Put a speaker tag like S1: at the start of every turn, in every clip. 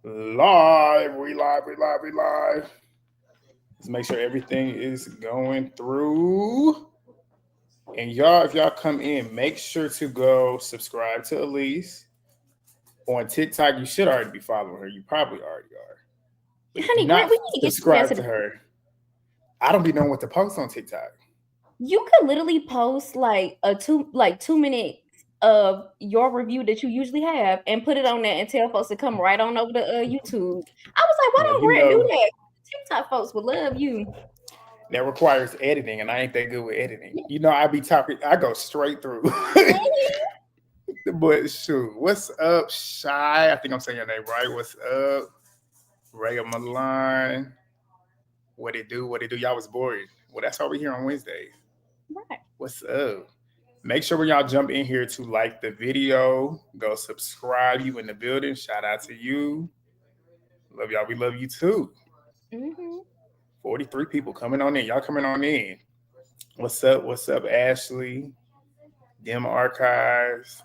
S1: Live. We live. Let's make sure everything is going through. And y'all, if y'all come in, make sure to go subscribe to Alize. On TikTok, you should already be following her. You probably already are. But
S2: Honey,
S1: do not
S2: we need to get
S1: subscribe to her. I don't be knowing what to post on TikTok.
S2: You could literally post like 2 minutes of your review that you usually have and put it on there and tell folks to come right on over to YouTube. I was like, why don't Grant do that? TikTok folks would love you.
S1: That requires editing, and I ain't that good with editing. You know, I be talking, I go straight through. But shoot, what's up, Shy? I think I'm saying your name right. What's up? Ray Milan. What it do? Y'all was bored. Well, that's why we're here on Wednesdays.
S2: Right.
S1: What's up? Make sure when y'all jump in here to like the video, go subscribe. You in the building. Shout out to you. Love y'all. We love you too. 43 people coming on in. Y'all coming on in. What's up? Ashley? Dim Archives.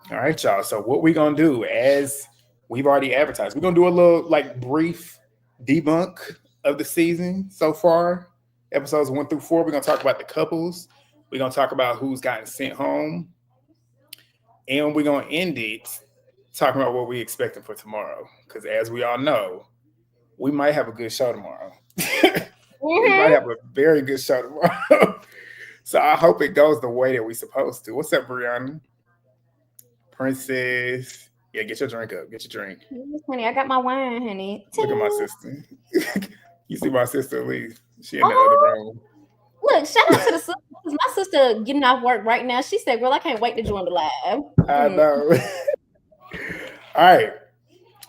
S1: All right, y'all. So what we gonna do, as we've already advertised, we're gonna do a little brief debunk of the season so far. Episodes 1 through 4. We're gonna talk about the couples. We're gonna talk about who's gotten sent home, and we're gonna end it talking about what we're expecting for tomorrow. Because as we all know, we might have a good show tomorrow. We might have a very good show tomorrow. So I hope it goes the way that we're supposed to. What's up, Brianna? Princess. Yeah, get your drink up. Get your drink.
S2: Yes, honey, I got my wine, honey.
S1: Look at my sister. You see my sister, Alize. She in the other room.
S2: Look, shout out to the sister. My sister getting off work right now. She said, girl, I can't wait to join the live.
S1: I know. All right.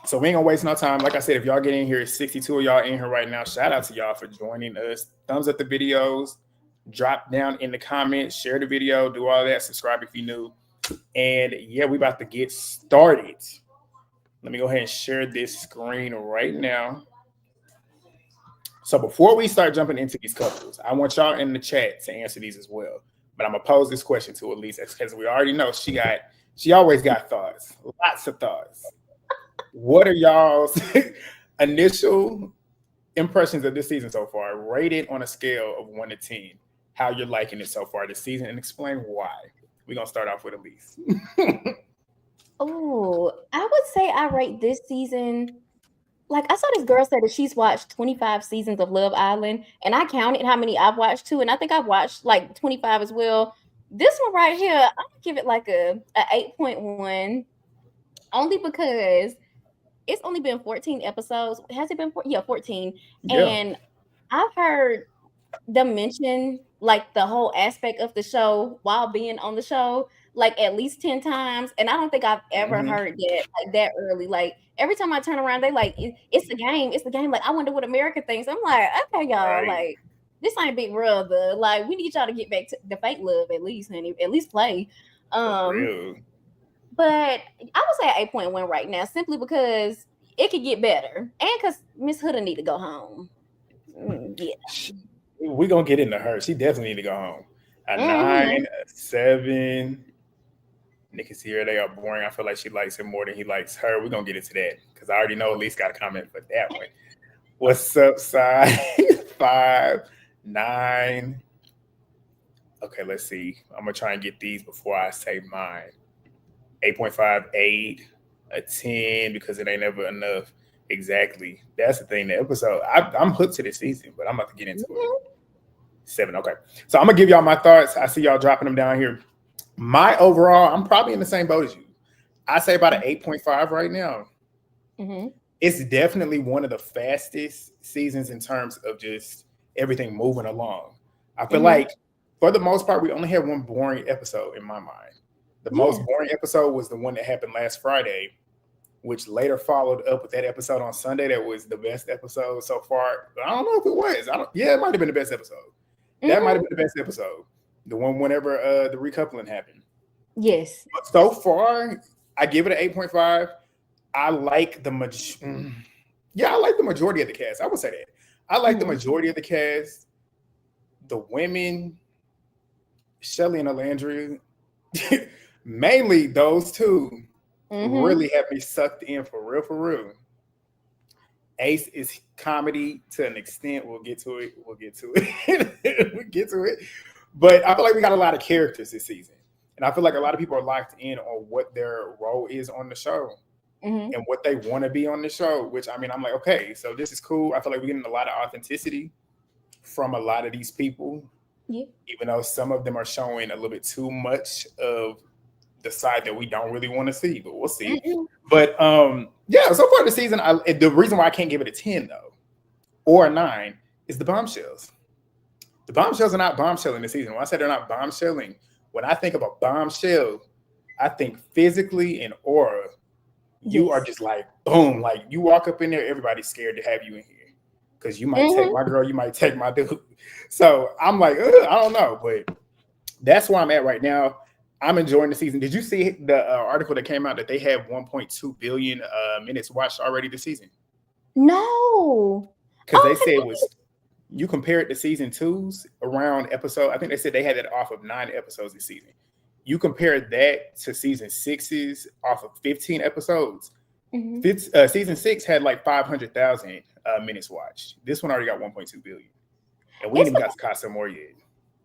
S1: So we ain't gonna waste no time. Like I said, if y'all get in here, 62 of y'all in here right now. Shout out to y'all for joining us. Thumbs up the videos. Drop down in the comments. Share the video. Do all that. Subscribe if you're new. And yeah, we about to get started. Let me go ahead and share this screen right now. So before we start jumping into these couples, I want y'all in the chat to answer these as well. But I'm gonna pose this question to Alize because we already know she always got thoughts, lots of thoughts. What are y'all's initial impressions of this season so far? Rate it on a scale of 1 to 10. How you're liking it so far this season, and explain why. We're gonna start off with Alize.
S2: Oh, I would say I rate this season. Like, I saw this girl say that she's watched 25 seasons of Love Island, and I counted how many I've watched too, and I think I've watched like 25 as well. This one right here, I'm gonna give it like a 8.1, only because it's only been 14 episodes. Has it been 14? Yeah, 14. Yeah. And I've heard them mention like the whole aspect of the show while being on the show like at least 10 times, and I don't think I've ever heard that like that early. Like every time I turn around, they like it's the game. Like I wonder what America thinks. I'm like, okay, y'all, like this ain't Big Brother. Like we need y'all to get back to the fake love at least, honey. At least play. But I would say 8.1 right now, simply because it could get better, and because Miss Huda need to go home. Yeah.
S1: We're gonna get into her. She definitely need to go home. A 9, a 7. Nick is here. They are boring. I feel like she likes him more than he likes her. We're gonna get into that because I already know Elise got a comment for that one. What's up, side? 5, 9. Okay, let's see. I'm gonna try and get these before I say mine. 8.5, 8, a 10 because it ain't ever enough. Exactly. That's the thing. The episode, I'm hooked to this season, but I'm about to get into it. 7. Okay. So I'm gonna give y'all my thoughts. I see y'all dropping them down here. My overall, I'm probably in the same boat as you. I say about an 8.5 right now. It's definitely one of the fastest seasons in terms of just everything moving along. I feel like for the most part, we only had one boring episode in my mind. The most boring episode was the one that happened last Friday, which later followed up with that episode on Sunday. That was the best episode so far. I don't know if it was. It might have been the best episode. That might have been the best episode. The one whenever the recoupling happened.
S2: Yes.
S1: But so far, I give it an 8.5. I like the majority of the cast. I would say that. I like the majority of the cast. The women, Chelley and Olandria, mainly those two. really have me sucked in for real. Ace is comedy to an extent. We'll get to it. We'll get to it. But I feel like we got a lot of characters this season. And I feel like a lot of people are locked in on what their role is on the show and what they want to be on the show, which I mean, I'm like, okay, so this is cool. I feel like we're getting a lot of authenticity from a lot of these people, even though some of them are showing a little bit too much of the side that we don't really want to see, but we'll see. But yeah, so far this season, the reason why I can't give it a 10 though, or a 9, is the bombshells. The bombshells are not bombshelling this season. When I say they're not bombshelling, when I think of a bombshell, I think physically and aura. You are just like, boom, like you walk up in there, everybody's scared to have you in here. Because you might take my girl, you might take my dude. So I'm like, I don't know. But that's where I'm at right now. I'm enjoying the season. Did you see the article that came out that they have 1.2 billion minutes watched already this season?
S2: No.
S1: Because they said it was, you compare it to season 2's around episode, I think they said they had it off of 9 episodes this season. You compare that to season 6's off of 15 episodes. Season 6 had like 500,000 minutes watched. This one already got 1.2 billion. And we ain't even got to caught some more yet.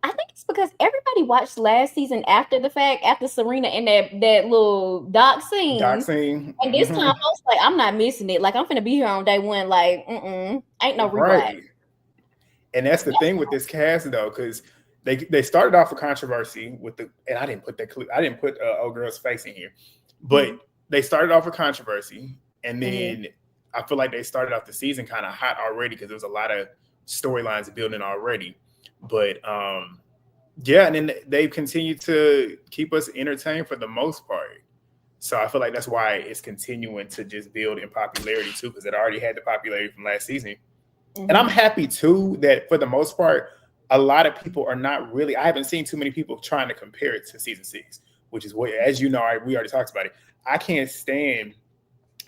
S2: I think it's because everybody watched last season after the fact, after Serena and that little doc scene. And this time I was like, I'm not missing it. Like I'm finna be here on day one. Like, ain't no replay.
S1: And that's the thing with this cast though, because they started off a controversy with and I didn't put that clip, I didn't put old girl's face in here, but they started off a controversy, and then I feel like they started off the season kind of hot already because there was a lot of storylines building already. But yeah, and then they've continued to keep us entertained for the most part. So I feel like that's why it's continuing to just build in popularity too, because it already had the popularity from last season. And I'm happy too that for the most part, a lot of people are not really, I haven't seen too many people trying to compare it to season 6, which is what, as you know, we already talked about it. I can't stand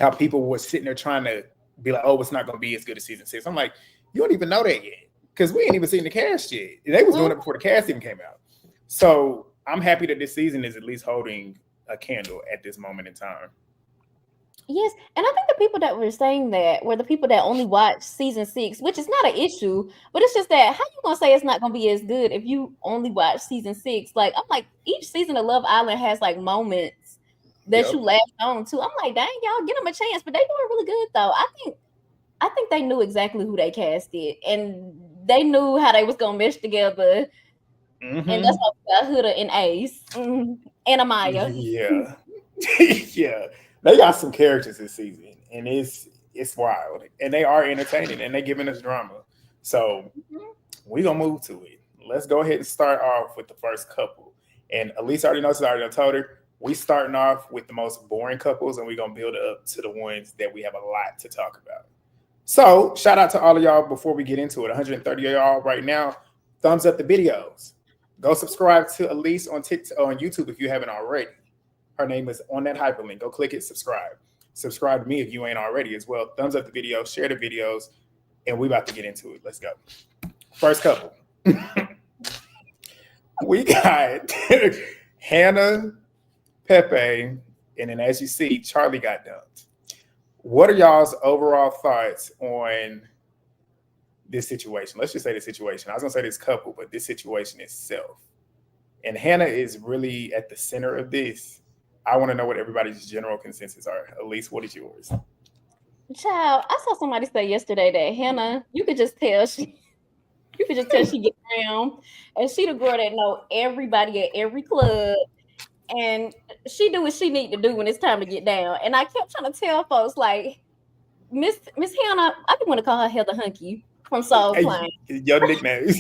S1: how people were sitting there trying to be like, oh, it's not going to be as good as season 6. I'm like, you don't even know that yet, because we ain't even seen the cast yet. And they was doing it before the cast even came out. So I'm happy that this season is at least holding a candle at this moment in time.
S2: Yes, and I think the people that were saying that were the people that only watched season 6, which is not an issue, but it's just that how you gonna say it's not gonna be as good if you only watch season 6? Like I'm like, each season of Love Island has like moments that you latch on to. I'm like, dang, y'all, give them a chance, but they doing really good though. I think they knew exactly who they casted, and they knew how they was gonna mesh together, and that's why we got Huda and Ace and Amaya.
S1: Yeah. They got some characters this season, and it's wild, and they are entertaining, and they're giving us drama. So we're gonna move to it. Let's go ahead and start off with the first couple. And Alize already knows, I already told her, we starting off with the most boring couples, and we're gonna build up to the ones that we have a lot to talk about. So shout out to all of y'all before we get into it. 130 of y'all right now. Thumbs up the videos. Go subscribe to Alize on TikTok, on YouTube if you haven't already. Her name is on that hyperlink. Go click it, subscribe. Subscribe to me if you ain't already as well. Thumbs up the video, share the videos, and we about to get into it. Let's go. First couple. We got Hannah, Pepe, and then as you see, Charlie got dumped. What are y'all's overall thoughts on this situation? Let's just say the situation. I was gonna say this couple, but this situation itself. And Hannah is really at the center of this. I want to know what everybody's general consensus are. Alize, what is yours?
S2: Child, I saw somebody say yesterday that Hannah, you could just tell she get around, and she the girl that know everybody at every club, and she do what she need to do when it's time to get down. And I kept trying to tell folks like, Miss Hannah, I didn't want to call her Heather Hunky from Soul Climb.
S1: Your nicknames.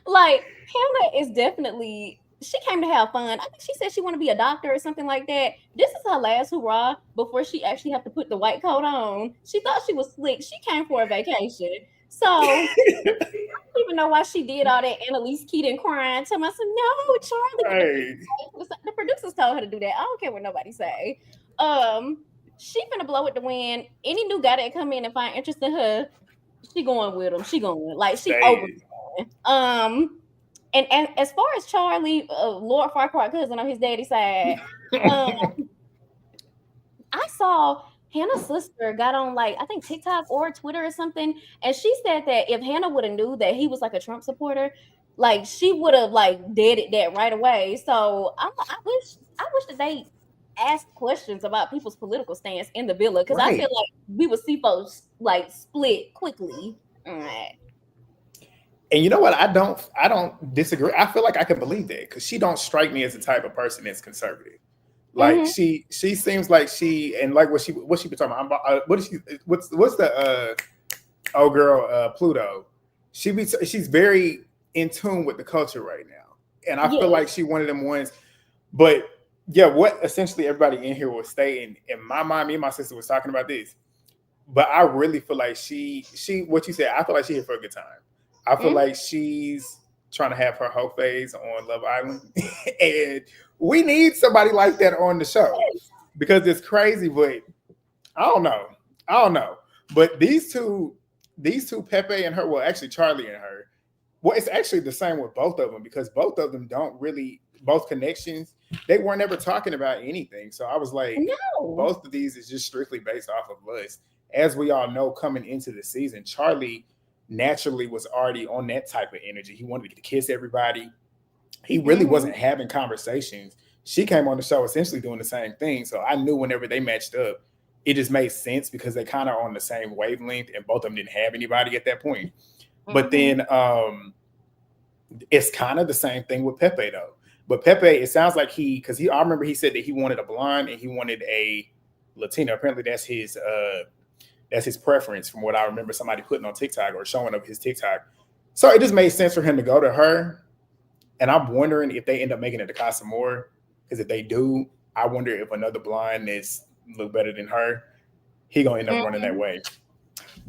S2: Like Hannah is definitely. She came to have fun. I think she said she want to be a doctor or something like that. This is her last hurrah before she actually have to put the white coat on. She thought she was slick. She came for a vacation. So I don't even know why she did all that. Annalise Keaton crying. Tell me, I said, no, Charlie. The producers told her to do that. I don't care what nobody say. She finna blow at the wind. Any new guy that come in and find interest in her, she going with him. She going like she over. And as far as Charlie, Lord Farquaad cousin on his daddy's side, I saw Hannah's sister got on like I think TikTok or Twitter or something, and she said that if Hannah would have knew that he was like a Trump supporter, like she would have like deaded that right away. So I wish that they asked questions about people's political stance in the villa because I feel
S1: Right.
S2: like we would see folks like split quickly. All right.
S1: And you know what? I don't disagree. I feel like I can believe that because she don't strike me as the type of person that's conservative. Like she seems like she and like what she been talking about. What is she? What's the old girl Pluto? She's very in tune with the culture right now, and I feel like she one of them ones. But yeah, what essentially everybody in here was stating in my mind, me and my sister was talking about this. But I really feel like she what you said. I feel like she's here for a good time. I feel like she's trying to have her whole phase on Love Island, and we need somebody like that on the show because it's crazy. But I don't know. But these two, Pepe and her, well, actually Charlie and her, well, it's actually the same with both of them because both of them don't really both connections. They weren't ever talking about anything. So I was like, both of these is just strictly based off of lust. As we all know, coming into the season, Charlie naturally was already on that type of energy. He wanted to kiss everybody. He really wasn't having conversations. She came on the show essentially doing the same thing. So I knew whenever they matched up, it just made sense because they kind of on the same wavelength and both of them didn't have anybody at that point. But then it's kind of the same thing with Pepe though. But Pepe, it sounds like I remember he said that he wanted a blonde and he wanted a Latina. Apparently that's his preference from what I remember somebody putting on TikTok or showing up his TikTok. So it just made sense for him to go to her. And I'm wondering if they end up making it to Casa More. Because if they do, I wonder if another blonde is look better than her. He gonna end up running that way.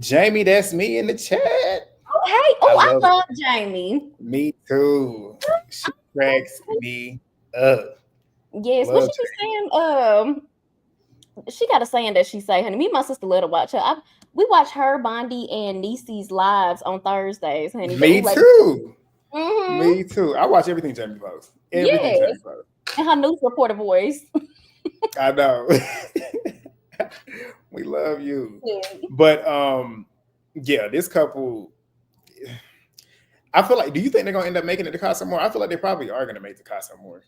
S1: Jamie, that's me in the chat.
S2: Oh, hey. Oh, I love Jamie.
S1: Me too. She cracks me up.
S2: Yes, what she be saying? She got a saying that she say, honey. Me and my sister let her watch her. We watch her, Bondi, and Niecy's lives on Thursdays, honey.
S1: Me too. Me too. I watch everything Jamie posts. Everything Jamie posts.
S2: And her news reporter voice.
S1: I know. We love you. But yeah, this couple, I feel like, do you think they're gonna end up making it to Casa More? I feel like they probably are gonna make the Casa More.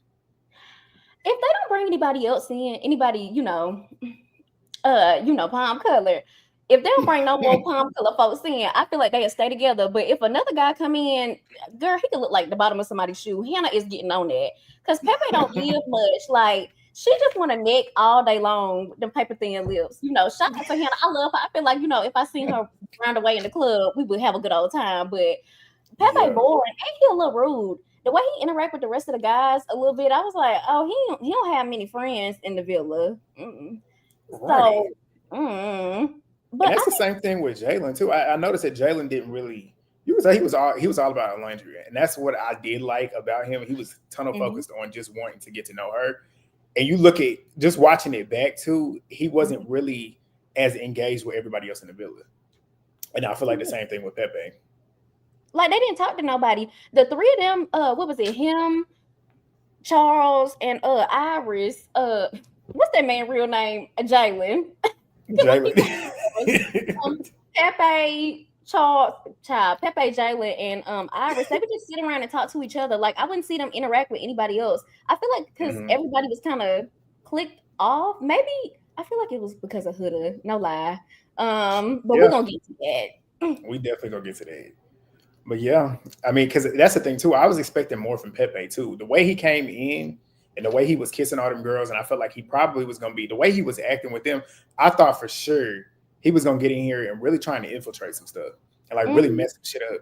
S2: If they don't bring anybody else in, anybody, palm color. If they don't bring no more palm color folks in, I feel like they'll stay together. But if another guy come in, girl, he could look like the bottom of somebody's shoe. Hannah is getting on that. Because Pepe don't give much. Like, she just want to neck all day long, them paper thin lips. Shout out to Hannah. I love her. I feel like, if I seen her round away in the club, we would have a good old time. But Pepe boring. Ain't he a little rude? The way he interact with the rest of the guys a little bit, I was like, oh, he don't have many friends in the villa.
S1: Right.
S2: So,
S1: but that's the same thing with Jalen too. I noticed that Jalen didn't really. He was all about Olandria, and that's what I did like about him. He was tunnel focused on just wanting to get to know her. And you look at just watching it back too, he wasn't really as engaged with everybody else in the villa. And I feel like the same thing with Pepe.
S2: Like they didn't talk to nobody. The three of them, what was it? Him, Charles, and Iris. What's that man real name? Jalen. Pepe, Charles, Pepe, Jalen, and Iris. They would just sit around and talk to each other. Like I wouldn't see them interact with anybody else. I feel like because everybody was kind of clicked off. Maybe I feel like it was because of Huda. No lie. But we're gonna get to that.
S1: We definitely gonna get to that. But yeah, I mean, because that's the thing too. I was expecting more from Pepe too. The way he came in and the way he was kissing all them girls, and I felt like he probably was going to be the way he was acting with them. I thought for sure he was going to get in here and really trying to infiltrate some stuff and like really mess some shit up.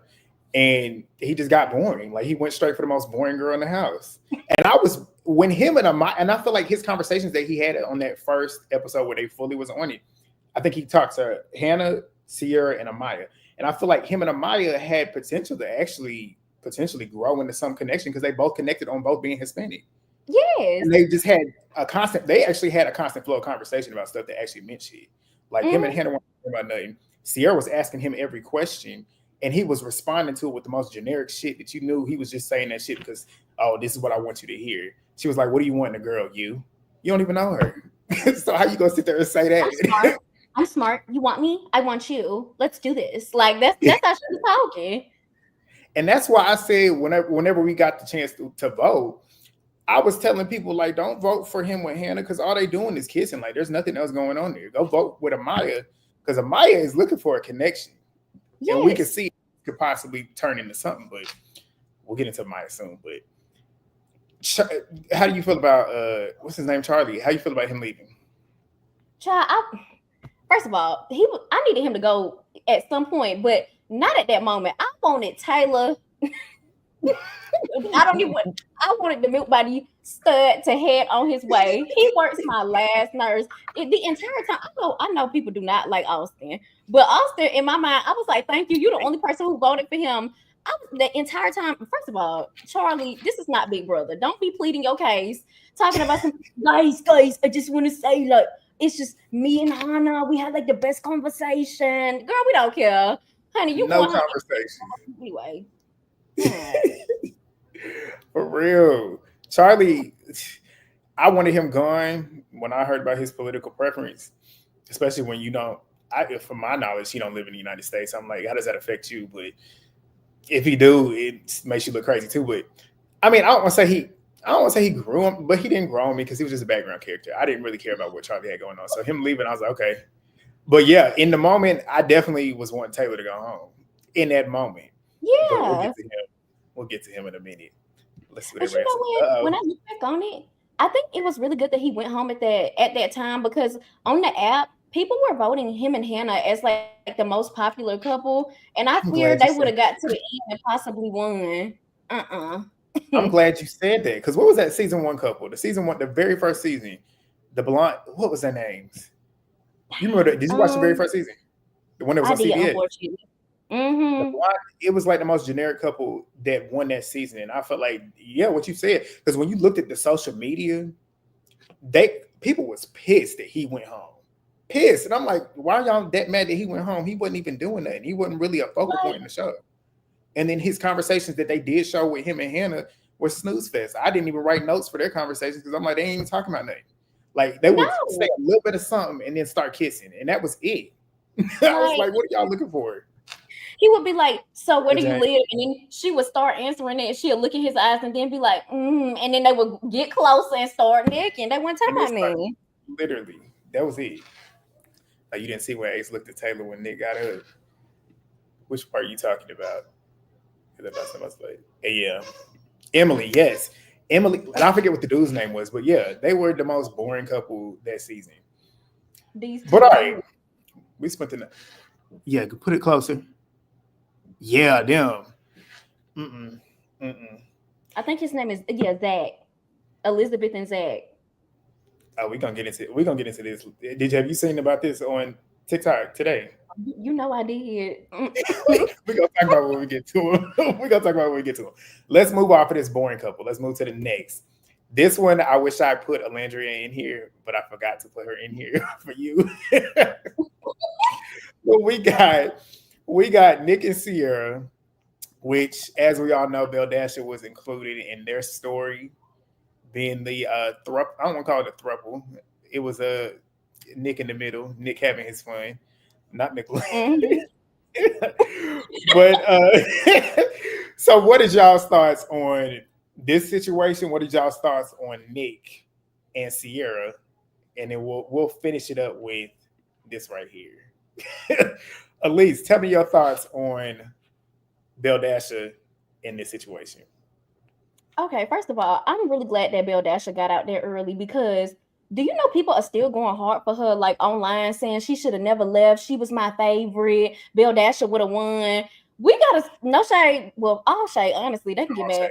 S1: And he just got boring. Like he went straight for the most boring girl in the house. And I was when him and Amaya, and I feel like his conversations that he had on that first episode where they fully was on it. I think he talked to Hannah, Cierra, and Amaya. And I feel like him and Amaya had potential to actually potentially grow into some connection because they both connected on both being Hispanic.
S2: Yes.
S1: And they just had they actually had a constant flow of conversation about stuff that actually meant shit. Like him and Hannah weren't talking about nothing. Sierra was asking him every question and he was responding to it with the most generic shit that you knew he was just saying that shit because, oh, this is what I want you to hear. She was like, what do you want in a girl? You don't even know her. So how you gonna sit there and say that?
S2: I'm smart. You want me? I want you. Let's do this. Like that's how she's talking.
S1: And that's why I said whenever we got the chance to vote, I was telling people like, don't vote for him with Hannah because all they doing is kissing. Like, there's nothing else going on there. Go vote with Amaya because Amaya is looking for a connection, and we can see it could possibly turn into something. But we'll get into Amaya soon. But how do you feel about what's his name, Charlie? How you feel about him leaving?
S2: Child, first of all, I needed him to go at some point, but not at that moment. I wanted Taylor. I wanted the milk body stud to head on his way. He works my last nerves. The entire time, I know people do not like Austin, but Austin, in my mind, I was like, thank you. You're the only person who voted for him. The entire time, first of all, Charlie, this is not Big Brother. Don't be pleading your case, talking about some guys. I just want to say, like, it's just me and Hannah. We had like the best conversation. Girl, we don't care. Honey, you
S1: no conversation.
S2: Anyway.
S1: For real. Charlie, I wanted him gone when I heard about his political preference, especially when you don't, from my knowledge, he don't live in the United States. I'm like, how does that affect you? But if he do, it makes you look crazy too. But I mean, I don't want to say he grew him, but he didn't grow on me because he was just a background character. I didn't really care about what Charlie had going on. So him leaving, I was like, okay. But yeah, in the moment, I definitely was wanting Taylor to go home in that moment.
S2: Yeah.
S1: But we'll get to him in a minute. Let's see what
S2: when I look back on it, I think it was really good that he went home at that time because on the app, people were voting him and Hannah as like the most popular couple, and I feared they would have got to the end and possibly won.
S1: I'm glad you said that because what was that season 1 couple? The very first season, the blonde. What was their names? You remember that? Did you watch the very first season? The one that was on CBS.
S2: Mm-hmm.
S1: It was like the most generic couple that won that season, and I felt like, yeah, what you said, because when you looked at the social media, people was pissed that he went home, pissed, and I'm like, why are y'all that mad that he went home? He wasn't even doing that. He wasn't really a focal point in the show. And then his conversations that they did show with him and Hannah were snooze fest. I didn't even write notes for their conversations because I'm like, they ain't even talking about nothing. Like they would say a little bit of something and then start kissing, and that was it. I was like, what are y'all looking for?
S2: He would be like, so where do you live? And then she would start answering it. She'll look in his eyes and then be like, and then they would get closer and start necking. They wouldn't talk about me.
S1: Literally, that was it. Like, you didn't see where Ace looked at Taylor when Nick got her. Which part are you talking about? Yeah. Emily, yes. Emily, and I forget what the dude's name was, but yeah, they were the most boring couple that season. But all right, we spent the night. Yeah, put it closer. Yeah, them.
S2: I think his name is Zach. Elizabeth and Zach.
S1: Oh, we're gonna get into this. Have you seen about this on TikTok today?
S2: You know I did.
S1: We're gonna talk about when we get to them. Let's move off of this boring couple. Let's move to the next. This one, I wish I put Olandria in here, but I forgot to put her in here for you. Well, we got Nick and Cierra, which, as we all know, Belle-A was included in their story, being the thruple. I don't want to call it a thruple. It was a Nick in the middle, Nick having his fun, not Nicolas. But so, what is y'all's thoughts on this situation? What is y'all's thoughts on Nick and Cierra? And then we'll finish it up with this right here. Alize, tell me your thoughts on Belle-A in this situation.
S2: Okay, first of all, I'm really glad that Belle-A got out there early because do you know people are still going hard for her, like online, saying she should have never left. She was my favorite. Belle-A would have won. We gotta no shade. Well, all shade. Honestly, they can get mad.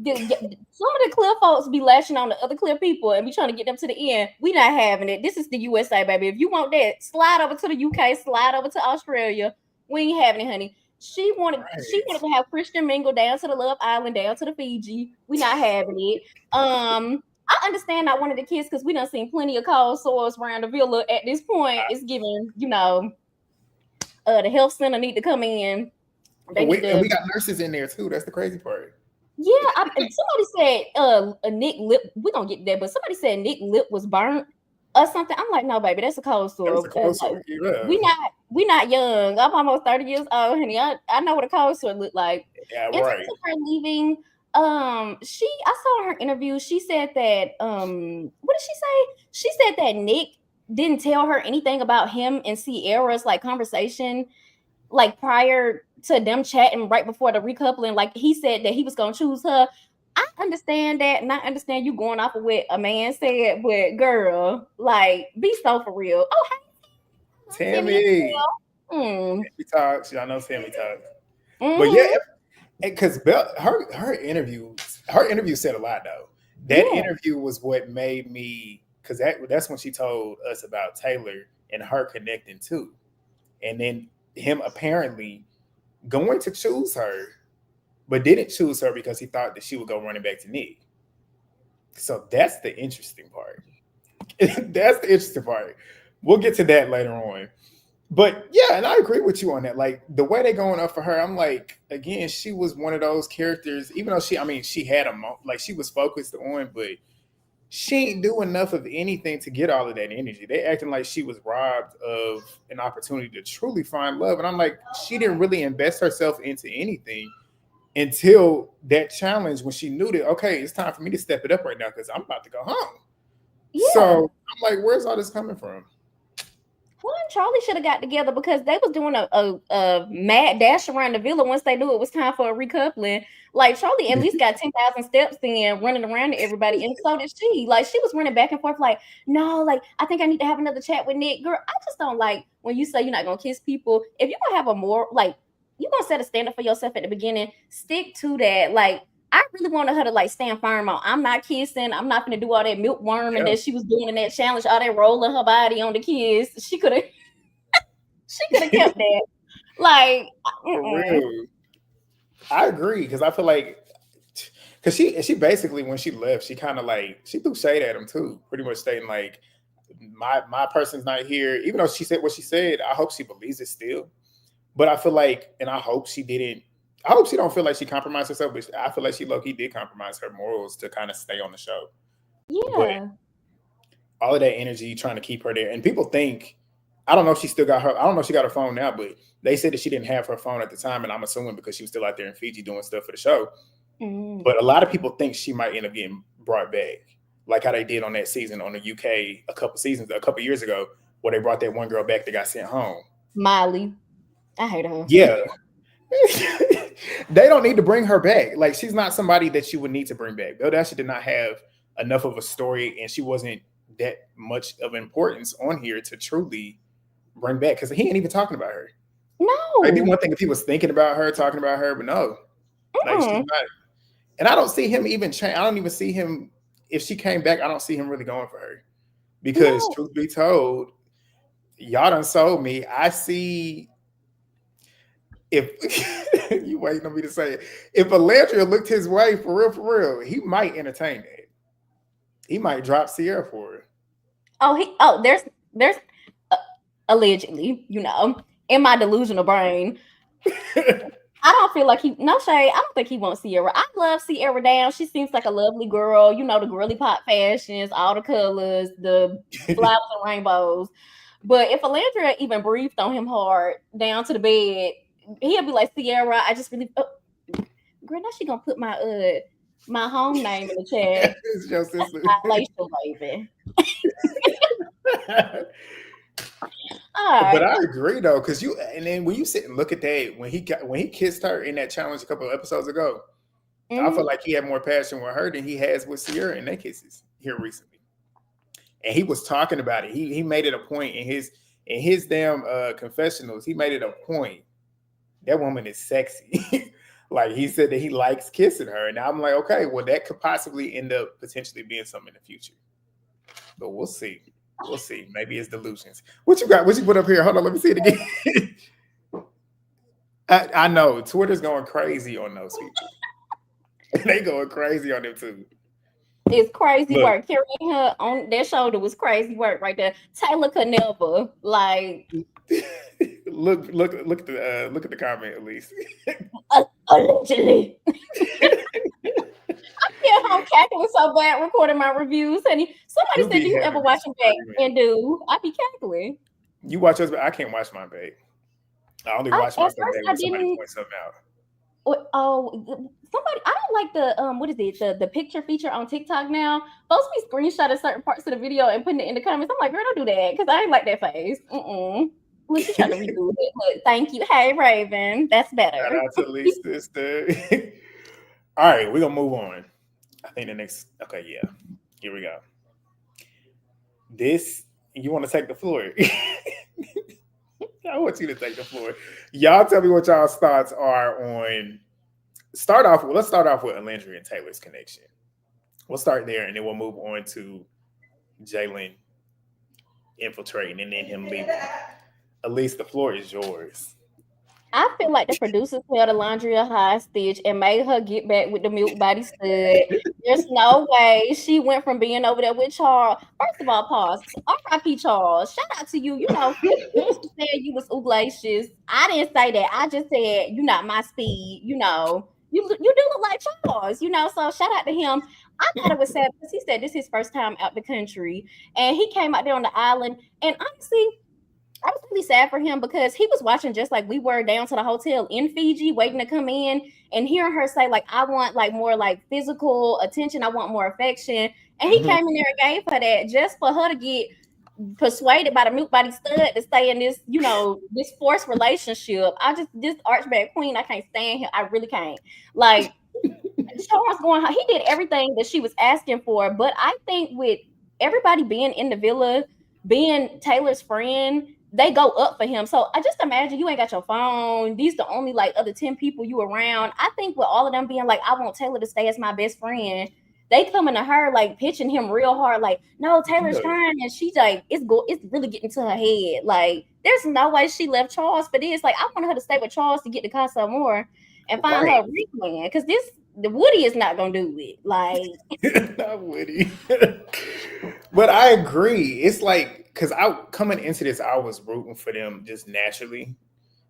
S2: Some of the clear folks be lashing on the other clear people and be trying to get them to the end. We not having it. This is the USA, baby. If you want that, slide over to the UK, slide over to Australia. We ain't having it, honey. She wanted to have Christian mingle down to the Love Island, down to the Fiji. We not having it. I understand not wanting the kids because we done seen plenty of cold sores around the villa. At this point, it's giving, the health center need to come in.
S1: And we got nurses in there too. That's the crazy part.
S2: Yeah, somebody said Nick lip. We're gonna get that, but somebody said Nick lip was burnt. or something. I'm like, no, baby, that's a cold
S1: That was
S2: sore.
S1: a cold
S2: Like,
S1: sore. Yeah.
S2: we not young. I'm almost 30 years old, honey. I know what a cold sore look like.
S1: Yeah,
S2: In terms
S1: right.
S2: of her leaving, I saw her interview. She said that what did she say? She said that Nick didn't tell her anything about him and Cierra's like conversation, like prior to them chatting right before the recoupling. Like he said that he was gonna choose her. I understand that, and I understand you going off of what a man said, but girl, like, be so for real. Oh, hey,
S1: Tammy.
S2: Tammy
S1: Talks. Y'all know Tammy talks.
S2: Mm-hmm.
S1: But yeah, because her interview said a lot though. That interview was what made me, because that's when she told us about Taylor and her connecting too, and then him apparently going to choose her, but didn't choose her because he thought that she would go running back to Nick. So that's the interesting part. That's the interesting part. We'll get to that later on. But yeah, and I agree with you on that. Like the way they're going up for her, I'm like, again, she was one of those characters, even though she had like she was focused on, but she ain't do enough of anything to get all of that energy. They acting like she was robbed of an opportunity to truly find love. And I'm like, she didn't really invest herself into anything until that challenge when she knew that, okay, it's time for me to step it up right now because I'm about to go home. Yeah. So I'm like, where's all this coming from?
S2: Well, Charlie should have got together because they was doing a mad dash around the villa once they knew it was time for a recoupling. Like Charlie at least got 10,000 steps in running around to everybody, and so did she. Like she was running back and forth, like, no, like I think I need to have another chat with Nick. Girl, I just don't like when you say you're not gonna kiss people. If you're gonna have a more like you're gonna set a standard for yourself at the beginning, stick to that. Like I really wanted her to like stand firm on I'm not kissing, I'm not gonna do all that milk worming that she was doing in that challenge, all that rolling her body on the kiss. She could have kept that. Like
S1: for real. I agree because I feel like because she basically when she left, she kind of like she threw shade at him too, pretty much stating like my person's not here. Even though she said what she said, I hope she believes it still. But I feel like, and I hope she didn't. I hope she don't feel like she compromised herself, but I feel like she low-key did compromise her morals to kind of stay on the show. Yeah. But all of that energy trying to keep her there. And people think, I don't know if she still got her, I don't know if she got her phone now, but they said that she didn't have her phone at the time. And I'm assuming because she was still out there in Fiji doing stuff for the show. But a lot of people think she might end up getting brought back, like how they did on that season on the UK a couple years ago, where they brought that one girl back that got sent home.
S2: Miley. I hate her.
S1: Yeah. They don't need to bring her back. Like she's not somebody that you would need to bring back. Belle-A did not have enough of a story, and she wasn't that much of importance on here to truly bring back because he ain't even talking about her. No, maybe one thing if he was thinking about her, talking about her, but no, like she's not. And I don't see him even change. I don't even see him if she came back. I don't see him really going for her because truth be told, y'all done sold me. I see. If you waiting on me to say it, if Olandria looked his way for real, he might entertain that. He might drop Cierra for her.
S2: There's allegedly, in my delusional brain. I don't feel like no shade. I don't think he wants Cierra. I love Cierra down. She seems like a lovely girl. The girly pop fashions, all the colors, the flowers and rainbows. But if Olandria even breathed on him hard down to the bed, he'll be like, Cierra, I just really girl, now she gonna put my home name in the chat. It's your sister. Baby.
S1: But I agree though, because and then when you sit and look at that, when he kissed her in that challenge a couple of episodes ago, I feel like he had more passion with her than he has with Cierra in their kisses here recently. And he was talking about it. He made it a point in his damn confessionals. He made it a point. That woman is sexy. Like he said that he likes kissing her. And I'm like, okay, well, that could possibly end up potentially being something in the future. But we'll see. We'll see. Maybe it's delusions. What you got? What you put up here? Hold on, let me see it again. I know Twitter's going crazy on those people. They going crazy on them too.
S2: It's crazy work. Carrying her on their shoulder was crazy work right there. Taylor could never like.
S1: Look at the comment, at least.
S2: Allegedly. be at home cackling so bad recording my reviews, honey. Somebody said, "Do you ever watch them back?" And do I be cackling?
S1: You watch us, but I can't watch mine back. I only watch my stuff back when somebody points something out.
S2: Somebody, I don't like the what is it, the picture feature on TikTok now. Folks be screenshotting certain parts of the video and putting it in the comments. I'm like, girl, don't do that, because I ain't like that face. Look, she trying to redo it. But thank you. Hey, Raven, that's better.
S1: Shout out to Lee, sister. All right, we're gonna move on. I think the next. Okay, yeah, here we go. This, you want to take the floor? I want you to take the floor. Y'all tell me what y'all's thoughts are on. Let's start off with Olandria and Taylor's connection. We'll start there, and then we'll move on to Jalen infiltrating and then him leaving. Alize, the floor is yours.
S2: I feel like the producers held Olandria hostage and made her get back with the milk body stud. There's no way she went from being over there with Charles. First of all, pause. R.I.P. Charles. Shout out to you. You know, you said you was ooglacious. I didn't say that. I just said you're not my speed. You know, you do look like Charles. You know, so shout out to him. I thought it was sad because he said this is his first time out the country, and he came out there on the island. And honestly, I was really sad for him because he was watching just like we were down to the hotel in Fiji, waiting to come in and hearing her say, like, I want like more like physical attention. I want more affection. And he came in there and gave her that just for her to get persuaded by the milk body stud to stay in this, you know, this forced relationship. This archbad queen, I can't stand him. I really can't. Like, Charles he did everything that she was asking for. But I think with everybody being in the villa, being Taylor's friend, they go up for him. So I just imagine you ain't got your phone. These the only like other 10 people you around. I think with all of them being like, I want Taylor to stay as my best friend, they coming to her like pitching him real hard, like, no, Taylor's trying, and she's like, it's really getting to her head. Like, there's no way she left Charles for this. Like, I wanted her to stay with Charles to get the casa more and find her replan, because the Woody is not gonna do it. Like,
S1: not Woody. But I agree. It's like, because coming into this, I was rooting for them just naturally.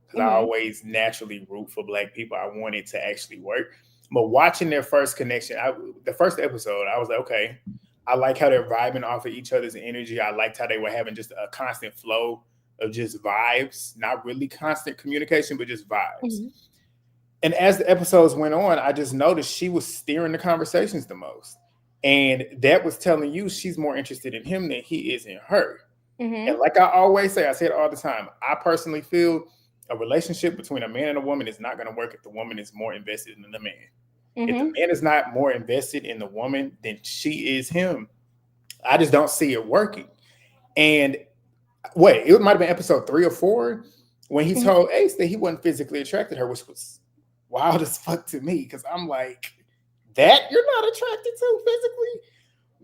S1: Because I always naturally root for Black people. I want it to actually work. But watching their first connection, the first episode, I was like, okay, I like how they're vibing off of each other's energy. I liked how they were having just a constant flow of just vibes, not really constant communication, but just vibes. And as the episodes went on, I just noticed she was steering the conversations the most. And that was telling you she's more interested in him than he is in her. And like I always say, I say it all the time, I personally feel a relationship between a man and a woman is not going to work if the woman is more invested in the man. If the man is not more invested in the woman than she is him, I just don't see it working. And it might have been episode 3 or 4 when he told Ace that he wasn't physically attracted to her, which was wild as fuck to me, because I'm like, that you're not attracted to physically?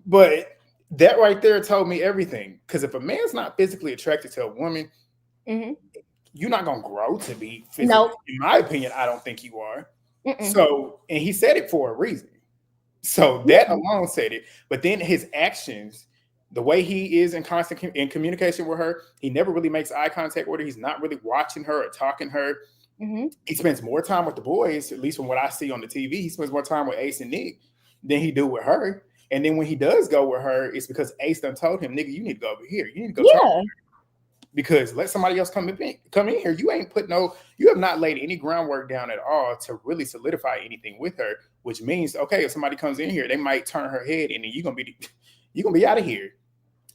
S1: But that right there told me everything. Because if a man's not physically attracted to a woman, you're not going to grow to be physically. Nope. In my opinion, I don't think you are. So, and he said it for a reason. So that alone said it. But then his actions, the way he is in constant communication with her, he never really makes eye contact with her. He's not really watching her or talking to her. He spends more time with the boys, at least from what I see on the TV. He spends more time with Ace and Nick than he do with her. And then when he does go with her, it's because Ace done told him, nigga, you need to go over here. You need to go talk to her. Because let somebody else come in here. You have not laid any groundwork down at all to really solidify anything with her, which means, okay, if somebody comes in here, they might turn her head and then you're gonna be out of here.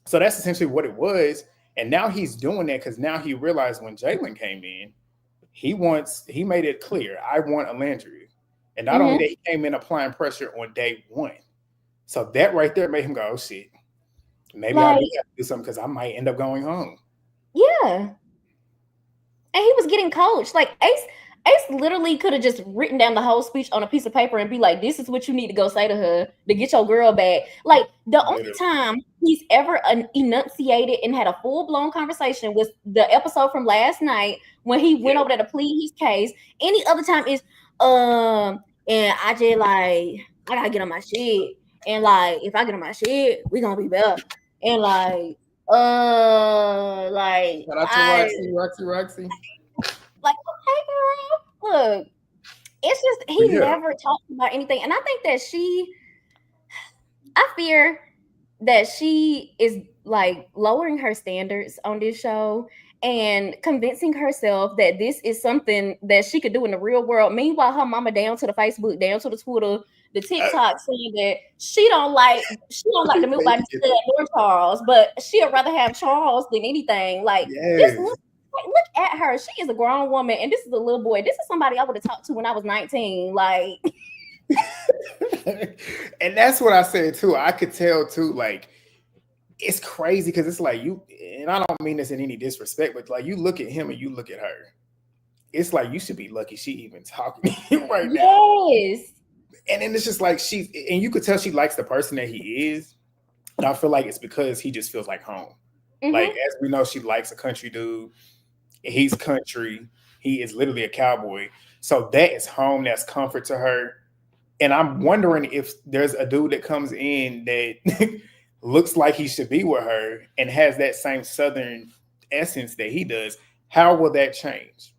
S1: So that's essentially what it was. And now he's doing that because now he realized when Jalen came in, he made it clear, I want Olandria. And not only that, he came in applying pressure on day 1. So that right there made him go, oh shit, maybe I do have to do something because I might end up going home.
S2: Yeah. And he was getting coached. Like Ace literally could have just written down the whole speech on a piece of paper and be like, this is what you need to go say to her to get your girl back. Like, the only time he's ever enunciated and had a full-blown conversation was the episode from last night when he went over there to plead his case. Any other time is, and I just like, I gotta get on my shit. And like, if I get on my shit, we gonna be better. And like, like,
S1: shout out to Roxy.
S2: Like, okay, girl, look, it's just he never talks about anything, and I think that she I fear that she is like lowering her standards on this show and convincing herself that this is something that she could do in the real world. Meanwhile, her mama down to the Facebook, down to the Twitter, the TikTok saying that she don't like the milk body stud nor Charles, but she'd rather have Charles than anything. Like just
S1: Yes.
S2: look at her. She is a grown woman, and this is a little boy. This is somebody I would have talked to when I was 19. Like
S1: And that's what I said too. I could tell too, like, it's crazy because it's like you, and I don't mean this in any disrespect, but like you look at him and you look at her. It's like you should be lucky she even talking to you right now.
S2: yes.
S1: And then it's just like and you could tell she likes the person that he is. And I feel like it's because he just feels like home.
S2: Mm-hmm.
S1: Like, as we know, she likes a country dude. He's country. He is literally a cowboy. So that is home. That's comfort to her. And I'm wondering if there's a dude that comes in that looks like he should be with her and has that same Southern essence that he does. How will that change?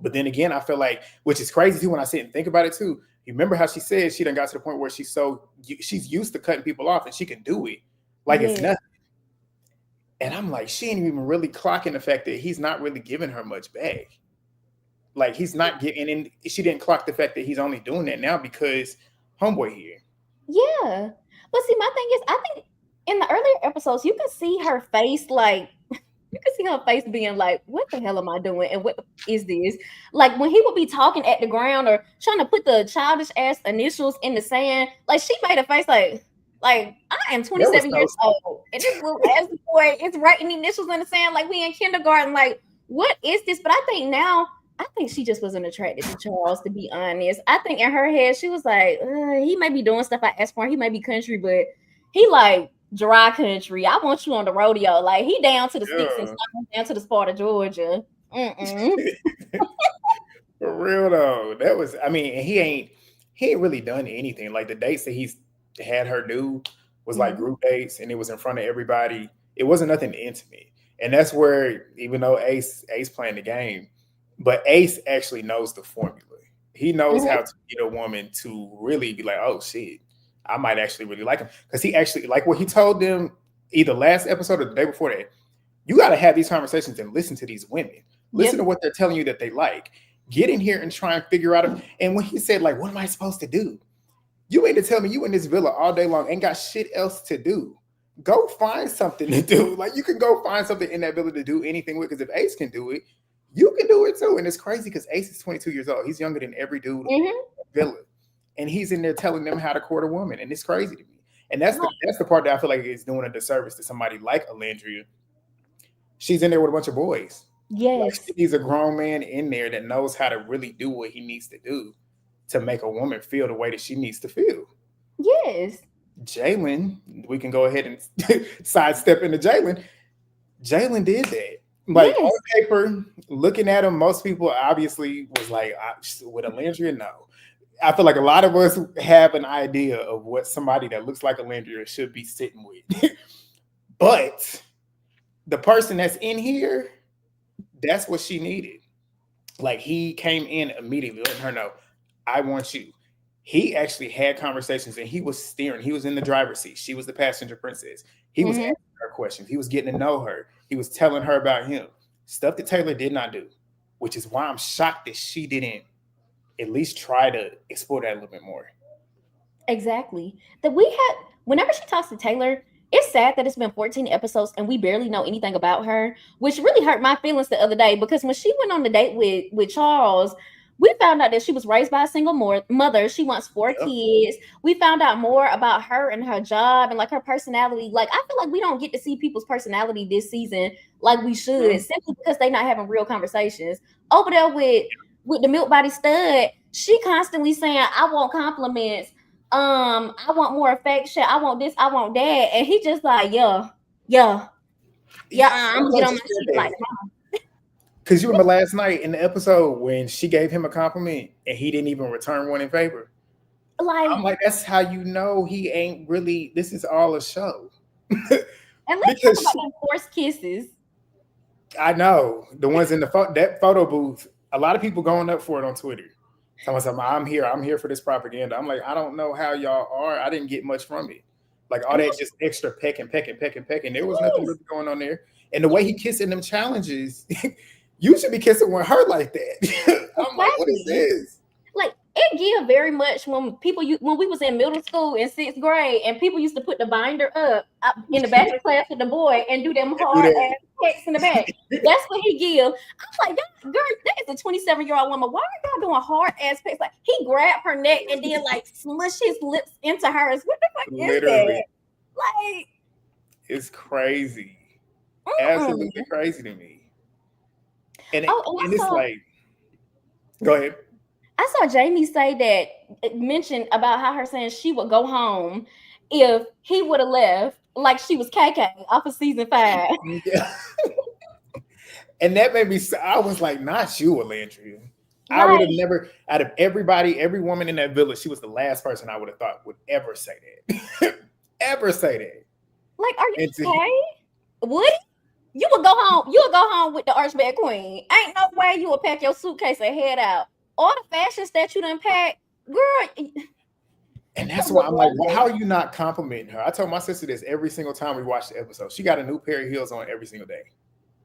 S1: But then again, I feel like, which is crazy too when I sit and think about it too. You remember how she said she done got to the point where she's used to cutting people off and she can do it like it's nothing. And I'm like, she ain't even really clocking the fact that he's not really giving her much back. Like he's not getting in. She didn't clock the fact that he's only doing that now because homeboy here.
S2: Yeah. But see, my thing is, I think in the earlier episodes, you can see her face like you can see her face being like, what the hell am I doing? And what is this? Like when he would be talking at the ground or trying to put the childish ass initials in the sand, like she made a face like I am 27 years old. And this little ass boy is writing initials in the sand like we in kindergarten. Like, what is this? But I think she just wasn't attracted to Charles, to be honest. I think in her head, she was like, he may be doing stuff I asked for. He may be country, but he like dry country. I want you on the rodeo. Like he down to the sticks and stuff, down to the spot of Georgia.
S1: For real though. That was, I mean, he ain't really done anything. Like the dates that he's had her do was like group dates and it was in front of everybody. It wasn't nothing intimate. And that's where, even though Ace playing the game, but Ace actually knows the formula. He knows how to get a woman to really be like, oh shit, I might actually really like him. Because he actually, like what he told them either last episode or the day before that, you got to have these conversations and listen to these women. Listen to what they're telling you that they like. Get in here and try and figure out. And when he said, like, what am I supposed to do? You mean to tell me you in this villa all day long ain't got shit else to do? Go find something to do. Like, you can go find something in that villa to do anything with. Because if Ace can do it, you can do it too. And it's crazy because Ace is 22 years old. He's younger than every dude in the villa. And he's in there telling them how to court a woman. And it's crazy to me. And that's the part that I feel like is doing a disservice to somebody like Olandria. She's in there with a bunch of boys.
S2: Yes.
S1: Like, he's a grown man in there that knows how to really do what he needs to do to make a woman feel the way that she needs to feel.
S2: Yes.
S1: Jalen, we can go ahead and sidestep into Jalen. Jalen did that. Like on paper, looking at him, most people obviously was like, with Olandria, no. I feel like a lot of us have an idea of what somebody that looks like Olandria should be sitting with. But the person that's in here, that's what she needed. Like he came in immediately letting her know, I want you. He actually had conversations and he was steering. He was in the driver's seat. She was the passenger princess. He was asking her questions. He was getting to know her. He was telling her about him. Stuff that Taylor did not do, which is why I'm shocked that she didn't at least try to explore that a little bit more.
S2: Exactly. That we had, whenever she talks to Taylor, it's sad that it's been 14 episodes and we barely know anything about her, which really hurt my feelings the other day because when she went on the date with Charles, we found out that she was raised by a single mother. She wants 4 kids. We found out more about her and her job and like her personality. Like I feel like we don't get to see people's personality this season like we should, simply because they're not having real conversations. Over there with the milk body stud, she constantly saying, I want compliments. I want more affection. I want this. I want that. And he just like, yeah. I'm gonna get on my seat like that.
S1: Because you remember last night in the episode when she gave him a compliment and he didn't even return one in favor. Like, I'm like, that's how you know he ain't really. This is all a show.
S2: And let's talk about them forced kisses.
S1: I know the ones in that photo booth. A lot of people going up for it on Twitter. Someone said, I'm here for this propaganda. I'm like, I don't know how y'all are. I didn't get much from it. Like all that just extra pecking. There was nothing really going on there. And the way he kissed in them challenges, you should be kissing with her like that. I'm like, what is this?
S2: Like it give very much when we was in middle school in 6th grade and people used to put the binder up in the back of the class with the boy and do them hard ass pecks in the back. That's what he give. I'm like, girl, that is a 27-year-old woman. Why are y'all doing hard ass pecks? Like he grabbed her neck and then like smush his lips into hers. What the fuck is that? Like
S1: it's crazy. Absolutely crazy to me. And it's like, go ahead.
S2: I saw Jamie say that, mention about how her saying she would go home if he would have left like she was KK off of season 5. Yeah.
S1: And that made me, I was like, not you, Olandria. Right. I would have never, out of everybody, every woman in that village, she was the last person I would have thought would ever say that. Ever say that.
S2: Like, are you okay? Would you would go home? You would go home with the Archbald Queen. Ain't no way you would pack your suitcase and head out. All the fashions that you done packed, girl.
S1: And that's why I'm like, well, how are you not complimenting her? I told my sister this every single time we watch the episode. She got a new pair of heels on every single day.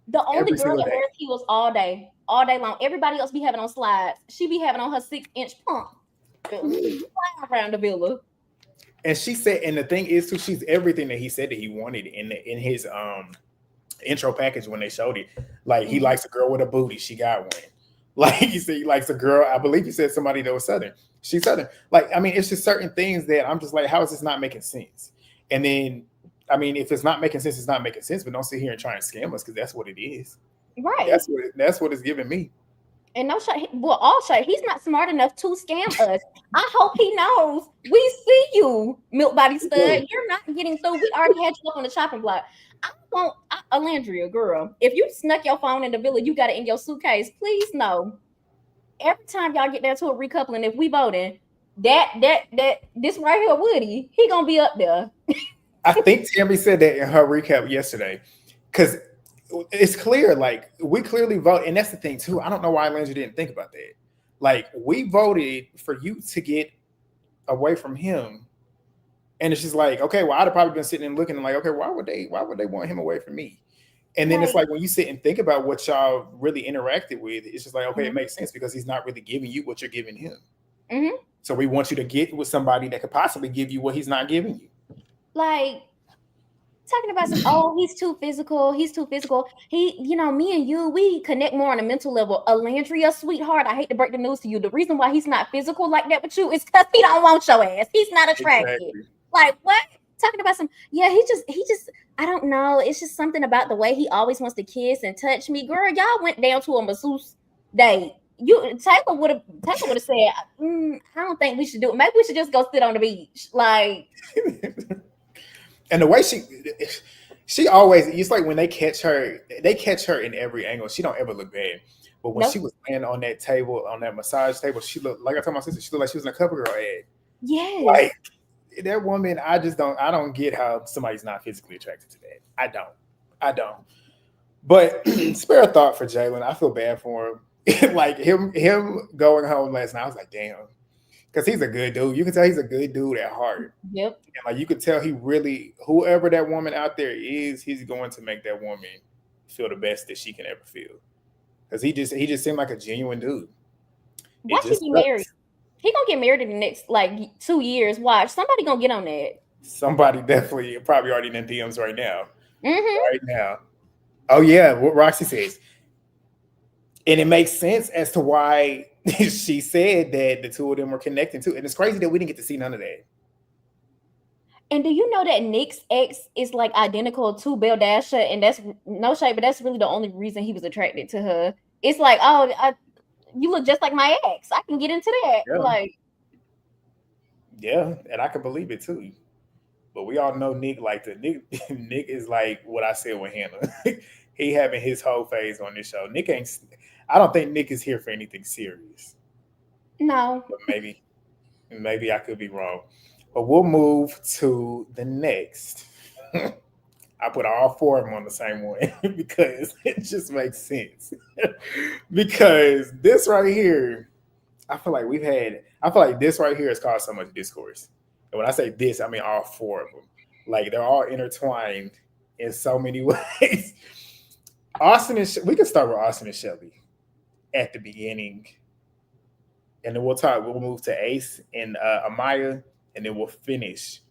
S2: The only girl that wears heels all day long. Everybody else be having on slides. She be having on her 6-inch pump. Flying around the villa.
S1: And she said, and the thing is too, she's everything that he said that he wanted in his intro package when they showed it. Like he likes a girl with a booty. She got one. Like he said, he likes a girl. I believe he said somebody that was Southern. She's Southern. Like, I mean, it's just certain things that I'm just like, how is this not making sense? And then, I mean, if it's not making sense, it's not making sense. But don't sit here and try and scam us because that's what it is.
S2: Right.
S1: That's what it's giving me.
S2: And no shot. Well, all shot. He's not smart enough to scam us. I hope he knows. We see you, milk body stud. You're not getting through. We already had you up on the chopping block. I want Olandria, girl. If you snuck your phone in the villa, you got it in your suitcase. Please know. Every time y'all get there to a recoupling, if we voting, that this right here, Woody, he gonna be up there.
S1: I think Tammy said that in her recap yesterday, because it's clear, like we clearly vote, and that's the thing too. I don't know why Olandria didn't think about that. Like we voted for you to get away from him. And it's just like, okay, well, I'd have probably been sitting and looking and like, okay, why would they want him away from me? And then it's like when you sit and think about what y'all really interacted with, it's just like, okay, it makes sense because he's not really giving you what you're giving him. So we want you to get with somebody that could possibly give you what he's not giving you.
S2: Like talking about he's too physical. He, me and you, we connect more on a mental level. Olandria, sweetheart, I hate to break the news to you. The reason why he's not physical like that with you is because he don't want your ass. He's not attracted. Exactly. Like what? Talking about he just I don't know. It's just something about the way he always wants to kiss and touch me. Girl, y'all went down to a masseuse date. Taylor would have said, I don't think we should do it. Maybe we should just go sit on the beach. Like
S1: and the way she always, it's like when they catch her in every angle. She don't ever look bad. But when she was laying on that table, on that massage table, she looked, like I told my sister, she looked like she was in a CoverGirl ad.
S2: Yes.
S1: Like that woman, I don't get how somebody's not physically attracted to that. I don't. But spare a thought for Jalen. I feel bad for him. Like him going home last night, I was like, damn. Because he's a good dude. You can tell he's a good dude at heart.
S2: Yep.
S1: And like you could tell he really, whoever that woman out there is, he's going to make that woman feel the best that she can ever feel. Because he just seemed like a genuine dude.
S2: Watch him be married. He gonna get married in the next 2 years. Watch, somebody gonna get on that.
S1: Somebody definitely probably already in DMs right now. Right now. Oh yeah, what Roxy says. And it makes sense as to why she said that the two of them were connecting too. And it's crazy that we didn't get to see none of that.
S2: And do you know that Nick's ex is like identical to Belle-A, and that's no shade, but that's really the only reason he was attracted to her. It's like, you look just like my ex. I can get into that.
S1: Yeah, and I can believe it too. But we all know Nick Nick is like what I said with Hannah. He having his whole phase on this show. I don't think Nick is here for anything serious.
S2: No.
S1: But maybe I could be wrong. But we'll move to the next. I put all four of them on the same one because it just makes sense. Because this right here, I feel like this right here has caused so much discourse. And when I say this, I mean all four of them. Like they're all intertwined in so many ways. Austin and we can start with Austin and Chelley at the beginning, and then we'll move to Ace and Amaya, and then we'll finish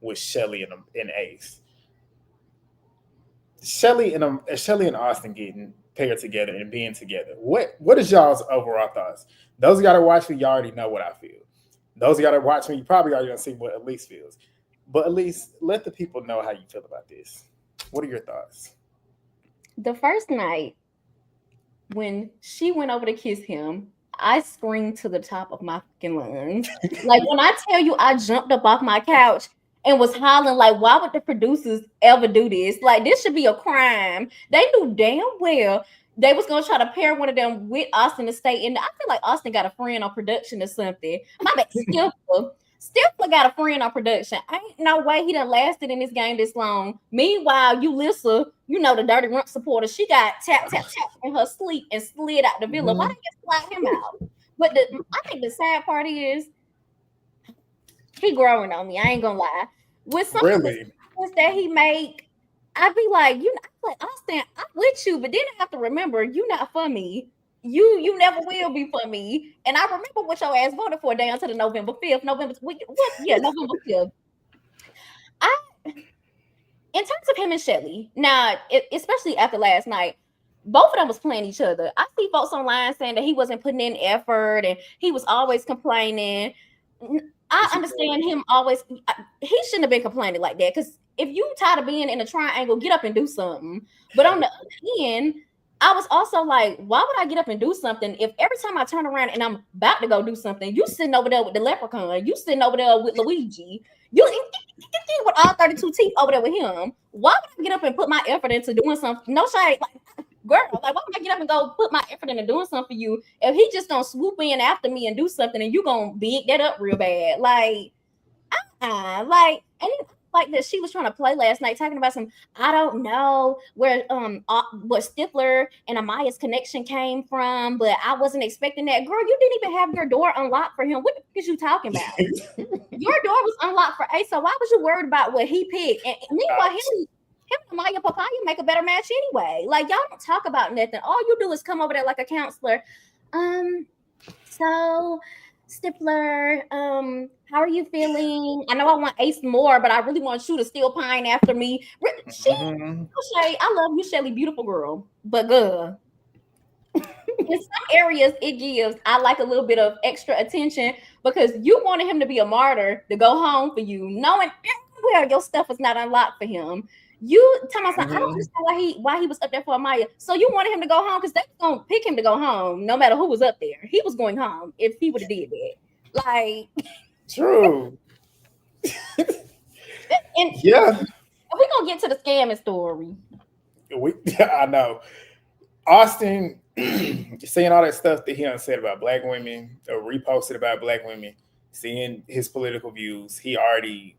S1: with Chelley and Ace. Chelley and Austin getting paired together and being together. What is y'all's overall thoughts? Those of y'all that watch me, y'all already know what I feel. Those of y'all that watch me, you probably already gonna see what Alize feels. But Alize, let the people know how you feel about this. What are your thoughts?
S2: The first night when she went over to kiss him, I screamed to the top of my fucking lungs. Like when I tell you, I jumped up off my couch and was hollering like, why would the producers ever do this? Like this should be a crime. They knew damn well they was gonna try to pair one of them with Austin to stay in. I feel like Austin got a friend on production or something. My bad, Stifler got a friend on production. Ain't no way he done lasted in this game this long. Meanwhile, Yulissa, the dirty rump supporter, she got tap in her sleep and slid out the villa. Why didn't you slide him out? But I think the sad part is he growing on me. I ain't gonna lie. With some of the decisions that he make, I'd be like, Austin, I'm with you, but then I have to remember you're not for me. You never will be for me. And I remember what your ass voted for down to the November 5th. November 5th. In terms of him and Chelley, now, especially after last night, both of them was playing each other. I see folks online saying that he wasn't putting in effort and he was always complaining. I understand him always. He shouldn't have been complaining like that, because if you tired of being in a triangle, get up and do something. But on the other end, I was also like, why would I get up and do something if every time I turn around and I'm about to go do something, you sitting over there with the leprechaun, you sitting over there with Luigi, you with all 32 teeth over there with him. Why would I get up and put my effort into doing something? No shade, like, girl, like, why would I get up and go put my effort into doing something for you if he just don't swoop in after me and do something and you gonna big that up real bad? Like, and like that she was trying to play last night, talking about some, I don't know where what Stifler and Amaya's connection came from, but I wasn't expecting that. Girl, you didn't even have your door unlocked for him. What the fuck is you talking about? Your door was unlocked for Ace, so why was you worried about what he picked? And meanwhile, him and Amaya Papaya make a better match anyway. Like, y'all don't talk about nothing. All you do is come over there like a counselor. So Stifler, how are you feeling? I know I want Ace more, but I really want you to still pine after me. Shay, I love you, Chelley, beautiful girl. But girl, in some areas it gives, I like a little bit of extra attention, because you wanted him to be a martyr to go home for you, knowing where your stuff was not unlocked for him. You tell me something. I don't understand why he was up there for Amaya. So you wanted him to go home because they were gonna pick him to go home, no matter who was up there. He was going home if he would have did that. Like,
S1: true.
S2: And
S1: yeah,
S2: we're gonna get to the scamming story.
S1: I know. Austin seeing all that stuff that he said about black women, or reposted about black women, seeing his political views, he already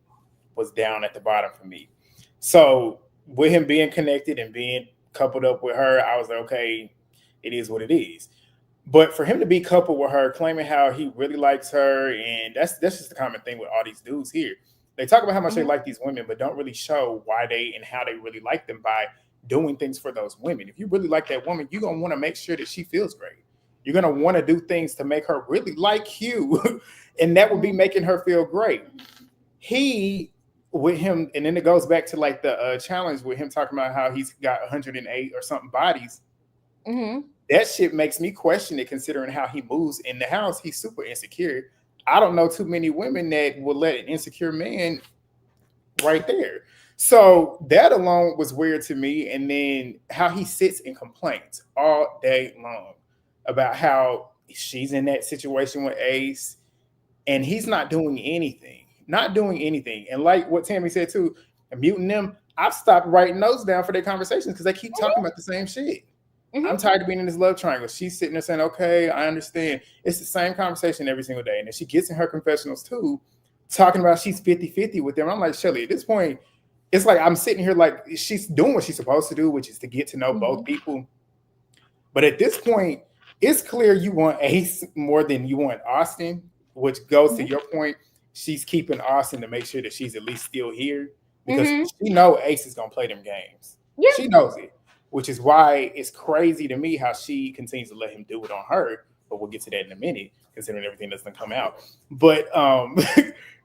S1: was down at the bottom for me. So with him being connected and being coupled up with her, I was like, okay, it is what it is. But for him to be coupled with her, claiming how he really likes her, and that's just the common thing with all these dudes here. They talk about how much they like these women, but don't really show why they and how they really like them by doing things for those women. If you really like that woman, you're going to want to make sure that she feels great. You're going to want to do things to make her really like you, and that would be making her feel great. With him, and then it goes back to like the challenge with him talking about how he's got 108 or something bodies. That shit makes me question it, considering how he moves in the house. He's super insecure. I don't know too many women that will let an insecure man right there. So that alone was weird to me. And then how he sits and complains all day long about how she's in that situation with Ace and he's not doing anything. And like what Tammy said too, muting them, I've stopped writing notes down for their conversations because they keep talking about the same shit. I'm tired of being in this love triangle. She's sitting there saying, okay, I understand. It's the same conversation every single day. And then she gets in her confessionals too, talking about she's 50-50 with them. I'm like, Chelley, at this point, it's like I'm sitting here like she's doing what she's supposed to do, which is to get to know both people. But at this point, it's clear you want Ace more than you want Austin, which goes to your point. She's keeping Austin to make sure that she's at least still here. because she know Ace is gonna play them games. Yeah. She knows it, which is why it's crazy to me how she continues to let him do it on her. But we'll get to that in a minute, considering everything that's gonna come out. But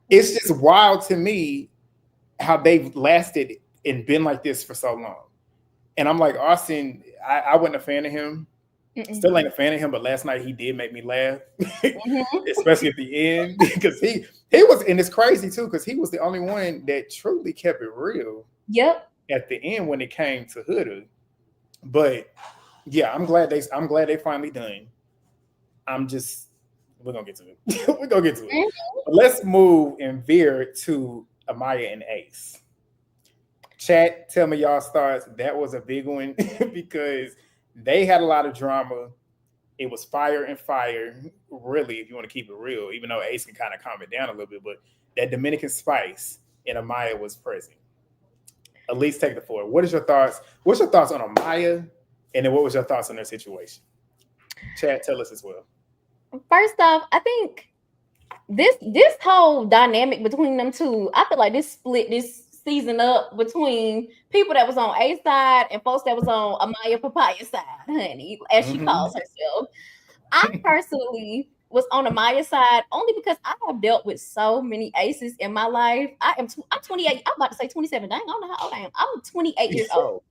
S1: it's just wild to me how they've lasted and been like this for so long. And I'm like, Austin, I wasn't a fan of him. Still ain't a fan of him, but last night he did make me laugh, especially at the end, because he was, and it's crazy too, because he was the only one that truly kept it real.
S2: Yep.
S1: At the end when it came to Huda, but yeah, I'm glad they finally done. We're gonna get to it. We're gonna get to it. But let's move and veer to Amaya and Ace. Chat, tell me y'all thoughts. That was a big one because they had a lot of drama. It was fire and fire, really, if you want to keep it real, even though Ace can kind of calm it down a little bit, but that Dominican spice in Amaya was present. Alize, take the floor. What is your thoughts? What's your thoughts on Amaya? And then what was your thoughts on their situation? Chat, tell us as well.
S2: First off, I think this whole dynamic between them two, I feel like this split this season up between people that was on A side and folks that was on Amaya Papaya side, honey, as she calls herself. I personally was on Amaya side only because I have dealt with so many aces in my life. I'm 28. I'm about to say 27. Dang, I don't know how old I am. I'm 28 years old.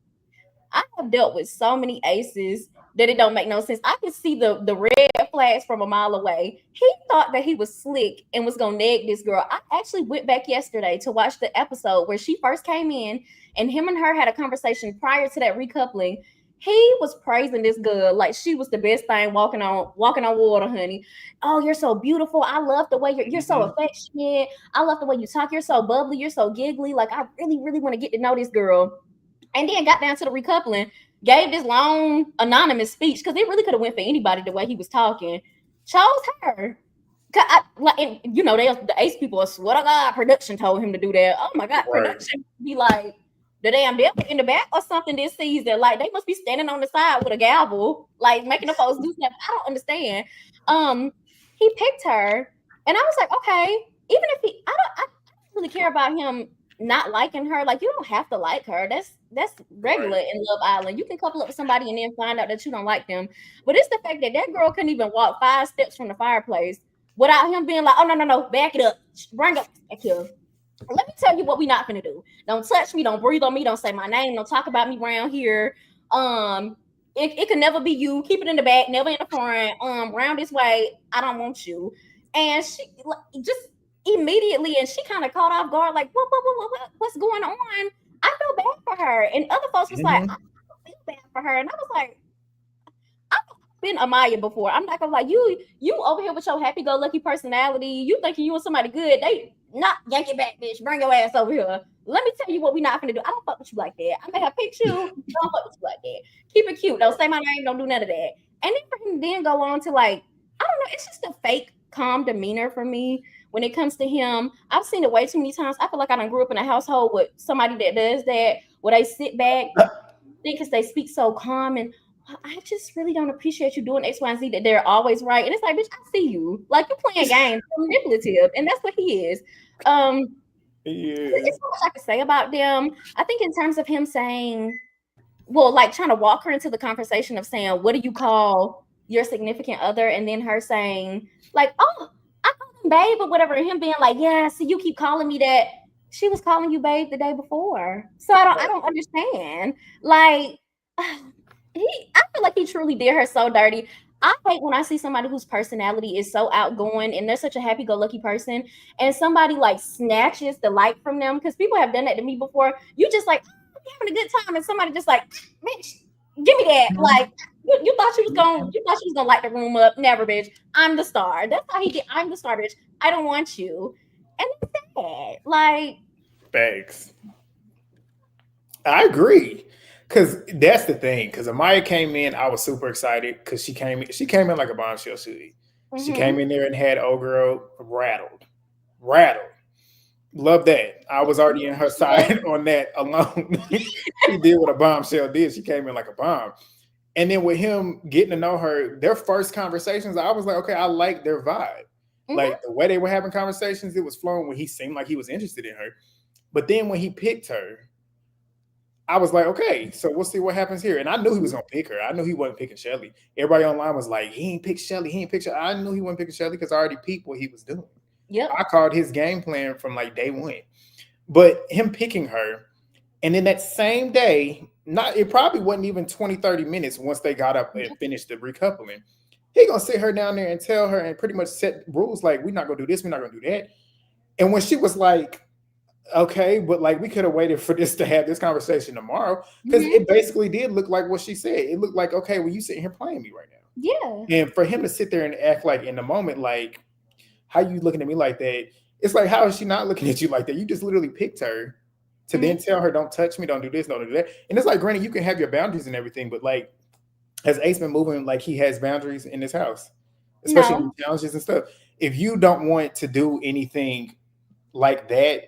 S2: I have dealt with so many aces that it don't make no sense. I could see the red flags from a mile away. He thought that he was slick and was gonna neg this girl. I actually went back yesterday to watch the episode where she first came in and him and her had a conversation prior to that recoupling. He was praising this girl like she was the best thing walking on water, honey. Oh, you're so beautiful. I love the way you're so affectionate. I love the way you talk. You're so bubbly. You're so giggly. Like, I really, really want to get to know this girl. And then got down to the recoupling, gave this long anonymous speech because it really could have went for anybody the way he was talking. Chose her. And, you know, the ace people, I swear to God, production told him to do that. Oh my God, production be like, the damn devil in the back or something this season. Like, they must be standing on the side with a gavel, like making the folks do stuff. I don't understand. He picked her, and I was like, okay, even if I don't really care about him not liking her. Like, you don't have to like her. That's regular in Love Island. You can couple up with somebody and then find out that you don't like them. But it's the fact that girl couldn't even walk 5 steps from the fireplace without him being like, oh, no, back it up. Bring up back here. Let me tell you what we're not going to do. Don't touch me. Don't breathe on me. Don't say my name. Don't talk about me around here. It can never be you. Keep it in the back, never in the front. Round this way. I don't want you. And she just immediately, and she kind of caught off guard, like, what's going on? I feel bad for her. And other folks was like, I don't feel bad for her. And I was like, I've been Amaya before. I'm not gonna lie, you over here with your happy-go-lucky personality, you thinking you and somebody good, they not yank it back, bitch. Bring your ass over here. Let me tell you what we're not gonna do. I don't fuck with you like that. I may have picked you, don't fuck with you like that. Keep it cute. Don't say my name, don't do none of that. And then for him to then go on to, like, I don't know, it's just a fake calm demeanor for me. When it comes to him, I've seen it way too many times. I feel like I done grew up in a household with somebody that does that, where they sit back, because they speak so calm, and I just really don't appreciate you doing X, Y, and Z, that they're always right. And it's like, bitch, I see you. Like, you're playing games, you're manipulative, and that's what he is. It's so much I could say about them. I think in terms of him saying, well, like trying to walk her into the conversation of saying, what do you call your significant other? And then her saying, like, oh, I call him babe or whatever, and him being like, yeah, so you keep calling me that. She was calling you babe the day before. So I don't understand. Like, I feel like he truly did her so dirty. I hate when I see somebody whose personality is so outgoing and they're such a happy-go-lucky person, and somebody like snatches the light from them, because people have done that to me before. You just like, I'm having a good time, and somebody just like, bitch, give me that. Like, you thought she was gonna light the room up. Never, bitch. I'm the star. That's how he did. I'm the star, bitch. I don't want you. And it's sad. Like,
S1: thanks. I agree. Cause that's the thing. Cause Amaya came in, I was super excited because she came in like a bombshell shooting. She came in there and had old girl rattled. Love that. I was already in her side on that alone. She did what a bombshell did. She came in like a bomb. And then with him getting to know her, their first conversations, I was like, okay, I like their vibe. Like the way they were having conversations, it was flowing when he seemed like he was interested in her. But then when he picked her, I was like, okay, so we'll see what happens here. And I knew he was gonna pick her. I knew he wasn't picking Chelley. Everybody online was like, he ain't picked Chelley. He ain't picked Chelley. I knew he wasn't picking Chelley because I already peeped what he was doing.
S2: Yep.
S1: I called his game plan from like day one. But him picking her, and then that same day, it probably wasn't even 20, 30 minutes once they got up and finished the recoupling. He gonna sit her down there and tell her and pretty much set rules like, we're not gonna do this, we're not gonna do that. And when she was like, okay, but like we could have waited for this to have this conversation tomorrow, because it basically did look like what she said. It looked like, okay, well, you sitting here playing me right now.
S2: Yeah.
S1: And for him to sit there and act like in the moment, like, how you looking at me like that? It's like, how is she not looking at you like that? You just literally picked her to then tell her, don't touch me, don't do this, don't do that. And it's like, granted, you can have your boundaries and everything, but like, has Ace been moving like he has boundaries in this house, especially with challenges and stuff? If you don't want to do anything like that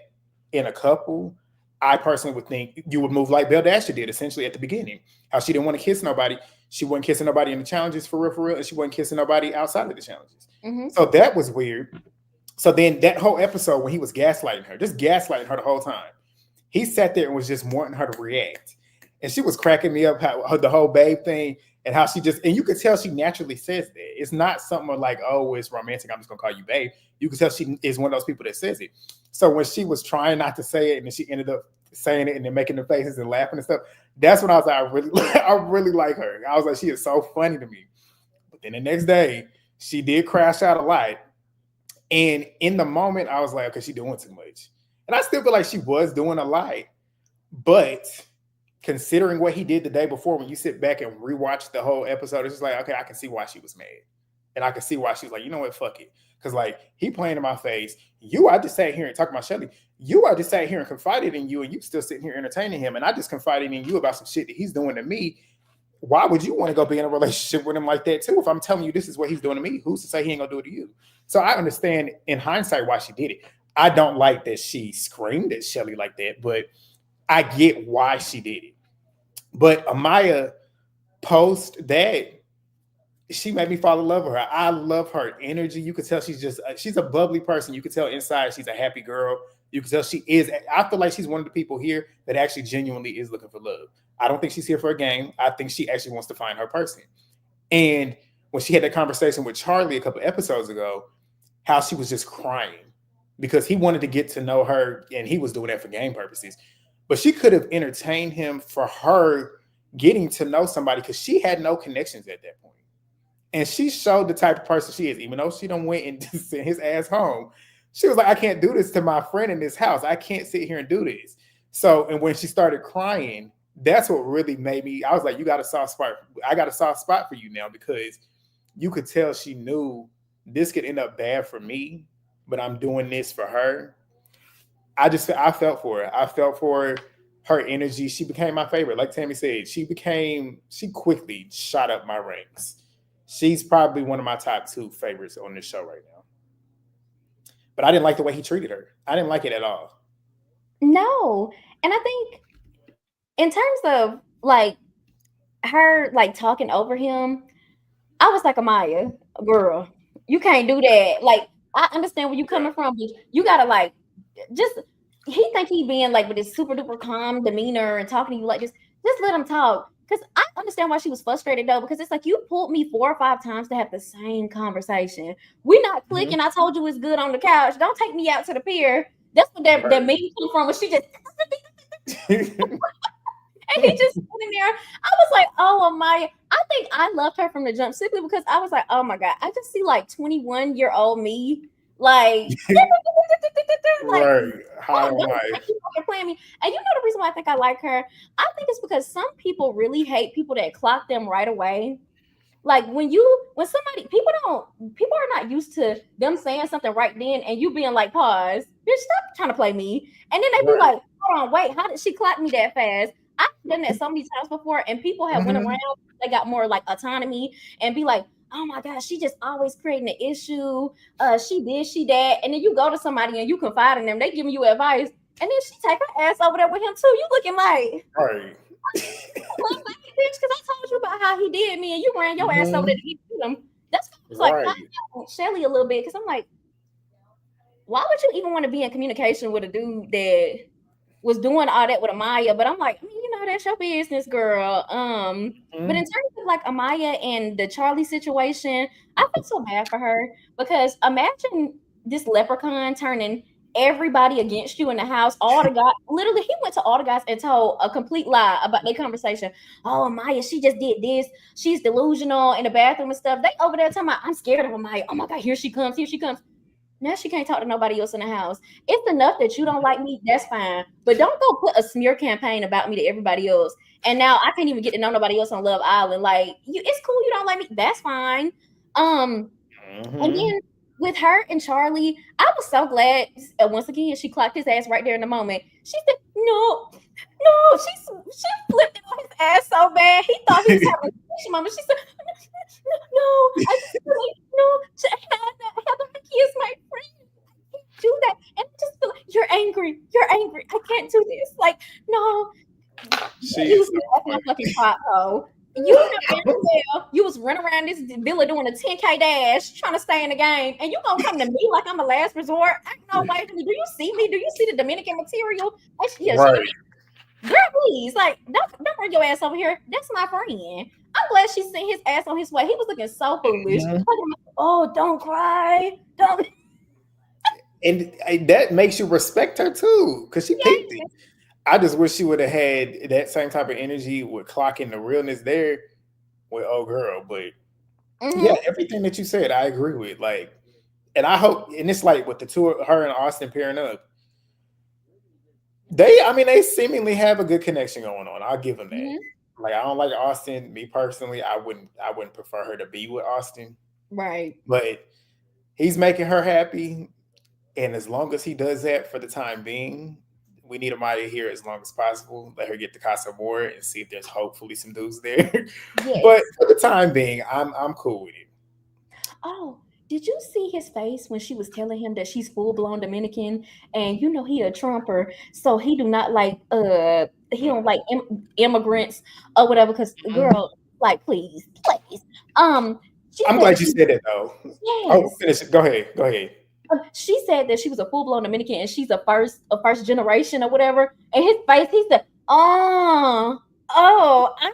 S1: in a couple, I personally would think you would move like Belle-A did essentially at the beginning. How she didn't want to kiss nobody. She wasn't kissing nobody in the challenges for real, and she wasn't kissing nobody outside of the challenges. So that was weird. So then that whole episode when he was gaslighting her, just gaslighting her the whole time, he sat there and was just wanting her to react. And she was cracking me up, how the whole babe thing, and how she just, and you could tell she naturally says that. It's not something like, oh, it's romantic, I'm just gonna call you babe. You could tell she is one of those people that says it. So when she was trying not to say it and then she ended up saying it and then making the faces and laughing and stuff, that's when I was like, I really like her. I was like, she is so funny to me. But then the next day, she did crash out a lot. And in the moment, I was like, okay, she's doing too much. And I still feel like she was doing a lot. But considering what he did the day before, when you sit back and rewatch the whole episode, it's just like, okay, I can see why she was mad. And I can see why she was like, you know what, fuck it. Because like, he playing in my face. I just sat here and talked about Chelley. I just sat here and confided in you, and you still sitting here entertaining him. And I just confided in you about some shit that he's doing to me. Why would you want to go be in a relationship with him like that too? If I'm telling you this is what he's doing to me, who's to say he ain't gonna do it to you? So I understand in hindsight why she did it. I don't like that she screamed at Chelley like that, but I get why she did it. But Amaya, post that, she made me fall in love with her. I love her energy. You could tell she's a bubbly person. You could tell inside she's a happy girl. You can tell she is. I feel like she's one of the people here that actually genuinely is looking for love. I don't think she's here for a game. I think she actually wants to find her person. And when she had that conversation with Charlie a couple episodes ago, how she was just crying because he wanted to get to know her and he was doing that for game purposes. But she could have entertained him for her getting to know somebody because she had no connections at that point. And she showed the type of person she is, even though she done went and sent his ass home. She was like, I can't do this to my friend in this house. I can't sit here and do this. So, and when she started crying, that's what really made me, I was like, you got a soft spot. I got a soft spot for you now because you could tell she knew this could end up bad for me, but I'm doing this for her. I felt for her. I felt for her energy. She became my favorite. Like Tammy said, she quickly shot up my ranks. She's probably one of my top 2 favorites on this show right now. But I didn't like the way he treated her. I didn't like it at all.
S2: No. And I think in terms of like her like talking over him, I was like, Amaya, girl, you can't do that. Like, I understand where you're coming from, but you gotta like he think he being like with this super duper calm demeanor and talking to you like just let him talk. Because I understand why she was frustrated though, because it's like you pulled me 4 or 5 times to have the same conversation. We're not clicking. I told you it's good on the couch. Don't take me out to the pier. That's what that meme came from. When she just and he just sitting there. I was like, oh Amaya. I think I loved her from the jump simply because I was like, oh my God, I just see like 21-year-old me. Like,
S1: right. How am I?
S2: Playing me. And you know the reason why I think I like her? I think it's because some people really hate people that clock them right away. Like when somebody, people are not used to them saying something right then and you being like, pause, bitch, stop trying to play me. And then they be like, hold on, wait, how did she clock me that fast? I've done that so many times before, and people have went around, they got more like autonomy and be like, oh my gosh, she just always creating an issue. She this, she that. And then you go to somebody and you confide in them, they giving you advice, and then she take her ass over there with him too. You looking like,
S1: right.
S2: Bitch, because I told you about how he did me and you ran your ass over there to get him. That's like Chelley a little bit because I'm like, why would you even want to be in communication with a dude that was doing all that with Amaya, but I'm like, I mean, that's your business, girl. But in terms of like Amaya and the Charlie situation, I feel so bad for her because imagine this leprechaun turning everybody against you in the house. All the guys, literally, he went to all the guys and told a complete lie about their conversation. Oh, Amaya, she just did this. She's delusional in the bathroom and stuff. They over there talking about, I'm scared of Amaya. Oh my God, here she comes. Here she comes. Now she can't talk to nobody else in the house. It's enough that you don't like me. That's fine. But don't go put a smear campaign about me to everybody else. And now I can't even get to know nobody else on Love Island. Like, it's cool you don't like me. That's fine. And then with her and Charlie, I was so glad. Once again, she clocked his ass right there in the moment. She said, no. She flipped it on his ass so bad. He thought he was having a moment. She said, no, I just feel like, no, Heather, kiss my friend. I can't do that. And I just feel like, you're angry. I can't do this. Like, no. That's my fucking pot hoe. You know very well you was running around this villa doing a 10K dash trying to stay in the game, and you gonna come to me like I'm a last resort? I know, wait, do you see me? Do you see the Dominican material? Right. Girl, please, like, don't bring your ass over here. That's my friend. I'm glad she sent his ass on his way. He was looking so foolish. Oh, don't cry. Don't.
S1: And that makes you respect her too, because she picked it. I just wish she would have had that same type of energy with clocking the realness there with old girl. But yeah, everything that you said, I agree with. Like, and I hope, and it's like with the two of her and Austin pairing up, they seemingly have a good connection going on. I'll give them that. Like, I don't like Austin. Me personally, I wouldn't prefer her to be with Austin.
S2: Right.
S1: But he's making her happy. And as long as he does that for the time being, we need Amaya here as long as possible. Let her get the Casa more and see if there's hopefully some dudes there. Yes. But for the time being, I'm cool with it.
S2: Oh, did you see his face when she was telling him that she's full-blown Dominican and he a Trumper, so he do not like he don't like immigrants or whatever? Because girl, like, please.
S1: I'm glad you said that though. Yes. Oh, finish it. Go ahead.
S2: She said that she was a full-blown Dominican and she's a first generation or whatever. And his face, he said, "Oh, I'm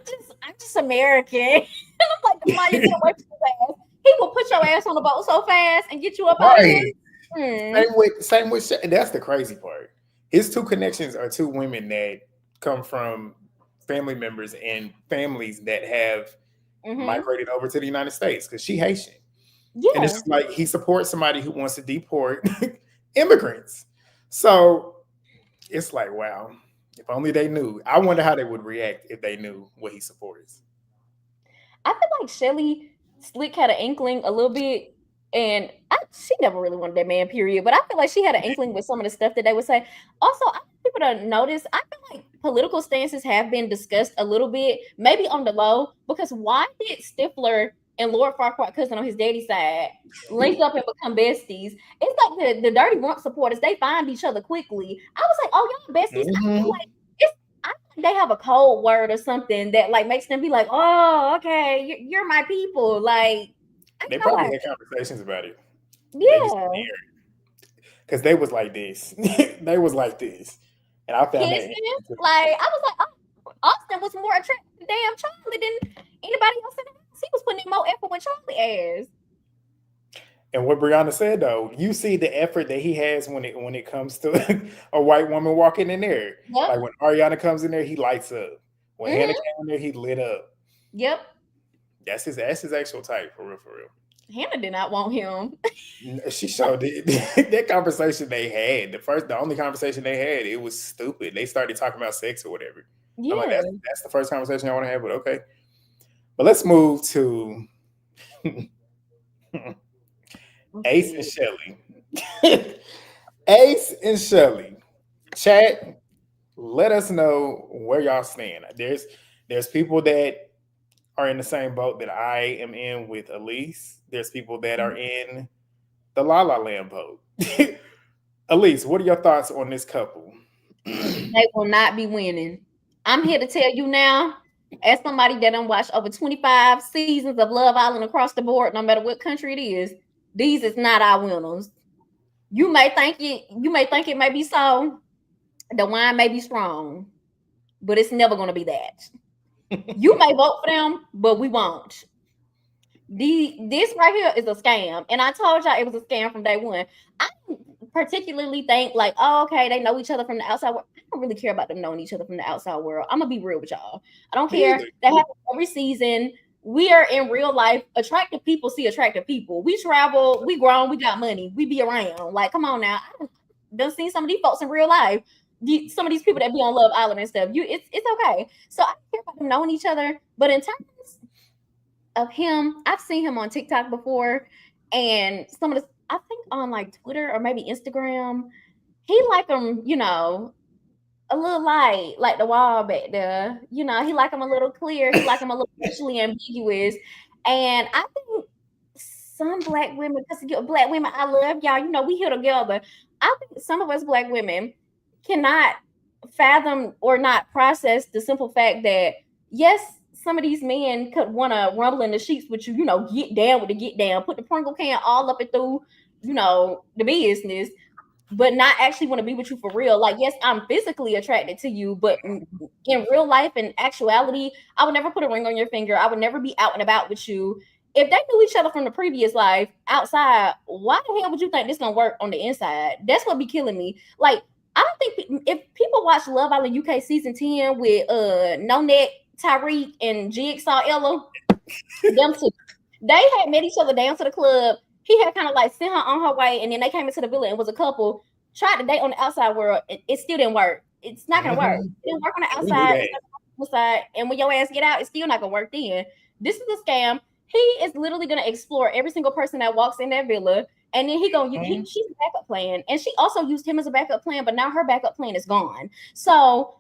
S2: just American." And I'm like, Amaya, get away from his ass. He will put your ass on the boat so fast and get you up out of here.
S1: Same with that's the crazy part. His two connections are two women that come from family members and families that have migrated over to the United States because she Haitian. Yeah. And it's like he supports somebody who wants to deport immigrants. So it's like, wow, if only they knew. I wonder how they would react if they knew what he supports.
S2: I feel like Chelley Slick had an inkling a little bit, and she never really wanted that man, period. But I feel like she had an inkling with some of the stuff that they would say. Also, I want people to notice, I feel like political stances have been discussed a little bit, maybe on the low, because why did Stifler and Lord Farquaad cousin on his daddy's side link up and become besties? It's like the Dirty Rump supporters, they find each other quickly. I was like, oh, y'all besties. I feel like they have a code word or something that like makes them be like, oh, okay, you're my people. Like,
S1: they probably had conversations about it.
S2: Yeah,
S1: because they was like this. They was like this, and I found that
S2: like, I was like, oh, Austin was more attractive to damn Charlie than anybody else in the house. He was putting in more effort with Charlie ass.
S1: And what Brianna said though, you see the effort that he has when it comes to a white woman walking in there. Yep. Like when Ariana comes in there, he lights up. When Hannah came in there, he lit up.
S2: Yep.
S1: That's his actual type, for real.
S2: Hannah did not want him.
S1: She showed that conversation they had. The only conversation they had, it was stupid. They started talking about sex or whatever. Yeah. I'm like, that's the first conversation I want to have, but okay. But let's move to Ace and Chelley. Ace and Chelley. Chat, let us know where y'all stand. There's people that are in the same boat that I am in with Alize. There's people that are in the La La Land boat. Alize, what are your thoughts on this couple?
S2: They will not be winning. I'm here to tell you now, as somebody that done watched over 25 seasons of Love Island across the board, no matter what country it is, these is not our winners. You may think it may be so, The wine may be strong, but it's never going to be that. You may vote for them, but we won't. This right here is a scam, and I told y'all it was a scam from day one. I particularly think like, oh, okay, they know each other from the outside world. I don't really care about them knowing each other from the outside world. I'm gonna be real with y'all. I don't care. That happens every season. We are in real life. Attractive people see attractive people. We travel. We grown. We got money. We be around. Like, come on now. I done seen some of these folks in real life. Some of these people that be on Love Island and stuff. It's okay. So I don't care about them knowing each other. But in terms of him, I've seen him on TikTok before, and some of the I think on like Twitter or maybe Instagram, he like him, a little light, like the wall back there. He like him a little clear. He like him a little sexually ambiguous. And I think some Black women, because Black women, I love y'all. We here together. I think some of us Black women cannot fathom or not process the simple fact that yes, some of these men could want to rumble in the sheets with you, get down with the get down, put the Pringle can all up and through, the business, but not actually want to be with you for real. Like, yes, I'm physically attracted to you, but in real life and actuality, I would never put a ring on your finger. I would never be out and about with you. If they knew each other from the previous life outside, why the hell would you think this gonna work on the inside? That's what be killing me. Like, I don't think if people watch Love Island UK season 10 with No Net, Tyreek, and Jigsaw Ella, them two, they had met each other down to the club. He had kind of like sent her on her way, and then they came into the villa and was a couple. Tried to date on the outside world, it still didn't work. It's not gonna work. It didn't work on the outside, and when your ass get out, it's still not gonna work. Then this is a scam. He is literally gonna explore every single person that walks in that villa, and then she's a backup plan, and she also used him as a backup plan, but now her backup plan is gone. So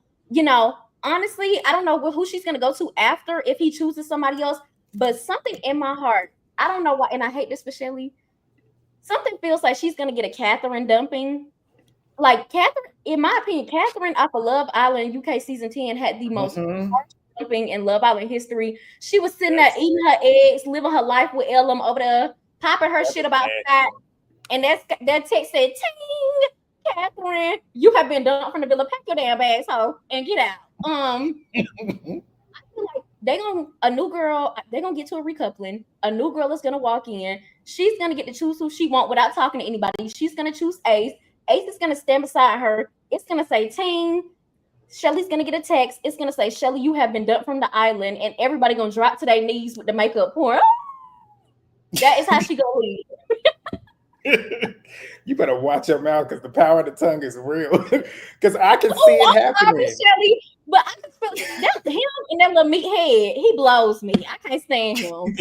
S2: honestly, I don't know who she's gonna go to after if he chooses somebody else. But something in my heart, I don't know why, and I hate this for Chelley. Something feels like she's gonna get a Catherine dumping. Like Catherine, in my opinion, Catherine off of Love Island UK season 10 had the most dumping in Love Island history. She was sitting there eating her eggs, living her life with Ellum over there, popping her shit about that. And that text said, "Ting, Catherine, you have been dumped from the villa. Pack your damn bags, ho, and get out." I feel like they're gonna get to a recoupling. A new girl is gonna walk in. She's gonna get to choose who she wants without talking to anybody. She's gonna choose Ace. Ace is gonna stand beside her. It's gonna say Ting. Chelley's gonna get a text. It's gonna say, Chelley, you have been dumped from the island, and everybody gonna drop to their knees with the makeup pouring. That is how she gonna leave.
S1: You better watch your mouth because the power of the tongue is real. Because I can see it happening.
S2: Chelley, but I can feel that's him and that little meathead. He blows me. I can't stand him.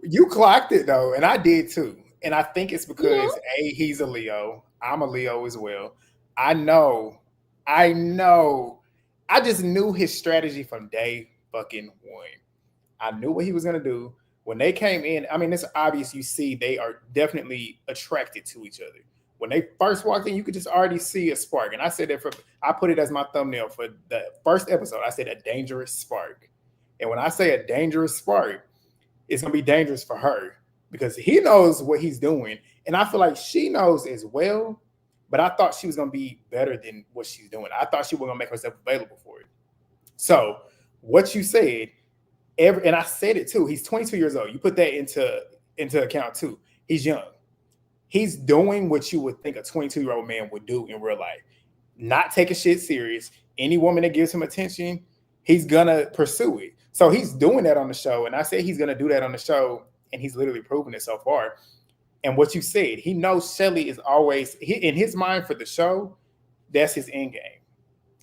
S1: You clocked it though, and I did too. And I think it's because he's a Leo. I'm a Leo as well. I know. I just knew his strategy from day fucking one. I knew what he was gonna do. When they came in, I mean, it's obvious you see they are definitely attracted to each other. When they first walked in, you could just already see a spark. And I said that I put it as my thumbnail for the first episode. I said a dangerous spark. And when I say a dangerous spark, it's going to be dangerous for her because he knows what he's doing. And I feel like she knows as well, but I thought she was going to be better than what she's doing. I thought she was going to make herself available for it. So what you said, and I said it too, he's 22 years old. You put that into account too. He's young. He's doing what you would think a 22-year-old man would do in real life. Not taking shit serious. Any woman that gives him attention, he's gonna pursue it. So he's doing that on the show. And I said he's gonna do that on the show, and he's literally proven it so far. And what you said, he knows Chelley is always, in his mind for the show, that's his end game.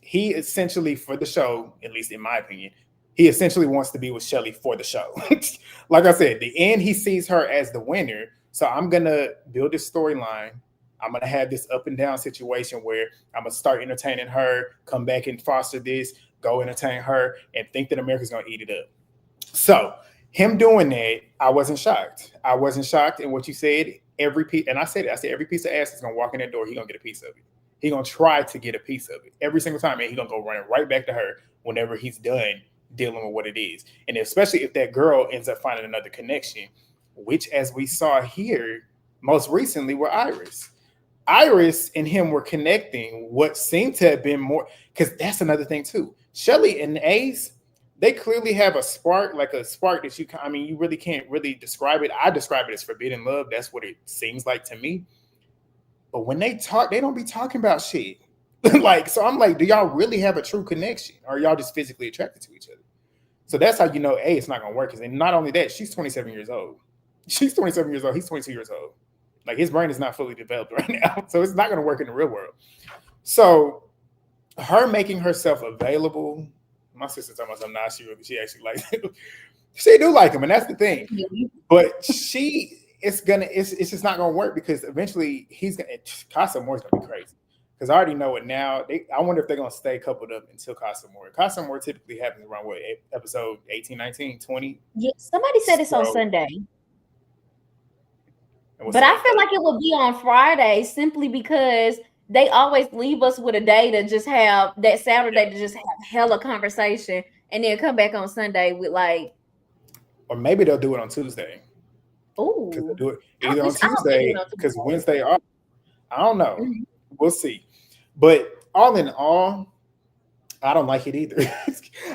S1: He essentially, for the show, at least in my opinion, he essentially wants to be with Chelley for the show. Like I said, the end, he sees her as the winner. So I'm going to build this storyline. I'm going to have this up and down situation where I'm going to start entertaining her, come back and foster this, go entertain her, and think that America's going to eat it up. So him doing that, I wasn't shocked. I wasn't shocked in what you said. Every piece, and I said every piece of ass is going to walk in that door, he's going to get a piece of it. He's going to try to get a piece of it every single time, and he's going to go running right back to her whenever he's done dealing with what it is. And especially if that girl ends up finding another connection, which as we saw here most recently with Iris. Iris and him were connecting what seemed to have been more, because that's another thing too. Chelley and Ace, they clearly have a spark, like a spark that you really can't really describe it. I describe it as forbidden love. That's what it seems like to me. But when they talk, they don't be talking about shit. Like, so I'm like, do y'all really have a true connection? Or are y'all just physically attracted to each other? So that's how you know, A, it's not going to work. And not only that, she's 27 years old. She's 27 years old. He's 22 years old. Like, his brain is not fully developed right now. So it's not going to work in the real world. So her making herself available, my sister told me something, nah, she actually likes him. She do like him, and that's the thing. But it's just not going to work, because eventually Casa Moore's going to be crazy. Because I already know it now. I wonder if they're going to stay coupled up until Casa Moore. Casa Moore typically happens around, what, episode 18, 19, 20?
S2: Yeah, somebody said it's on Sunday. But I feel like it will be on Friday, simply because they always leave us with a day to just have that Saturday to just have hella conversation, and then come back on Sunday with like.
S1: Or maybe they'll do it on Tuesday.
S2: Oh.
S1: They'll do it either on Tuesday, because Wednesday off. I don't know. Mm-hmm. We'll see. But all in all, I don't like it either.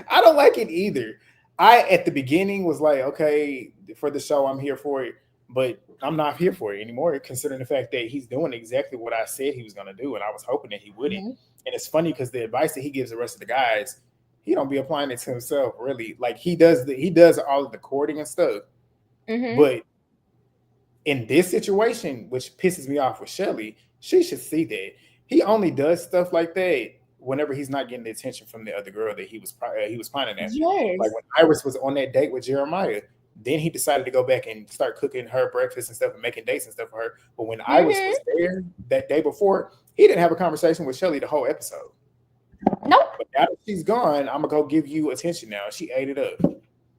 S1: I don't like it either. I, at the beginning, was like, okay, for the show, I'm here for it. But I'm not here for it anymore, considering the fact that he's doing exactly what I said he was going to do. And I was hoping that he wouldn't. Mm-hmm. And it's funny because the advice that he gives the rest of the guys, he don't be applying it to himself, really. Like, he does all of the courting and stuff. Mm-hmm. But in this situation, which pisses me off with Chelley, she should see that he only does stuff like that whenever he's not getting the attention from the other girl that he was pining at. Yes. Like when Iris was on that date with Jeremiah, then he decided to go back and start cooking her breakfast and stuff and making dates and stuff for her. But when Iris was there that day before, he didn't have a conversation with Chelley the whole episode.
S2: Nope.
S1: But now that she's gone, I'm gonna go give you attention now. She ate it up.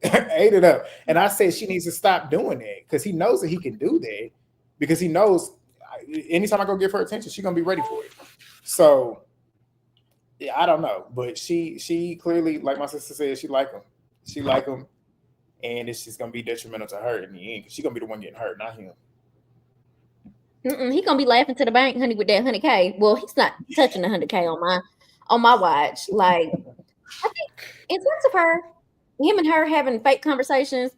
S1: Ate it up. And I said she needs to stop doing that, because he knows that he can do that, because he knows anytime I go give her attention, she's gonna be ready for it. So yeah, I don't know. But she clearly, like my sister said, she like him. She like him. And it's just gonna be detrimental to her in the end, because she's gonna be the one getting hurt, not him.
S2: He gonna be laughing to the bank, honey, with that 100K. Well, he's not touching the 100K on my watch. Like, I think in terms of him and her having fake conversations,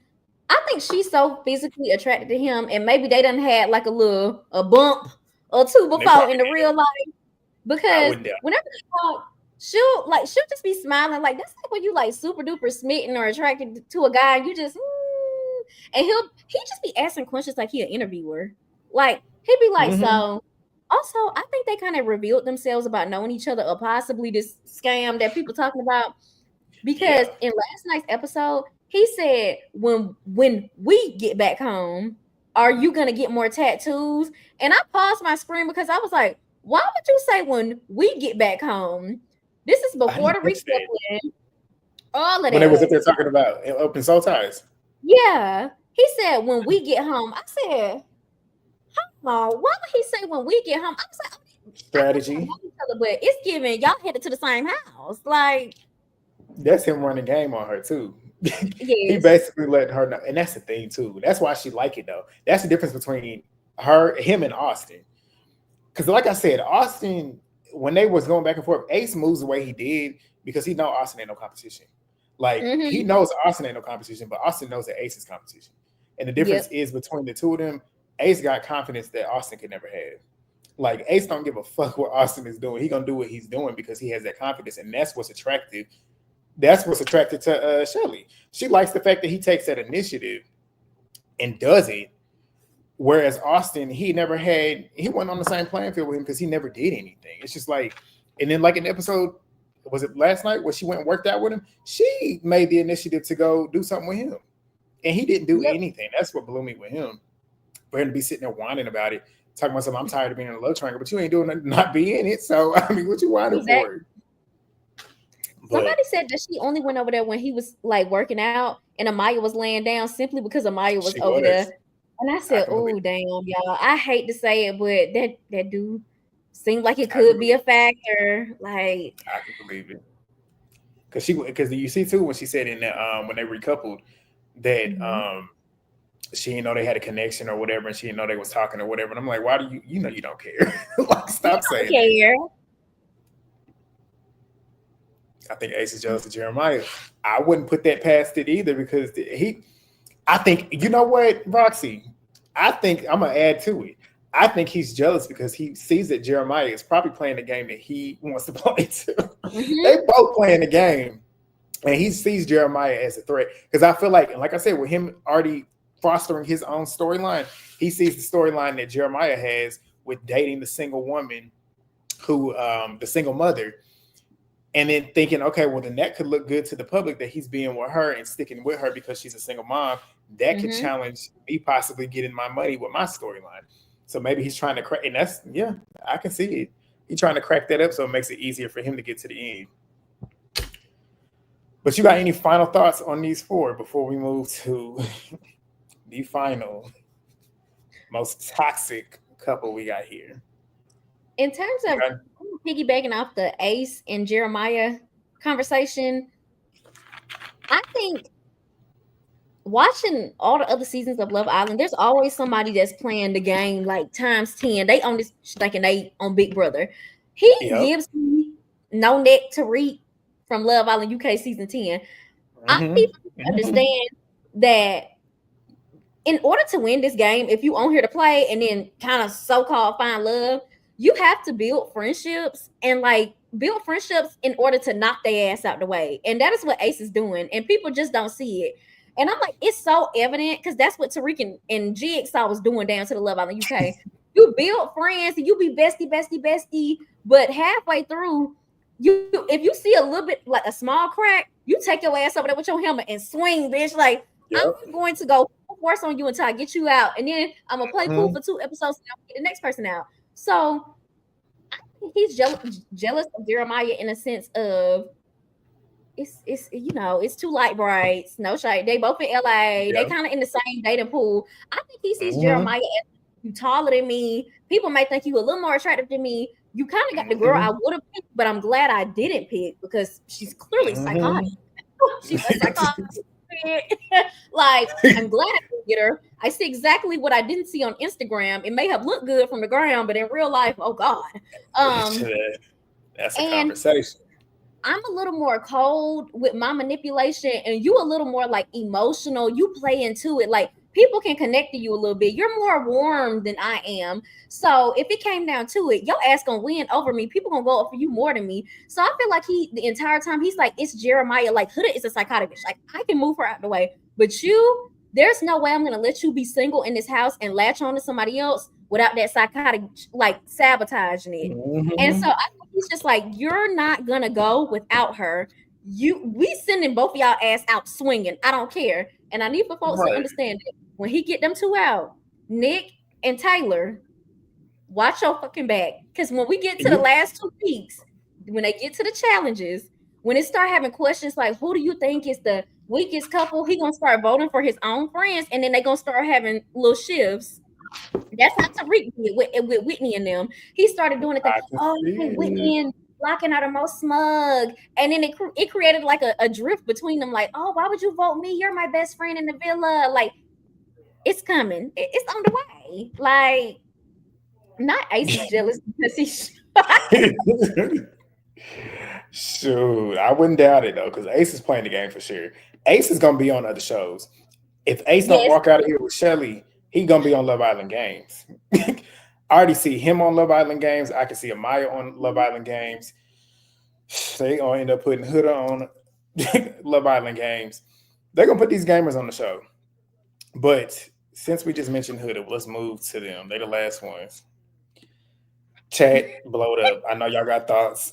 S2: I think she's so physically attracted to him, and maybe they done had like a bump or two before in the real life. Because whenever they talk, she'll just be smiling. Like, that's like when you like super duper smitten or attracted to a guy, and you just and he just be asking questions like he an interviewer. Like, he'd be like, so also, I think they kind of revealed themselves about knowing each other, or possibly this scam that people talking about. Because in last night's episode, he said, when we get back home, are you gonna get more tattoos? And I paused my screen because I was like, why would you say when we get back home? This is before the rescheduling. All of that.
S1: When they was up there talking about open soul ties.
S2: Yeah. He said, when we get home. I said, why would he say when we get home? I was like,
S1: strategy.
S2: But it's giving y'all headed to the same house. Like,
S1: that's him running game on her too. Yes. He basically let her know, and that's the thing too. That's why she like it though. That's the difference between him and Austin. Because like I said, Austin, when they was going back and forth, Ace moves the way he did because he know Austin ain't no competition. Like, he knows Austin ain't no competition, but Austin knows that Ace is competition. And the difference is between the two of them, Ace got confidence that Austin could never have. Like, Ace don't give a fuck what Austin is doing. He gonna do what he's doing because he has that confidence, and that's what's attractive. That's what's attracted to Chelley. She likes the fact that he takes that initiative and does it. Whereas Austin, he wasn't on the same playing field with him because he never did anything. It's just like, and then like in the episode, was it last night where she went and worked out with him? She made the initiative to go do something with him. And he didn't do anything. That's what blew me with him. For him to be sitting there whining about it, talking about something, I'm tired of being in a love triangle, but you ain't doing nothing, not be in it. So, I mean, what you whining for?
S2: Somebody said that she only went over there when he was like working out and Amaya was laying down simply because Amaya was over there. And I said, oh, damn, y'all. I hate to say it, but that dude seemed like it could be a factor. Like,
S1: I can believe it. Because you see too when she said in the when they recoupled that she didn't know they had a connection or whatever, and she didn't know they was talking or whatever. And I'm like, why do you know you don't care? Like, stop saying that. I think Ace is jealous of Jeremiah. I wouldn't put that past it either because I think, you know what, Roxy? I think I'm going to add to it. I think he's jealous because he sees that Jeremiah is probably playing the game that he wants to play too. They both playing the game, and he sees Jeremiah as a threat. Because I feel like I said, with him already fostering his own storyline, he sees the storyline that Jeremiah has with dating the single woman who, the single mother, and then thinking, okay, well, then that could look good to the public that he's being with her and sticking with her because she's a single mom. That could challenge me possibly getting my money with my storyline. So maybe he's trying to crack, and that's, yeah, I can see it. He's trying to crack that up so it makes it easier for him to get to the end. But you got any final thoughts on these four before we move to the final most toxic couple we got here?
S2: In terms of piggybacking off the Ace and Jeremiah conversation, I think watching all the other seasons of Love Island, there's always somebody that's playing the game like times 10. They on this thinking they on Big Brother. He gives me No Neck Tariq from Love Island UK season 10. I need to understand that in order to win this game, if you on here to play and then kind of so-called find love, you have to build friendships and like build friendships in order to knock their ass out the way. And that is what Ace is doing. And people just don't see it. And I'm like, it's so evident because that's what Tariq and Jigsaw was doing down to the Love Island UK. You build friends and you be bestie, but halfway through, if you see a little bit like a small crack, you take your ass over there with your helmet and swing, bitch. Like, I'm going to go force on you until I get you out. And then I'm going to play pool for 2 episodes and I'll get the next person out. So I think he's jealous of Jeremiah in a sense of it's you know, it's 2 light brights, no shade. They both in LA. They kind of in the same dating pool. I think he sees Jeremiah as you taller than me. People may think you a little more attractive than me. You kind of got the girl I would have picked, but I'm glad I didn't pick because she's clearly psychotic. She's a psychotic. Like, I'm glad I didn't get her. I see exactly what I didn't see on Instagram. It may have looked good from the ground, but in real life, oh God.
S1: That's a conversation.
S2: I'm a little more cold with my manipulation, and you a little more like emotional. You play into it. Like, people can connect to you a little bit. You're more warm than I am. So if it came down to it, your ass gonna win over me. People gonna go up for you more than me. So I feel like the entire time he's like, it's Jeremiah. Like, Huda is a psychotic bitch. Like, I can move her out the way. But you, there's no way I'm gonna let you be single in this house and latch on to somebody else without that psychotic like sabotaging it. And so I think he's just like, you're not gonna go without her. We sending both of y'all ass out swinging. I don't care. And I need for folks to understand that when he get them 2 out, Nick and Taylor, watch your fucking back. Because when we get to the last 2 weeks, when they get to the challenges, when it start having questions like, who do you think is the weakest couple? He gonna start voting for his own friends, and then they gonna start having little shifts. That's how Tariq did with Whitney and them. He started doing it. Whitney and Locking are the most smug, and then it created like a drift between them. Like, oh, why would you vote me? You're my best friend in the villa. Like, it's coming. It's on the way. Like, not Ace is jealous because he's.
S1: Shoot, I wouldn't doubt it though, because Ace is playing the game for sure. Ace is gonna be on other shows. If Ace don't walk out of here with Chelley, he gonna be on Love Island Games. I already see him on Love Island Games. I can see Amaya on Love Island Games. They gonna end up putting Huda on Love Island Games. They're gonna put these gamers on the show. But since we just mentioned Huda, let's move to them. They're the last ones. Chat blowed up. I know y'all got thoughts.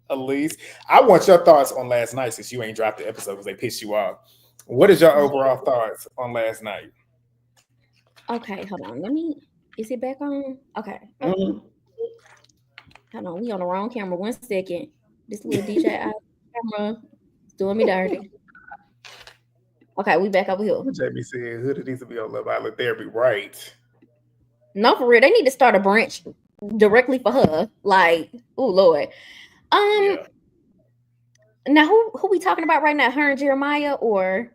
S1: Alize, I want your thoughts on last night since you ain't dropped the episode because they pissed you off. What is your overall thoughts on last night?
S2: Okay, hold on. Is it back on? Okay. Hold on. We on the wrong camera. 1 second. This little DJI camera is doing me dirty. Okay, we back over here.
S1: JB said Huda needs to be on Love Island Therapy, right?
S2: No, for real. They need to start a branch directly for her. Like, oh Lord. Now who we talking about right now? Her and Jeremiah or?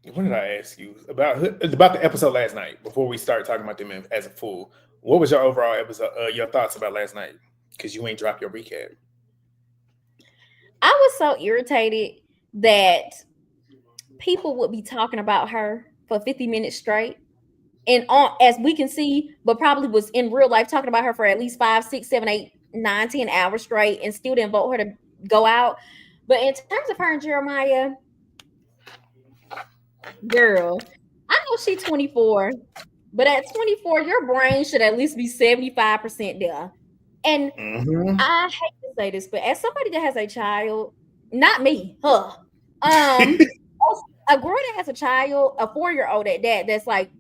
S1: What did I ask you about the episode last night? Before we start talking about them as a fool, what was your overall episode? Your thoughts about last night? Because you ain't dropped your recap.
S2: I was so irritated that people would be talking about her for 50 minutes straight. And as we can see, but probably was in real life talking about her for at least 5, 6, 7, 8, 9, 10 hours straight and still didn't vote her to go out. But in terms of her and Jeremiah, girl, I know she's 24, but at 24, your brain should at least be 75% there. And I hate to say this, but as somebody that has a child, not me, her, a girl that has a child, a 4-year-old at that, that's like,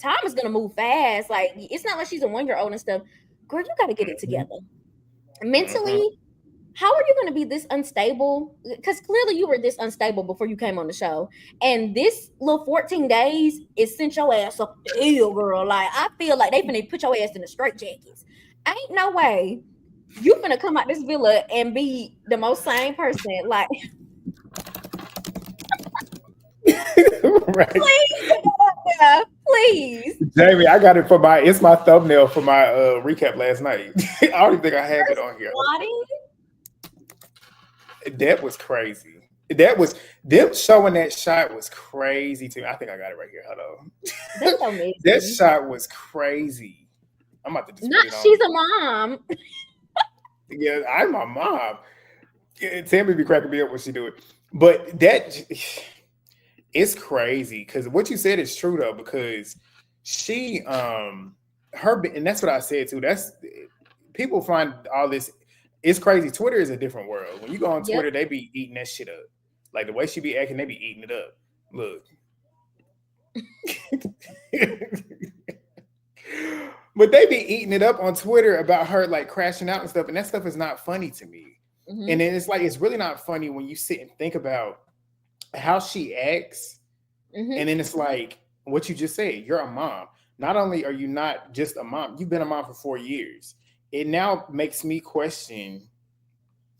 S2: time is gonna move fast. Like, it's not like she's a 1-year-old and stuff. Girl, you got to get it together. Mentally, how are you going to be this unstable? Because clearly you were this unstable before you came on the show. And this little 14 days is sent your ass up the hill, girl. Like, I feel like they finna put your ass in the straight jackets. Ain't no way you finna come out this villa and be the most sane person. Like,
S1: right.
S2: Please.
S1: Jamie, I got it it's my thumbnail for my recap last night. I don't even think I have it on here. That was crazy. That was them showing that shot was crazy to me. I think I got it right here. Hold on.
S2: That's amazing.
S1: That shot was crazy. I'm about to just put it on.
S2: She's a mom.
S1: Yeah, I'm a mom. Yeah, Tammy be cracking me up when she do it. But it's crazy because what you said is true though, because she and that's what I said too. That's people find all this. It's crazy. Twitter is a different world. When you go on Twitter, they be eating that shit up. Like the way she be acting, they be eating it up. Look. But they be eating it up on Twitter about her like crashing out and stuff. And that stuff is not funny to me. And then it's like, it's really not funny when you sit and think about how she acts. And then it's like what you just said, you're a mom. Not only are you not just a mom, you've been a mom for 4 years. It now makes me question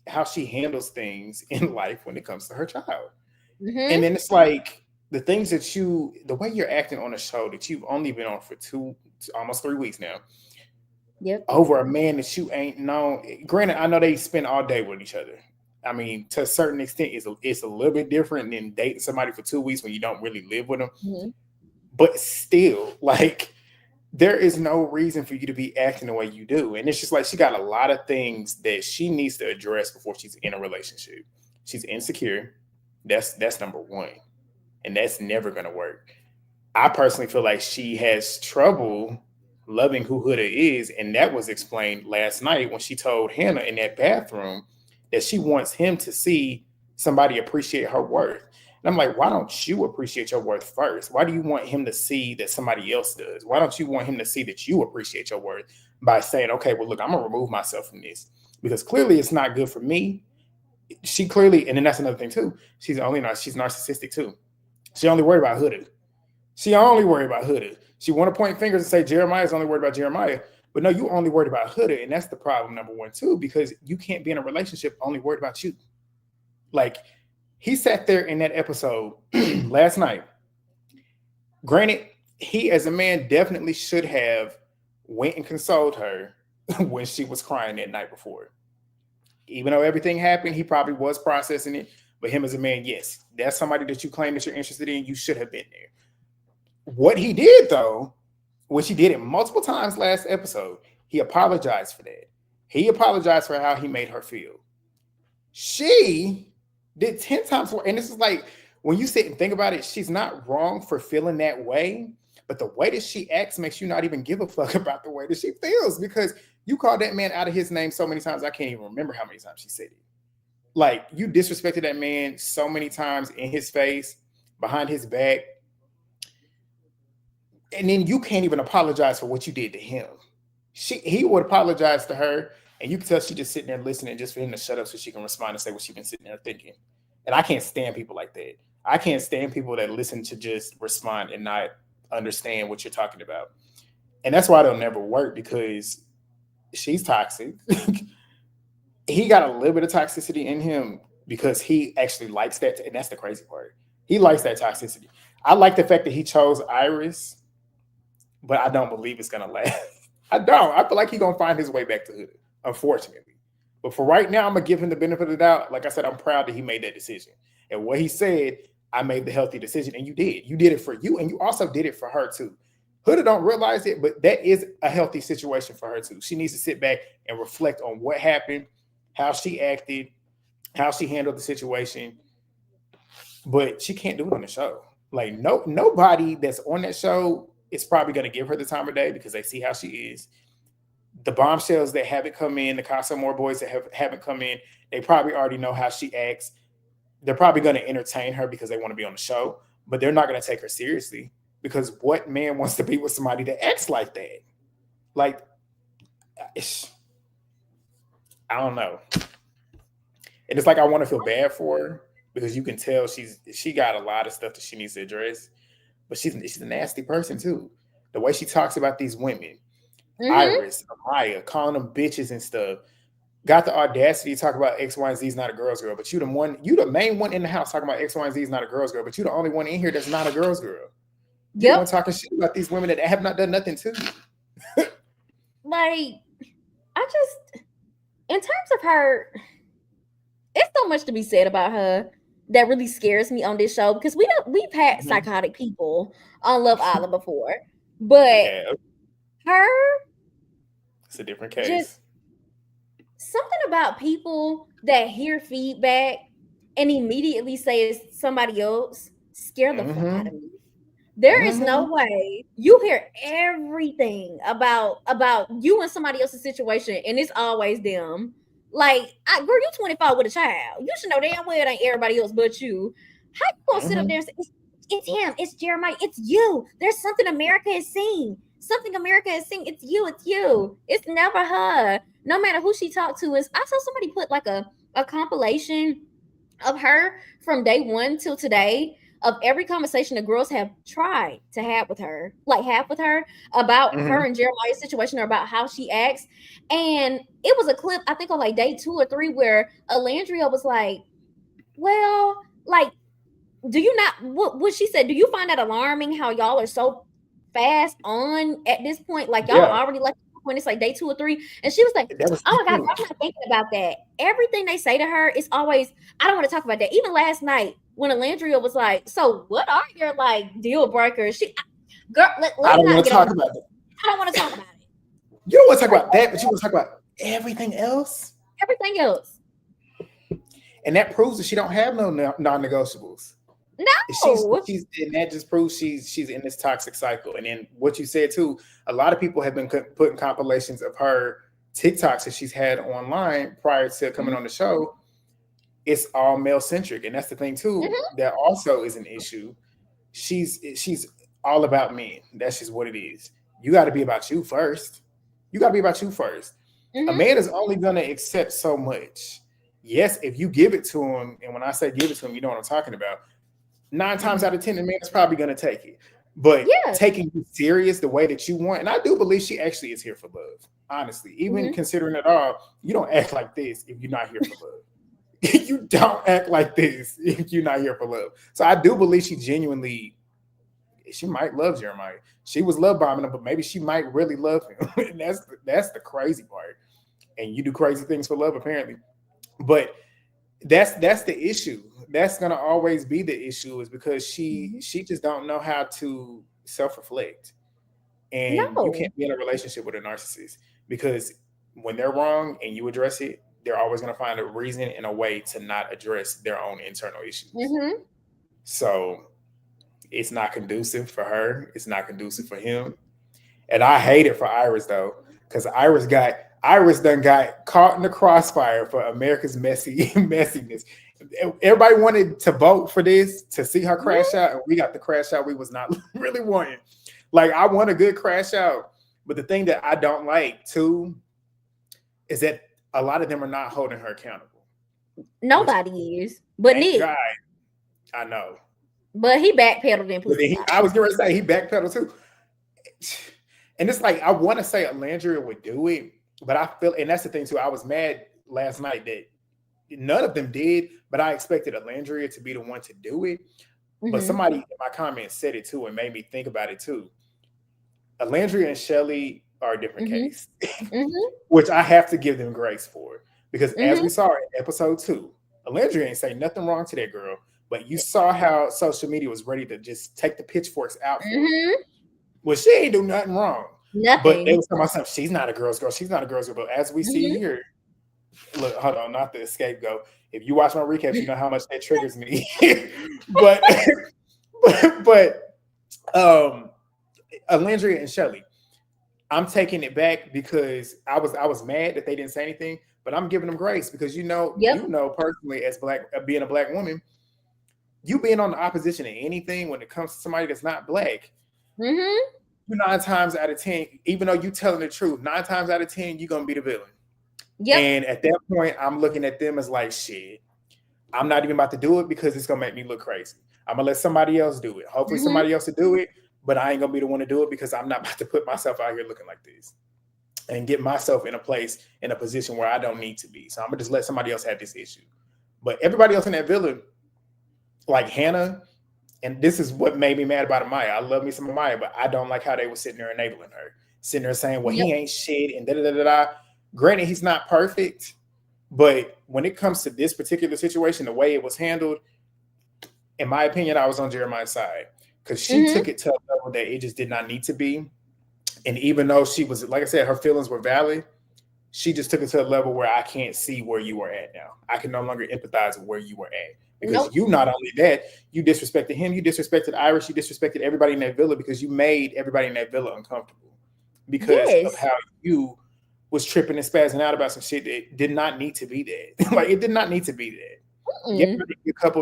S1: how she handles things in life when it comes to her child. And then it's like the things that the way you're acting on a show that you've only been on for almost 3 weeks now. Over a man that you ain't known. Granted, I know they spend all day with each other. I mean, to a certain extent, it's a little bit different than dating somebody for 2 weeks when you don't really live with them. But still, like, there is no reason for you to be acting the way you do. And it's just like she got a lot of things that she needs to address before she's in a relationship. She's insecure. That's number one. And that's never going to work. I personally feel like she has trouble loving who Huda is. And that was explained last night when she told Hannah in that bathroom that she wants him to see somebody appreciate her worth. And I'm like, why don't you appreciate your worth first? Why do you want him to see that somebody else does? Why don't you want him to see that you appreciate your worth by saying, okay, well, look, I'm going to remove myself from this because clearly it's not good for me. She clearly, and then that's another thing too. She's narcissistic too. She only worried about Huda. She want to point fingers and say Jeremiah's only worried about Jeremiah. But no, you only worried about Huda. And that's the problem, number one, too, because you can't be in a relationship only worried about you. Like, he sat there in that episode last night. Granted, he as a man definitely should have went and consoled her when she was crying that night before. Even though everything happened, he probably was processing it. But him as a man, yes, that's somebody that you claim that you're interested in. You should have been there. What he did, though, which he did it multiple times last episode, he apologized for that. He apologized for how he made her feel. She did 10 times more. And this is like, when you sit and think about it, she's not wrong for feeling that way. But the way that she acts makes you not even give a fuck about the way that she feels, because you called that man out of his name so many times, I can't even remember how many times she said it. Like, you disrespected that man so many times in his face, behind his back. And then you can't even apologize for what you did to him. He would apologize to her, and you can tell she just sitting there listening just for him to shut up so she can respond and say what she's been sitting there thinking. And I can't stand people like that. I can't stand people that listen to just respond and not understand what you're talking about. And that's why it'll never work, because she's toxic. He got a little bit of toxicity in him because he actually likes that. And that's the crazy part. He likes that toxicity. I like the fact that he chose Iris, but I don't believe it's gonna last. I don't. I feel like he's gonna find his way back to Huda, unfortunately. But for right now, I'm gonna give him the benefit of the doubt. Like I said, I'm proud that he made that decision. And what he said, I made the healthy decision, and you did. You did it for you, and you also did it for her too. Huda don't realize it, but that is a healthy situation for her too. She needs to sit back and reflect on what happened, how she acted, how she handled the situation. But she can't do it on the show. Like nobody that's on that show is probably going to give her the time of day because they see how she is. The bombshells that haven't come in, the Casa More boys that haven't come in, they probably already know how she acts. They're probably going to entertain her because they want to be on the show, but they're not going to take her seriously because what man wants to be with somebody that acts like that? Like, I don't know. And it's like I want to feel bad for her because you can tell she got a lot of stuff that she needs to address, but she's a nasty person too. The way she talks about these women, Iris, Amaya, calling them bitches and stuff, got the audacity to talk about X, Y, and Z is not a girl's girl, but you the main one in the house talking about X, Y, and Z is not a girl's girl, but you the only one in here that's not a girl's girl. You want talking shit about these women that have not done nothing to you.
S2: Like, in terms of her, it's so much to be said about her that really scares me on this show because we've had psychotic people on Love Island before, but her,
S1: it's a different case.
S2: Just something about people that hear feedback and immediately say it's somebody else scare the fuck out of me. There is no way you hear everything about you and somebody else's situation, and it's always them. Like, girl, you 25 with a child. You should know damn well it ain't everybody else but you. How you gonna sit up there and say, it's him, it's Jeremiah, it's you. There's something America is seeing. Something America is seeing. It's you, it's you. It's never her. No matter who she talked to. I saw somebody put like a compilation of her from day one till today of every conversation the girls have tried to have with her about her and Jeremiah's situation or about how she acts. And it was a clip, I think on like day 2 or 3, where Olandria was like, well, like, do you not, what she said, do you find that alarming how y'all are so fast on at this point? Like, y'all already like when it's like day 2 or 3. And she was like, oh my God, I'm not thinking about that. Everything they say to her is always, I don't want to talk about that. Even last night when Olandria was like, so what are your like deal breakers? Girl,
S1: I don't want to talk about that.
S2: I don't want to talk about it.
S1: You don't want to talk about that, but you want to talk about everything else.
S2: Everything else.
S1: And that proves that she don't have no non-negotiables.
S2: No,
S1: and that just proves she's in this toxic cycle. And then what you said too, a lot of people have been putting compilations of her TikToks that she's had online prior to coming on the show. It's all male centric, and that's the thing too. That also is an issue. She's all about men. That's just what it is. You got to be about you first. A man is only going to accept so much. Yes, if you give it to him, and when I say give it to him, you know what I'm talking about. 9 times out of 10, the man is probably going to take it. But taking you serious the way that you want, and I do believe she actually is here for love. Honestly, even considering it all, you don't act like this if you're not here for love. You don't act like this if you're not here for love. So I do believe she might love Jeremiah. She was love bombing him, but maybe she might really love him. And that's the crazy part. And you do crazy things for love, apparently. But that's the issue. That's gonna always be the issue, is because she just don't know how to self-reflect. And you can't be in a relationship with a narcissist, because when they're wrong and you address it, they're always going to find a reason and a way to not address their own internal issues. So it's not conducive for her. It's not conducive for him. And I hate it for Iris, though, because Iris done got caught in the crossfire for America's messiness. Everybody wanted to vote for this, to see her crash out, and we got the crash out we was not really wanting. Like, I want a good crash out, but the thing that I don't like, too, is that a lot of them are not holding her accountable.
S2: Nobody is, but Nick.
S1: God, I know.
S2: But he backpedaled in pussy.
S1: I was going to say he backpedaled too. And it's like, I want to say Olandria would do it, but I feel, and that's the thing too, I was mad last night that none of them did, but I expected Olandria to be the one to do it. But somebody in my comments said it too and made me think about it too. Olandria and Chelley are a different case, which I have to give them grace for. Because as we saw in episode 2, Olandria ain't say nothing wrong to that girl, but you saw how social media was ready to just take the pitchforks out for her. Well, she ain't do nothing wrong. But they was talking about something. She's not a girl's girl. She's not a girl's girl. But as we see here, look, hold on, not the scapegoat. If you watch my recaps, you know how much that triggers me. but Olandria and Chelley, I'm taking it back because I was mad that they didn't say anything, but I'm giving them grace because you know personally as being a black woman, you being on the opposition in anything when it comes to somebody that's not black. 9 times out of 10, even though you telling the truth, 9 times out of 10, you're gonna be the villain. And at that point, I'm looking at them as like, shit, I'm not even about to do it because it's gonna make me look crazy. I'm gonna let somebody else do it. Hopefully somebody else will do it, but I ain't gonna be the one to do it because I'm not about to put myself out here looking like this and get myself in a position where I don't need to be. So I'm gonna just let somebody else have this issue. But everybody else in that villa, like Hannah, and this is what made me mad about Amaya. I love me some Amaya, but I don't like how they were sitting there enabling her, sitting there saying, well, he ain't shit and da-da-da-da-da. Granted, he's not perfect, but when it comes to this particular situation, the way it was handled, in my opinion, I was on Jeremiah's side because she took it to a level that it just did not need to be. And even though she was, like I said, her feelings were valid, she just took it to a level where I can't see where you are at now. I can no longer empathize with where you were at because you not only that, you disrespected him, you disrespected Iris, you disrespected everybody in that villa because you made everybody in that villa uncomfortable because of how you was tripping and spazzing out about some shit that did not need to be that. Like it did not need to be that.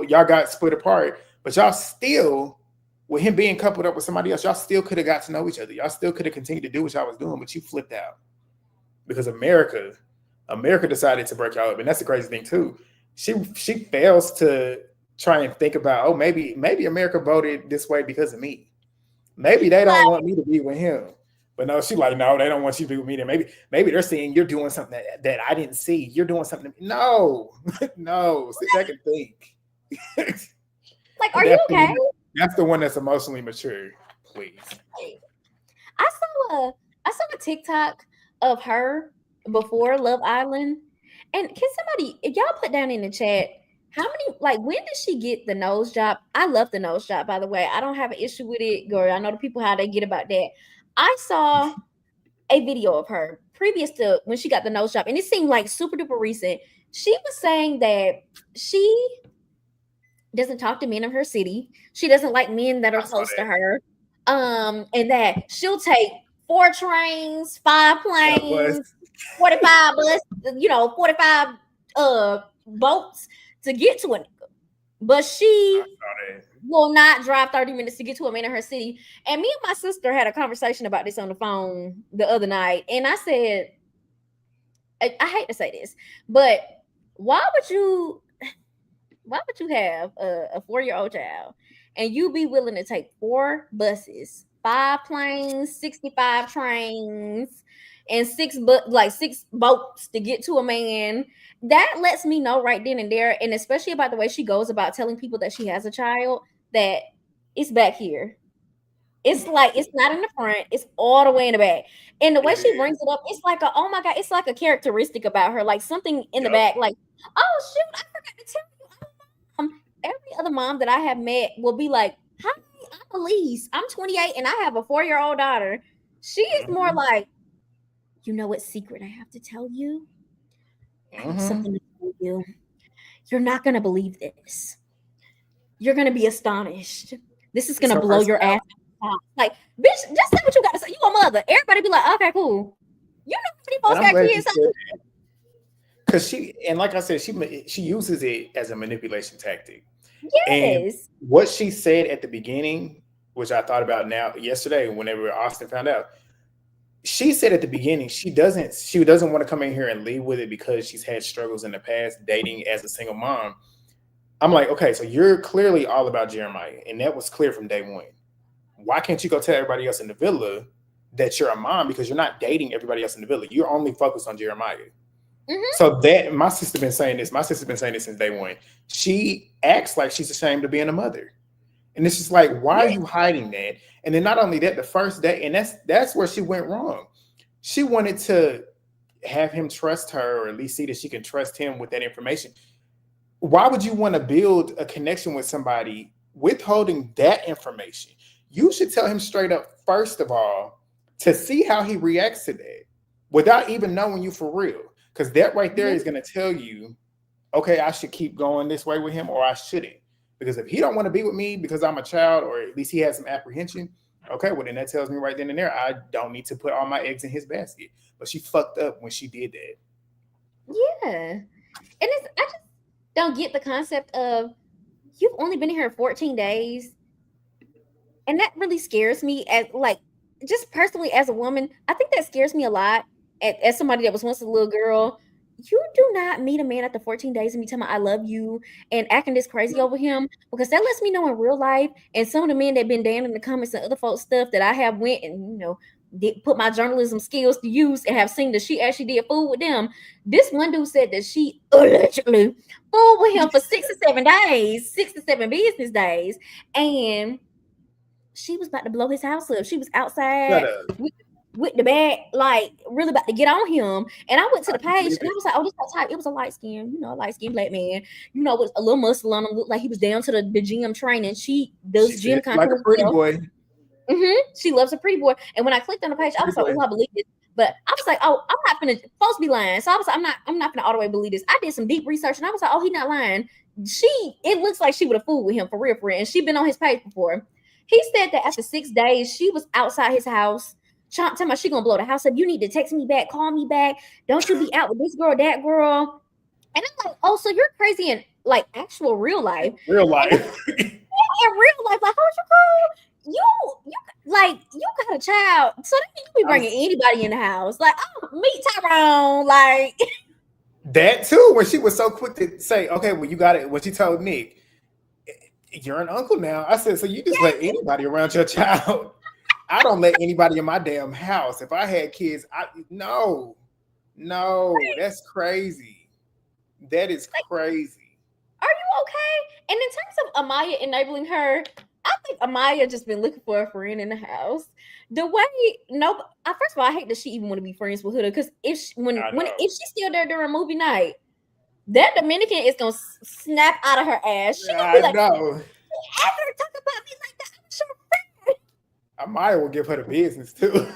S1: Y'all got split apart, but y'all still, with him being coupled up with somebody else, y'all still could have got to know each other. Y'all still could have continued to do what y'all was doing, but you flipped out because America decided to break y'all up, and that's the crazy thing too. She fails to try and think about, oh, maybe America voted this way because of me. Maybe they don't want me to be with him. But no, she's like, no, they don't want you to be with me. Then maybe they're saying you're doing something that I didn't see. You're doing something. No, sit back and think.
S2: Like, are you okay?
S1: That's the one that's emotionally mature. Please.
S2: I saw a TikTok of her before Love Island, and can somebody, if y'all put down in the chat, how many, like, when did she get the nose job? I love the nose job, by the way. I don't have an issue with it, girl. I know the people how they get about that. I saw a video of her previous to when she got the nose job, and it seemed like super duper recent. She was saying that she doesn't talk to men in her city. She doesn't like men that are close to her. And that she'll take 4 trains, 5 planes, 45 bus, 45 boats to get to a nigga. But she will not drive 30 minutes to get to a man in her city. And me and my sister had a conversation about this on the phone the other night. And I said, I hate to say this, but why would you have a 4-year-old child and you be willing to take 4 buses, 5 planes, 65 trains, and 6 boats to get to a man? That lets me know right then and there, and especially about the way she goes about telling people that she has a child, that it's back here. It's like, it's not in the front, it's all the way in the back. And the way she brings it up, it's like oh my God, it's like a characteristic about her, like something in the back, like, oh shoot, I forgot to tell you. Every other mom that I have met will be like, hi, I'm Alize. I'm 28 and I have a 4-year-old daughter. She is more like, you know what secret I have to tell you? I have something to tell you. You're not going to believe this. You're going to be astonished. This is going to blow your ass out. Like, bitch, just say what you got to say. You a mother. Everybody be like, okay, cool. You know how many folks got kids?
S1: Because and like I said, she uses it as a manipulation tactic.
S2: Yes.
S1: And what she said at the beginning, which I thought about yesterday, whenever Austin found out, she said at the beginning she doesn't want to come in here and leave with it because she's had struggles in the past dating as a single mom. I'm like, okay, so you're clearly all about Jeremiah, and that was clear from day one. Why can't you go tell everybody else in the villa that you're a mom, because you're not dating everybody else in the villa? You're only focused on Jeremiah. So that my sister's been saying this since day one. She acts like she's ashamed of being a mother. And it's just like, why are you hiding that? And then not only that, the first day, and that's where she went wrong. She wanted to have him trust her, or at least see that she can trust him with that information. Why would you want to build a connection with somebody withholding that information? You should tell him straight up, first of all, to see how he reacts to that without even knowing you for real. Because that right there is going to tell you, okay, I should keep going this way with him, or I shouldn't. Because if he don't want to be with me because I'm a child, or at least he has some apprehension, okay, well then that tells me right then and there I don't need to put all my eggs in his basket. But she fucked up when she did that.
S2: Yeah. And I just don't get the concept of, you've only been here 14 days. And that really scares me, as like, just personally as a woman. I think that scares me a lot as somebody that was once a little girl. You do not meet a man after 14 days and be telling me I love you and acting this crazy over him, because that lets me know in real life, and some of the men that been down in the comments and other folks stuff that I have went and, did put my journalism skills to use and have seen that she actually did fool with them. This one dude said that she allegedly fooled with him for 6 to 7 days, 6 to 7 business days, and she was about to blow his house up. She was outside with the bag, like really about to get on him. And I went to the page and I was like, oh, this type. It was a light skin, light skinned black man, with a little muscle on him, looked like he was down to the gym training. She does gym content.
S1: Like a pretty boy.
S2: She loves a pretty boy. And when I clicked on the page, I was like, oh, I believe this. But I was like, oh, I'm not gonna supposed to be lying. So I was like, I'm not gonna all the way believe this. I did some deep research and I was like, oh, he's not lying. It looks like she would have fooled with him for real. And she'd been on his page before. He said that after 6 days, she was outside his house, talking about she gonna blow the house up. You need to text me back, call me back. Don't you be out with this girl, that girl. And I'm like, oh, so you're crazy in like actual real life.
S1: Real life.
S2: In real life, like, how's your girl? You got a child, so you be bringing anybody in the house. Like, oh, meet Tyrone, like
S1: that too. When she was so quick to say, okay, well, you got it. When she told Nick, you're an uncle now. I said, so you just let anybody around your child? I don't let anybody in my damn house. If I had kids, no, that's crazy. That is crazy.
S2: Are you okay? And in terms of Amaya enabling her, I think Amaya just been looking for a friend in the house. The way, first of all, I hate that she even want to be friends with Huda, because if she's still there during movie night, that Dominican is gonna snap out of her ass. She gonna be like,
S1: know.
S2: Ever talk about me like that? I'm sure.
S1: Amaya will give her the business too.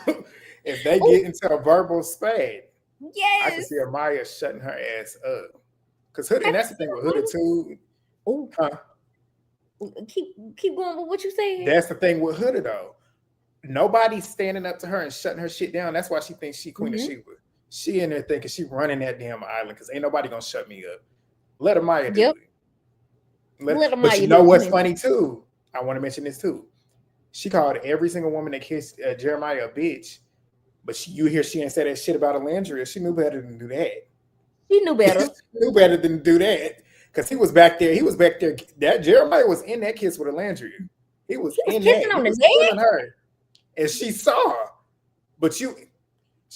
S1: If they get into a verbal spade, I can see Amaya shutting her ass up. Because Huda, and that's the thing with Huda too.
S2: Keep going with what you saying.
S1: That's the thing with Huda though. Nobody's standing up to her and shutting her shit down. That's why she thinks she Queen of Sheba. She in there thinking she running that damn island because ain't nobody gonna shut me up. Let Amaya do it. Let Amaya. But you know what's funny too? I want to mention this too. She called every single woman that kissed Jeremiah a bitch, but you hear she ain't say that shit about Olandria. She knew better than do that.
S2: She knew better.
S1: Knew better than do that because he was back there. That Jeremiah was in that kiss with Olandria. He was in
S2: kissing
S1: that.
S2: On
S1: he
S2: the
S1: was
S2: neck.
S1: Her, and she saw. But she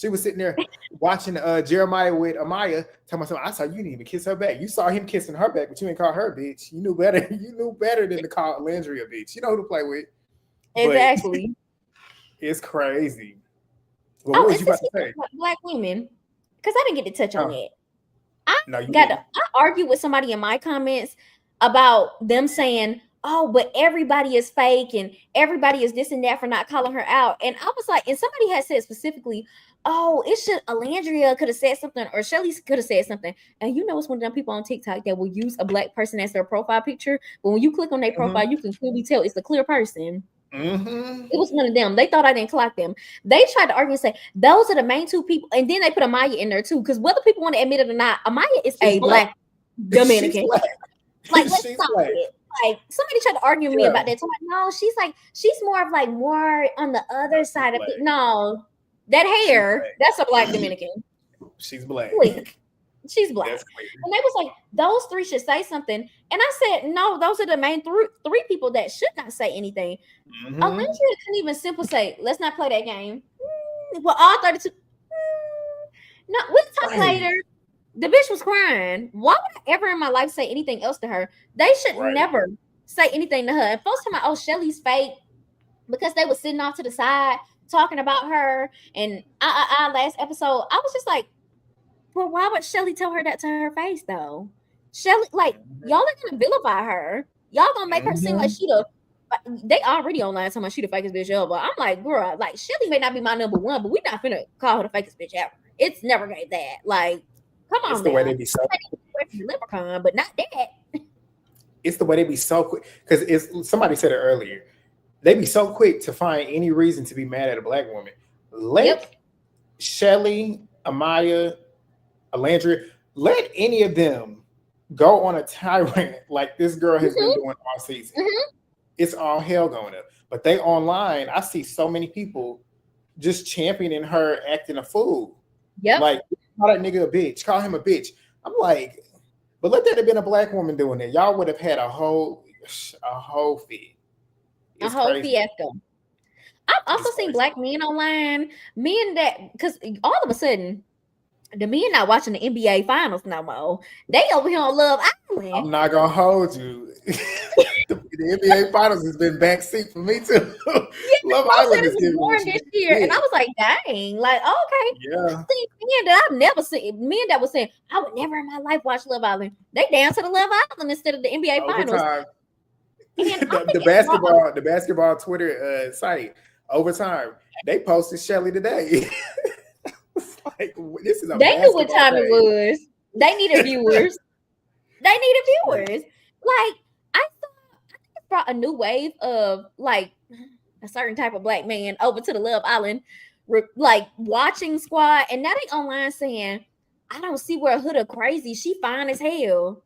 S1: was sitting there watching Jeremiah with Amaya. Telling myself, I saw you didn't even kiss her back. You saw him kissing her back, but you didn't call her bitch. You knew better. You knew better than to call Olandria bitch. You know who to play with.
S2: Exactly.
S1: It's crazy. Well, what was you about to say?
S2: Black women, because I didn't get to touch on it. I argued with somebody in my comments about them saying, oh, but everybody is fake and everybody is this and that for not calling her out. And I was like, and somebody had said specifically, oh, Olandria could have said something, or Chelley could have said something. And it's one of them people on TikTok that will use a black person as their profile picture. But when you click on their profile, you can clearly tell it's a clear person. It was one of them. They thought I didn't clock them. They tried to argue and say those are the main two people, and then they put Amaya in there too. Because whether people want to admit it or not, Amaya is a black Dominican. Like, let's stop it. Like, somebody tried to argue with me about that. So I'm like, no, she's more on the other side of it. No, that hair, that's a black Dominican.
S1: She's black.
S2: She's black. And they was like, those three should say something. And I said, no, those are the main three people that should not say anything. Olandria couldn't even simply say, let's not play that game. Well, all 32. No, we'll talk later. The bitch was crying. Why would I ever in my life say anything else to her? They should never say anything to her. And folks talking about, oh, Chelley's fake because they were sitting off to the side talking about her. And last episode, I was just like, well, why would Chelley tell her that to her face though? Chelley, like, y'all are gonna vilify her. Y'all gonna make her seem like she the. They already online talking about she the fakest bitch ever. I'm like, girl, like Chelley may not be my number one, but we not finna call her the fakest bitch ever. It's never gonna that. Like, come on,
S1: it's the way they be so.
S2: Leprechaun, but not that.
S1: It's the way they be so quick because it's somebody said it earlier. They be so quick to find any reason to be mad at a black woman. Let Chelley, Amaya, Olandria, let any of them go on a tirade like this girl has been doing all season. It's all hell going up. But they online, I see so many people just championing her acting a fool. Like, call that nigga a bitch, call him a bitch. I'm like, but let that have been a black woman doing it. Y'all would have had a whole feed.
S2: A whole fiasco. I've also seen black men online, men that, because all of a sudden, the men not watching the NBA finals no more. They over here on Love Island.
S1: I'm not gonna hold you. The NBA finals has been backseat for me too. Love Island is
S2: born this year, and I was like, dang, like okay,
S1: yeah.
S2: Men that I've never seen, men that was saying I would never in my life watch Love Island. They dance to the Love Island instead of the NBA finals.
S1: The basketball Twitter site Overtime, they posted Chelley today. Like, this is a
S2: they knew what time it was. They needed viewers. Like, I think it brought a new wave of like a certain type of black man over to the Love Island, like watching Squad, and now they online saying, I don't see where Huda crazy. She fine as hell.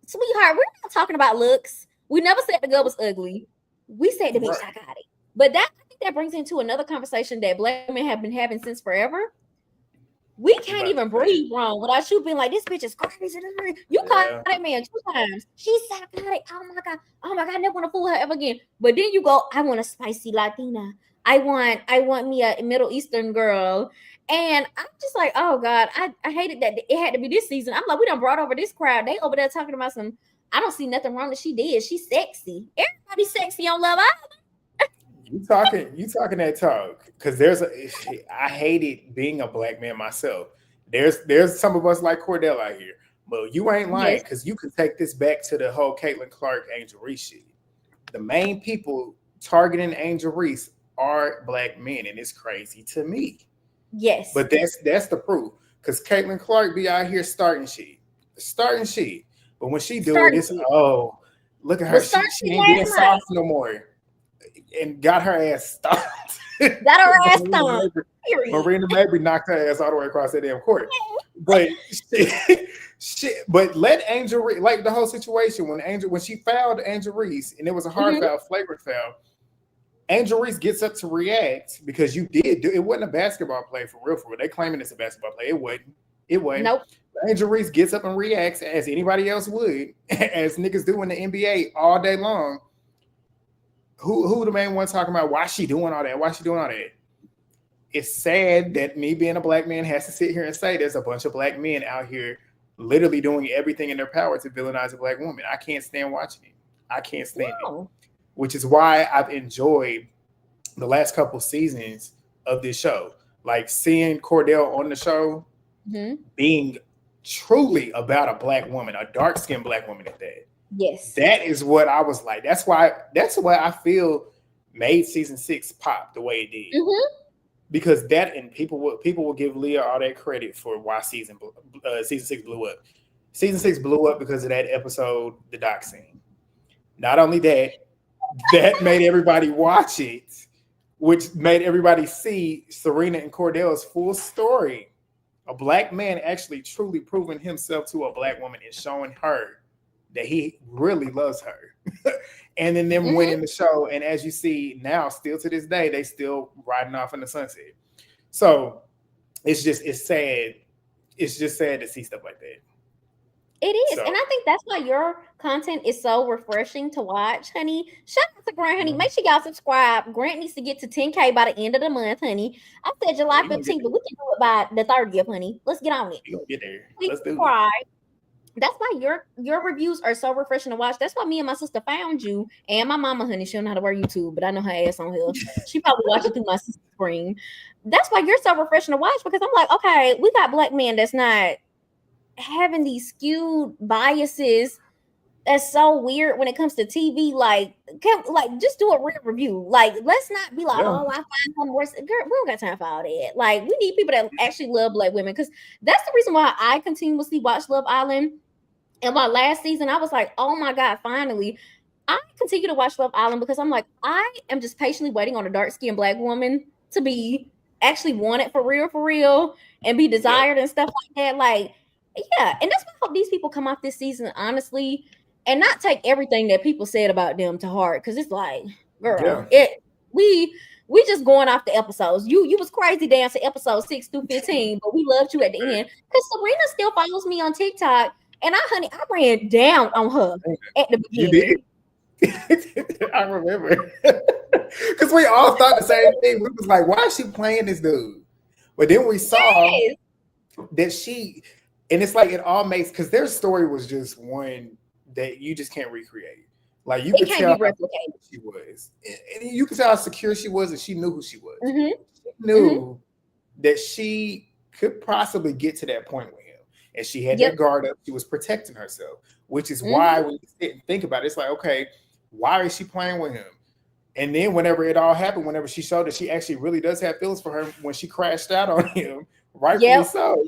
S2: Sweetheart, we're not talking about looks. We never said the girl was ugly. We said the bitch psychotic. But I think that brings into another conversation that black men have been having since forever. We can't even breathe wrong without you being like, this bitch is crazy. You caught that man 2 times. She's psychotic. Oh my God. I never want to fool her ever again. But then you go, I want a spicy Latina. I want me a Middle Eastern girl. And I'm just like, oh God, I hated that it had to be this season. I'm like, we done brought over this crowd. They over there talking about some, I don't see nothing wrong that she did. She's sexy. Everybody's sexy on Love Island.
S1: You talking that talk, because I hated being a black man myself. There's some of us like Cordell out here, but you ain't lying, because you can take this back to the whole Caitlin Clark, Angel Reese shit. The main people targeting Angel Reese are black men, and it's crazy to me.
S2: Yes,
S1: but that's the proof, because Caitlin Clark be out here starting shit. But when she do it, it's look at her, she ain't getting soft no more. And got her ass stopped. Marina maybe knocked her ass all the way across that damn court. But but let Angel Reese, like the whole situation when she fouled Angel Reese, and it was a hard foul, flagrant foul. Angel Reese gets up to react because you did do it. Wasn't a basketball play for real. They claiming it's a basketball play. It wasn't.
S2: Nope.
S1: Angel Reese gets up and reacts as anybody else would, as niggas do in the NBA all day long. Who the main one talking about why she doing all that? It's sad that me being a black man has to sit here and say there's a bunch of black men out here literally doing everything in their power to villainize a black woman. I can't stand watching it. I can't stand it. Which is why I've enjoyed the last couple seasons of this show. Like seeing Cordell on the show being truly about a black woman, a dark-skinned black woman at that.
S2: Yes.
S1: That is what I was like. That's what I feel made season 6 pop the way it did. Because that, and people will give Leah all that credit for why season 6 blew up. Season 6 blew up because of that episode, the doc scene. Not only that made everybody watch it, which made everybody see Serena and Cordell's full story. A black man actually truly proving himself to a black woman and showing her that he really loves her. And then them winning the show. And as you see now, still to this day, they still riding off in the sunset. So it's sad. It's just sad to see stuff like that.
S2: It is. And I think that's why your content is so refreshing to watch, honey. Shout out to Grant, honey. Make sure y'all subscribe. Grant needs to get to 10K by the end of the month, honey. I said July 15th, but we can do it by the 30th, honey. Let's get on it.
S1: We're gonna get there.
S2: Please
S1: Let's do
S2: subscribe.
S1: it.
S2: That's why your reviews are so refreshing to watch. That's why me and my sister found you, and my mama, honey, she don't know how to work YouTube, but I know her ass on here. She probably watching through my sister's screen. That's why you're so refreshing to watch, because I'm like, okay, we got black men that's not having these skewed biases. That's so weird when it comes to TV. Like, just do a real review. Like, let's not be like, oh, I find some worse. Girl, we don't got time for all that. Like, we need people that actually love black women, because that's the reason why I continuously watch Love Island. And my last season, I was like, oh my God, finally. I continue to watch Love Island because I'm like, I am just patiently waiting on a dark-skinned black woman to be actually wanted for real, and be desired and stuff like that. Like, yeah. And that's why I hope these people come off this season, honestly, and not take everything that people said about them to heart. Cause it's like, girl, we just going off the episodes. You was crazy dancing episode 6 through 15, but we loved you at the end. Cause Serena still follows me on TikTok. And I ran down on her at the beginning.
S1: You did. I remember. Because we all thought the same thing. We was like, why is she playing this dude? But then we saw that she, and it's like it all makes, because their story was just one that you just can't recreate. Like you could tell how she was. And you could tell how secure she was, and she knew who she was.
S2: Mm-hmm.
S1: She knew that she could possibly get to that point with him. And she had that guard up. She was protecting herself, which is why when you sit and think about it, it's like, okay, why is she playing with him? And then whenever it all happened, whenever she showed that she actually really does have feelings for her when she crashed out on him, rightfully so,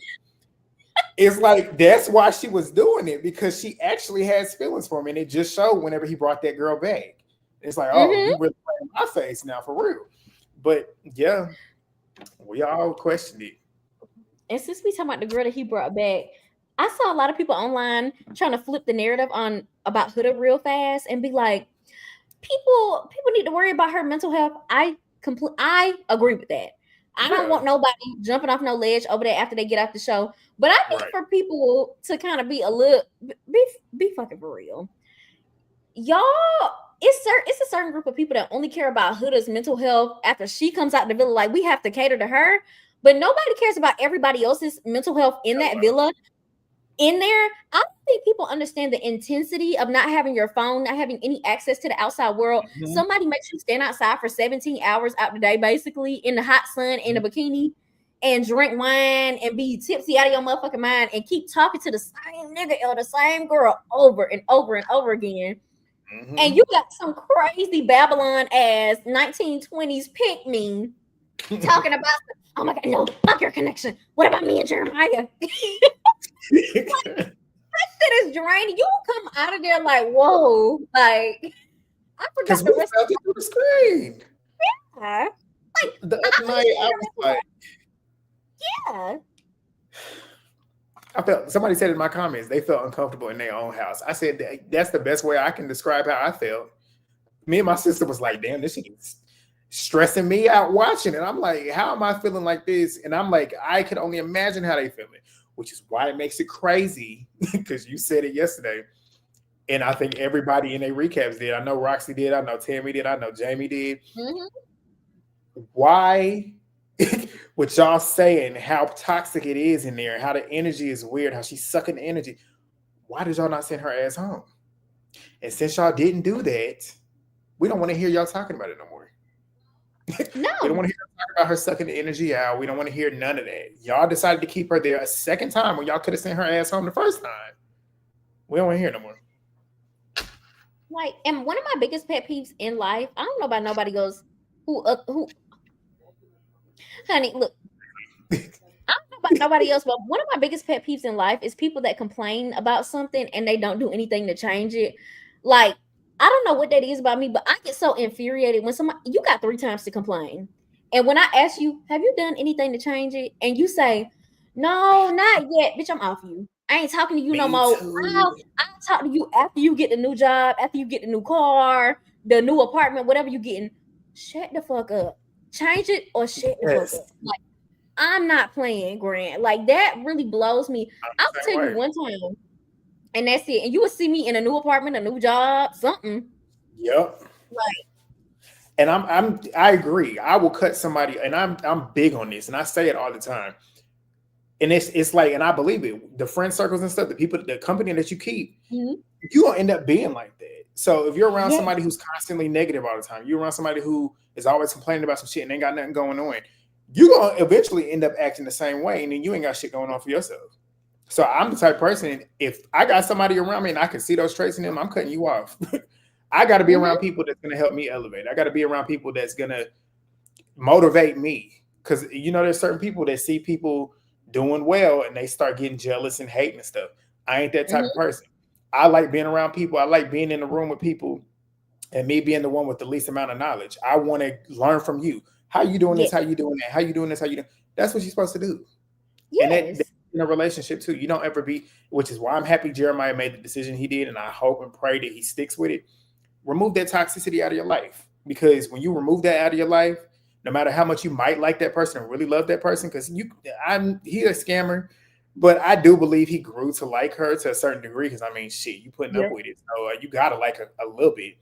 S1: it's like that's why she was doing it, because she actually has feelings for him. And it just showed whenever he brought that girl back. It's like, oh, you really playing my face now for real. But yeah, we all questioned it.
S2: And since we talking about the girl that he brought back, I saw a lot of people online trying to flip the narrative about Huda real fast and be like, people need to worry about her mental health. I agree with that. I don't want nobody jumping off no ledge over there after they get off the show. But I think for people to kind of be a little be fucking for real. Y'all, it's a certain group of people that only care about Huda's mental health after she comes out the villa. Like, we have to cater to her. But nobody cares about everybody else's mental health in that villa. In there, I don't think people understand the intensity of not having your phone, not having any access to the outside world. Somebody makes you stand outside for 17 hours out the day, basically, in the hot sun, in a bikini, and drink wine and be tipsy out of your motherfucking mind and keep talking to the same nigga or the same girl over and over and over again. And you got some crazy Babylon ass 1920s pick me talking about, oh my God, no, fuck your connection. What about me and Jeremiah? That shit is draining. You will come out of there like, whoa, like, I forgot the rest of
S1: the screen.
S2: Yeah. Like,
S1: the other night, I was like,
S2: yeah.
S1: I felt, somebody said in my comments, they felt uncomfortable in their own house. I said, that's the best way I can describe how I felt. Me and my sister was like, damn, this shit is stressing me out watching it. I'm like, how am I feeling like this? And I'm like, I could only imagine how they feeling, which is why it makes it crazy, because you said it yesterday. And I think everybody in their recaps did. I know Roxy did. I know Tammy did. I know Jamie did. Why, with y'all saying how toxic it is in there, how the energy is weird, how she's sucking the energy, why did y'all not send her ass home? And since y'all didn't do that, we don't want to hear y'all talking about it no more.
S2: No.
S1: We don't want to hear her talk about her sucking the energy out. We don't want to hear none of that. Y'all decided to keep her there a second time when y'all could have sent her ass home the first time. We don't want to hear no more.
S2: Like, and one of my biggest pet peeves in life, I don't know about nobody else who honey, look, I don't know about nobody else, but one of my biggest pet peeves in life is people that complain about something and they don't do anything to change it. Like, I don't know what that is about me, but I get so infuriated when somebody, you got 3 times to complain. And when I ask you, have you done anything to change it? And you say, no, not yet. Bitch, I'm off you. I ain't talking to you no more. I'll talk to you after you get the new job, after you get the new car, the new apartment, whatever you're getting. Shut the fuck up. Change it or shut the fuck up. Like, I'm not playing, Grant. Like, that really blows me. I'll tell you one time, and that's it. And you will see me in a new apartment, a new job, something.
S1: Yep.
S2: Like,
S1: and I agree. I will cut somebody, and I'm big on this, and I say it all the time. And it's like, and I believe it, the friend circles and stuff, the company that you keep,
S2: Mm-hmm.
S1: you gonna end up being like that. So if you're around
S2: Yes.
S1: somebody who's constantly negative all the time, you're around somebody who is always complaining about some shit and ain't got nothing going on, you're gonna eventually end up acting the same way, and then you ain't got shit going on for yourself. So I'm the type of person, if I got somebody around me and I can see those traits in them, I'm cutting you off. I got to be around people that's gonna help me elevate. I got to be around people that's gonna motivate me, because there's certain people that see people doing well and they start getting jealous and hating and stuff. I ain't that type of person. I like being around people. I like being in the room with people, and me being the one with the least amount of knowledge. I want to learn from you. How you doing this? How you doing that? How you doing this? How you doing? That's what you're supposed to do. Yes. And that's in a relationship too. You don't ever be, which is why I'm happy Jeremiah made the decision he did, and I hope and pray that he sticks with it. Remove that toxicity out of your life, because when you remove that out of your life, no matter how much you might like that person and really love that person, because he's a scammer, but I do believe he grew to like her to a certain degree, because shit, you putting up with it, so you gotta like her a little bit.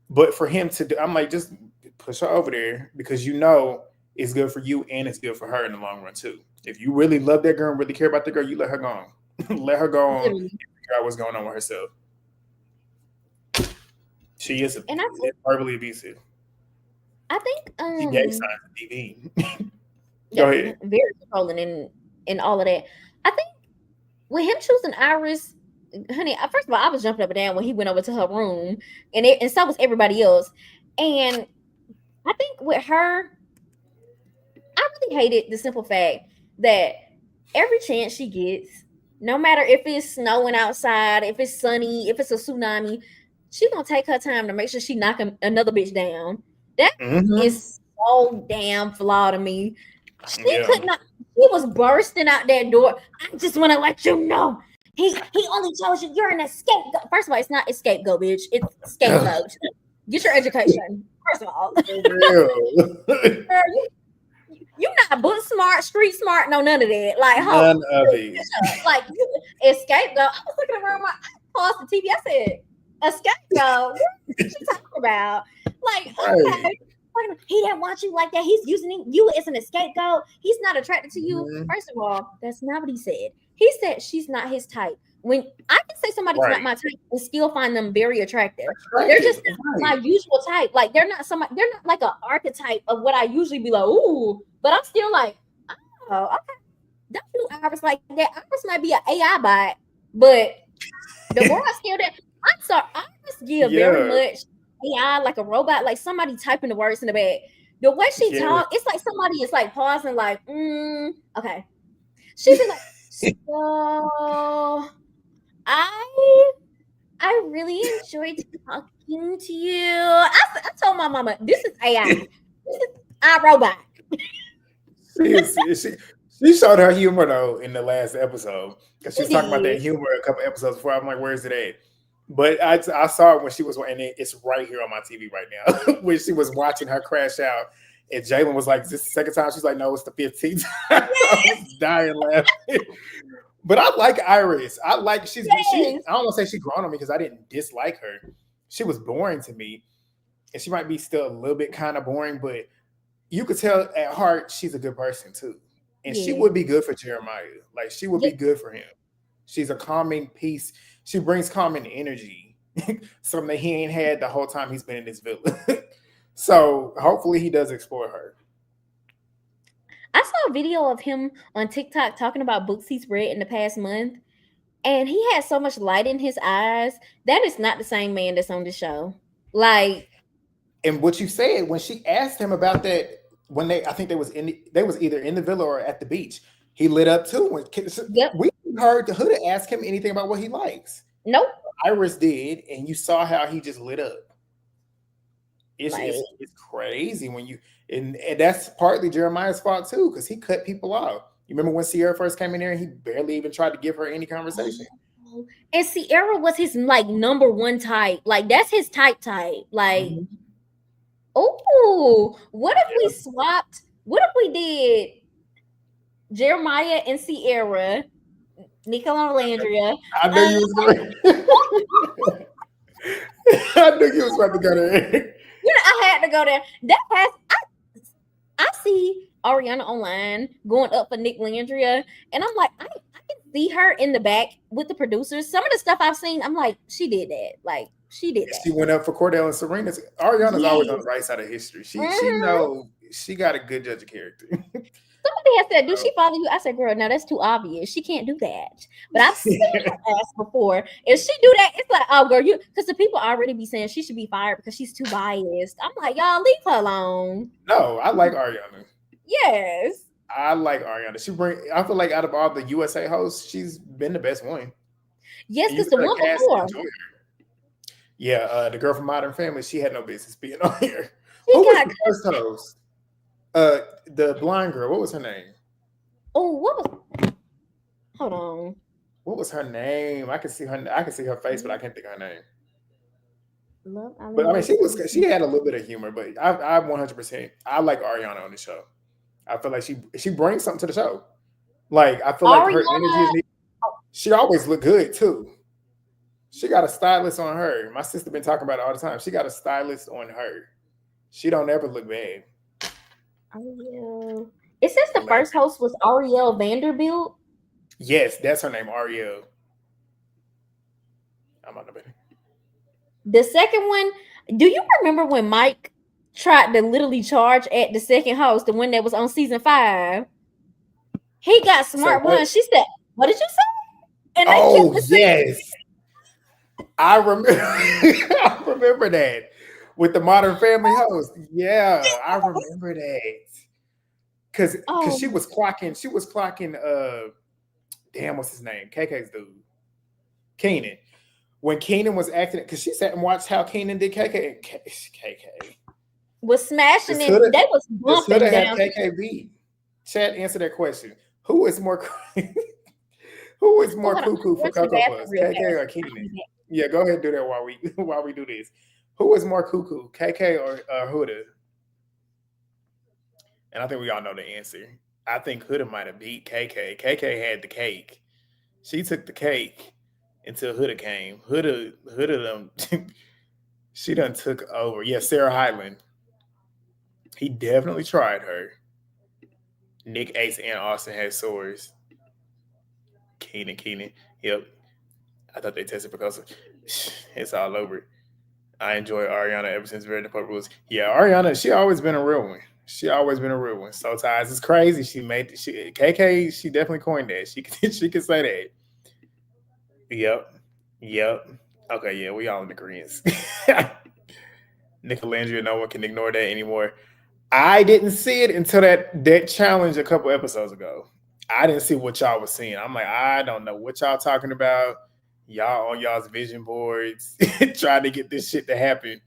S1: But for him to do, I'm like, just push her over there, because it's good for you and it's good for her in the long run too. If you really love that girl and really care about the girl, you let her go on. Let her go on and figure out what's going on with herself. She is verbally abusive.
S2: I think
S1: he gave signs of DV. Go ahead.
S2: Very controlling and all of that. I think with him choosing Iris, honey, first of all, I was jumping up and down when he went over to her room, and so was everybody else. And I think with her, I really hated the simple fact that every chance she gets, no matter if it's snowing outside, if it's sunny, if it's a tsunami, she's gonna take her time to make sure she knock another bitch down. That is so damn flawed to me. She could not. He was bursting out that door. I just want to let you know. He only told you you're an scapegoat. First of all, it's not a scapegoat, bitch. It's scapegoat. Get your education. First of all. You're not book smart, street smart, no, none of that. Like,
S1: none of it.
S2: Like, scapegoat. I was looking around, I paused the TV. I said, a scapegoat? What are you talking about? Like, okay. He didn't want you like that. He's using you as an scapegoat. He's not attracted to you. First of all, that's not what he said. He said she's not his type. When I can say somebody's not my type and still find them very attractive. They're just not my usual type. Like, they're not like an archetype of what I usually be like, ooh, but I'm still like, oh, okay. Don't do Iris like that. Iris might be an AI bot, but the more I still that, I'm sorry, Iris give very much AI, like a robot, like somebody typing the words in the back. The way she talk, it's like somebody is like pausing, like, okay. She'd be like, so I really enjoyed talking to you. I told my mama, this is AI. This is iRobot.
S1: She showed her humor though in the last episode, because she was talking about that humor a couple episodes before. I'm like, where's it at? But I saw it when she was, and it's right here on my TV right now, when she was watching her crash out. And Jalen was like, is this the second time? She's like, no, it's the 15th time. I was dying laughing. But I like Iris. I don't want to say she grown on me, because I didn't dislike her. She was boring to me. And she might be still a little bit kind of boring, but you could tell at heart she's a good person too. And she would be good for Jeremiah. Like, she would be good for him. She's a calming piece. She brings calming energy. Something that he ain't had the whole time he's been in this villa. So hopefully he does explore her.
S2: I saw a video of him on TikTok talking about books he's read in the past month, and he had so much light in his eyes. That is not the same man that's on the show. Like,
S1: and what you said when she asked him about that, when I think they was either in the villa or at the beach, he lit up too. We heard Huda ask him anything about what he likes.
S2: Nope.
S1: Iris did, and you saw how he just lit up. It's crazy when you, and that's partly Jeremiah's fault too, because he cut people off. You remember when Cierra first came in there and he barely even tried to give her any conversation.
S2: And Cierra was his like number one type. Like, that's his type. Like, oh, what if we swapped? What if we did Jeremiah and Cierra, Nicolas and Olandria?
S1: I knew you was going. I knew you was about to go there.
S2: I had to go there. I see Ariana online going up for Nick Landria, and I'm like, I can see her in the back with the producers. Some of the stuff I've seen, I'm like, she did that. Like, she did that.
S1: She went up for Cordell and Serena. Ariana's always on the right side of history. She got a good judge of character.
S2: Somebody has said, "Do she follow you?" I said, "Girl, no, that's too obvious. She can't do that." But I've seen her ass before. If she do that, it's like, oh, girl, you, because the people already be saying she should be fired because she's too biased. I'm like, y'all leave her alone.
S1: No, I like Ariana.
S2: Yes,
S1: I like Ariana. I feel like out of all the USA hosts, she's been the best one.
S2: yes, because the one before.
S1: Yeah, the girl from Modern Family, she had no business being on here.
S2: Who
S1: was the first host? The blind girl. What was her name?
S2: Oh, what was? Hold on.
S1: What was her name? I can see her face, but I can't think of her name.
S2: Love,
S1: but I mean, she had a little bit of humor. But I 100%. I like Ariana on the show. I feel like she brings something to the show. Like I feel like her energy. She always look good too. She got a stylist on her. My sister been talking about it all the time. She got a stylist on her. She don't ever look bad.
S2: Ariel. It says the first host was Ariel Vanderbilt.
S1: Yes, that's her name, Ariel. I'm on the bed.
S2: The second one, do you remember when Mike tried to literally charge at the second host, the one that was on season 5? He got smart one. She said, "What did you say?"
S1: And yes. I remember that with the Modern Family host. Yeah, I remember that. Cause she was clocking, damn, what's his name? KK's dude. Keenan. When Keenan was acting, because she sat and watched how Keenan did KK. KK
S2: was smashing it. They was bumping down.
S1: KK beat. Chad, answer that question. Who is more cuckoo for Cocoa Puffs? KK or Keenan? Yeah, go ahead and do that while we do this. Who is more cuckoo, KK or Huda? And I think we all know the answer. I think Huda might have beat KK. KK had the cake. She took the cake until Huda came. Huda she done took over. Yeah, Sarah Hyland. He definitely tried her. Nick, Ace, and Austin had sores. Keenan. Yep. I thought they tested because it's all over. I enjoy Ariana ever since Very Pop Rules. Yeah, Ariana, she always been a real one. So Ties is crazy. KK, she definitely coined that. She can say that. Yep. Okay, yeah, we all in agreement. Nicolas, no one can ignore that anymore. I didn't see it until that challenge a couple episodes ago. I didn't see what y'all was seeing. I'm like, I don't know what y'all talking about. Y'all on y'all's vision boards trying to get this shit to happen.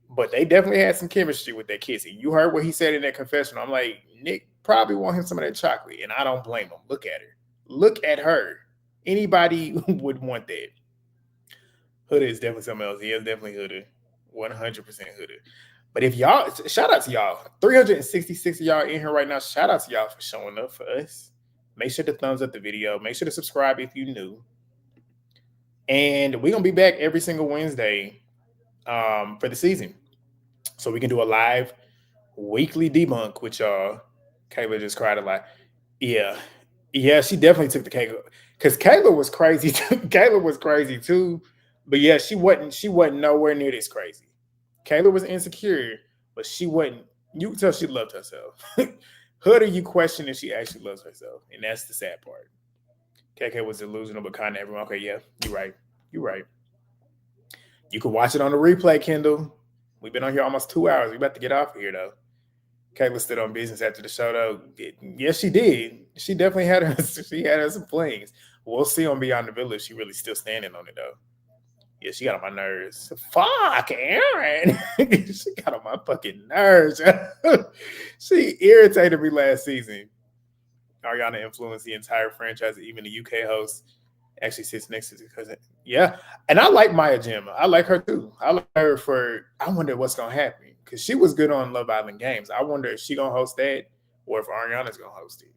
S1: But they definitely had some chemistry with that kissing. You heard what he said in that confessional. I'm like, Nick probably want him some of that chocolate, and I don't blame him. Look at her. Look at her. Anybody would want that. Huda is definitely something else. He is definitely Huda. 100% Huda. But if y'all, shout out to y'all. 366 of y'all in here right now. Shout out to y'all for showing up for us. Make sure to thumbs up the video. Make sure to subscribe if you're new. And we're going to be back every single Wednesday for the season. So we can do a live weekly debunk with y'all. Kayla just cried a lot. Yeah, she definitely took the cake. Because Kayla was crazy too. But yeah, she wasn't nowhere near this crazy. Kayla was insecure, but she wasn't. You can tell she loved herself. Huda, you question if she actually loves herself. And that's the sad part. KK was delusional, but kind of everyone. Okay, yeah, you're right. You can watch it on the replay, Kendall. We've been on here almost 2 hours. We about to get off of here, though. Kayla stood on business after the show, though. Yes, she did. She definitely had her some flings. We'll see on Beyond the Village if she really still standing on it, though. Yeah, she got on my nerves. Fuck, Aaron. She got on my fucking nerves. She irritated me last season. Ariana influenced the entire franchise, even the UK host actually sits next to it. Because, yeah. And I like Maya Jama. I like her, too. I like her I wonder what's going to happen. Because she was good on Love Island Games. I wonder if she going to host that or if Ariana's going to host it.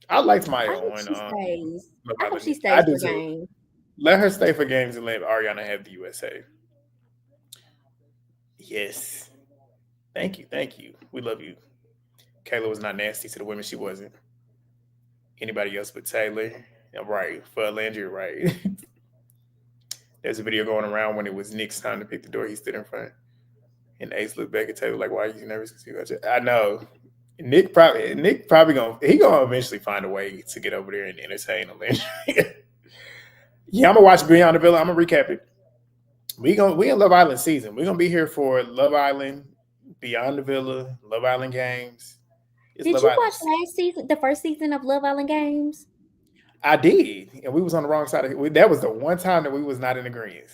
S1: I liked Maya on
S2: I hope she stays for games.
S1: Let her stay for games and let Ariana have the USA. Yes. Thank you. We love you. Kayla was not nasty to the women. She wasn't. Anybody else but Taylor. Yeah, right. For Olandria, right. There's a video going around when it was Nick's time to pick the door. He stood in front. And Ace looked back at Taylor like, why are you nervous? I know. Nick probably gonna eventually find a way to get over there and entertain Olandria. Yeah, I'm gonna watch Beyond the Villa. I'm gonna recap it. We in Love Island season. We're gonna be here for Love Island, Beyond the Villa, Love Island games.
S2: Did you watch last season, the first season of Love Island Games?
S1: I did, and we was on the wrong side of it. That was the one time that we was not in agreement.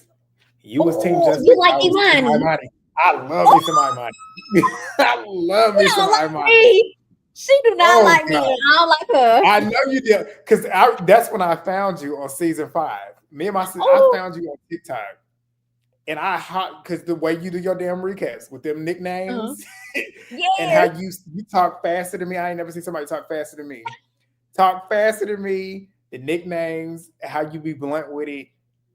S1: You was Team Justin.
S2: You like Imani.
S1: I love me some Imani. I love me some Imani.
S2: She do not like me. I don't like her.
S1: I know you did, because that's when I found you on season 5. Me and my sister, I found you on TikTok. And because the way you do your damn recaps with them nicknames and how you talk faster than me. I ain't never seen somebody talk faster than me. Talk faster than me, the nicknames, how you be blunt with it.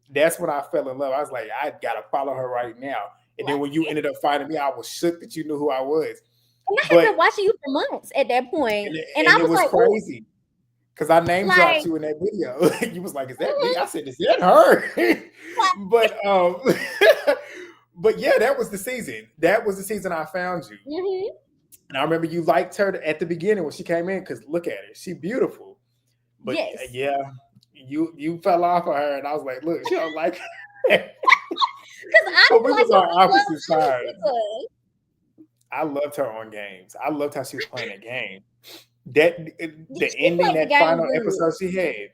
S1: That's when I fell in love. I was like, I gotta follow her right now. And then when you ended up finding me, I was shook that you knew who I was.
S2: And I had been watching you for months at that point. And I was like,
S1: crazy. Because I name dropped you in that video. You was like, is that me? I said, is that her? But yeah, that was the season. That was the season I found you.
S2: Mm-hmm.
S1: And I remember you liked her at the beginning when she came in, because look at her. She beautiful. But yeah, you fell off of her, and I was like, look, she don't like her.
S2: Because
S1: we was on opposite sides. I loved her on games. I loved how she was playing the game. The ending, that final episode she had,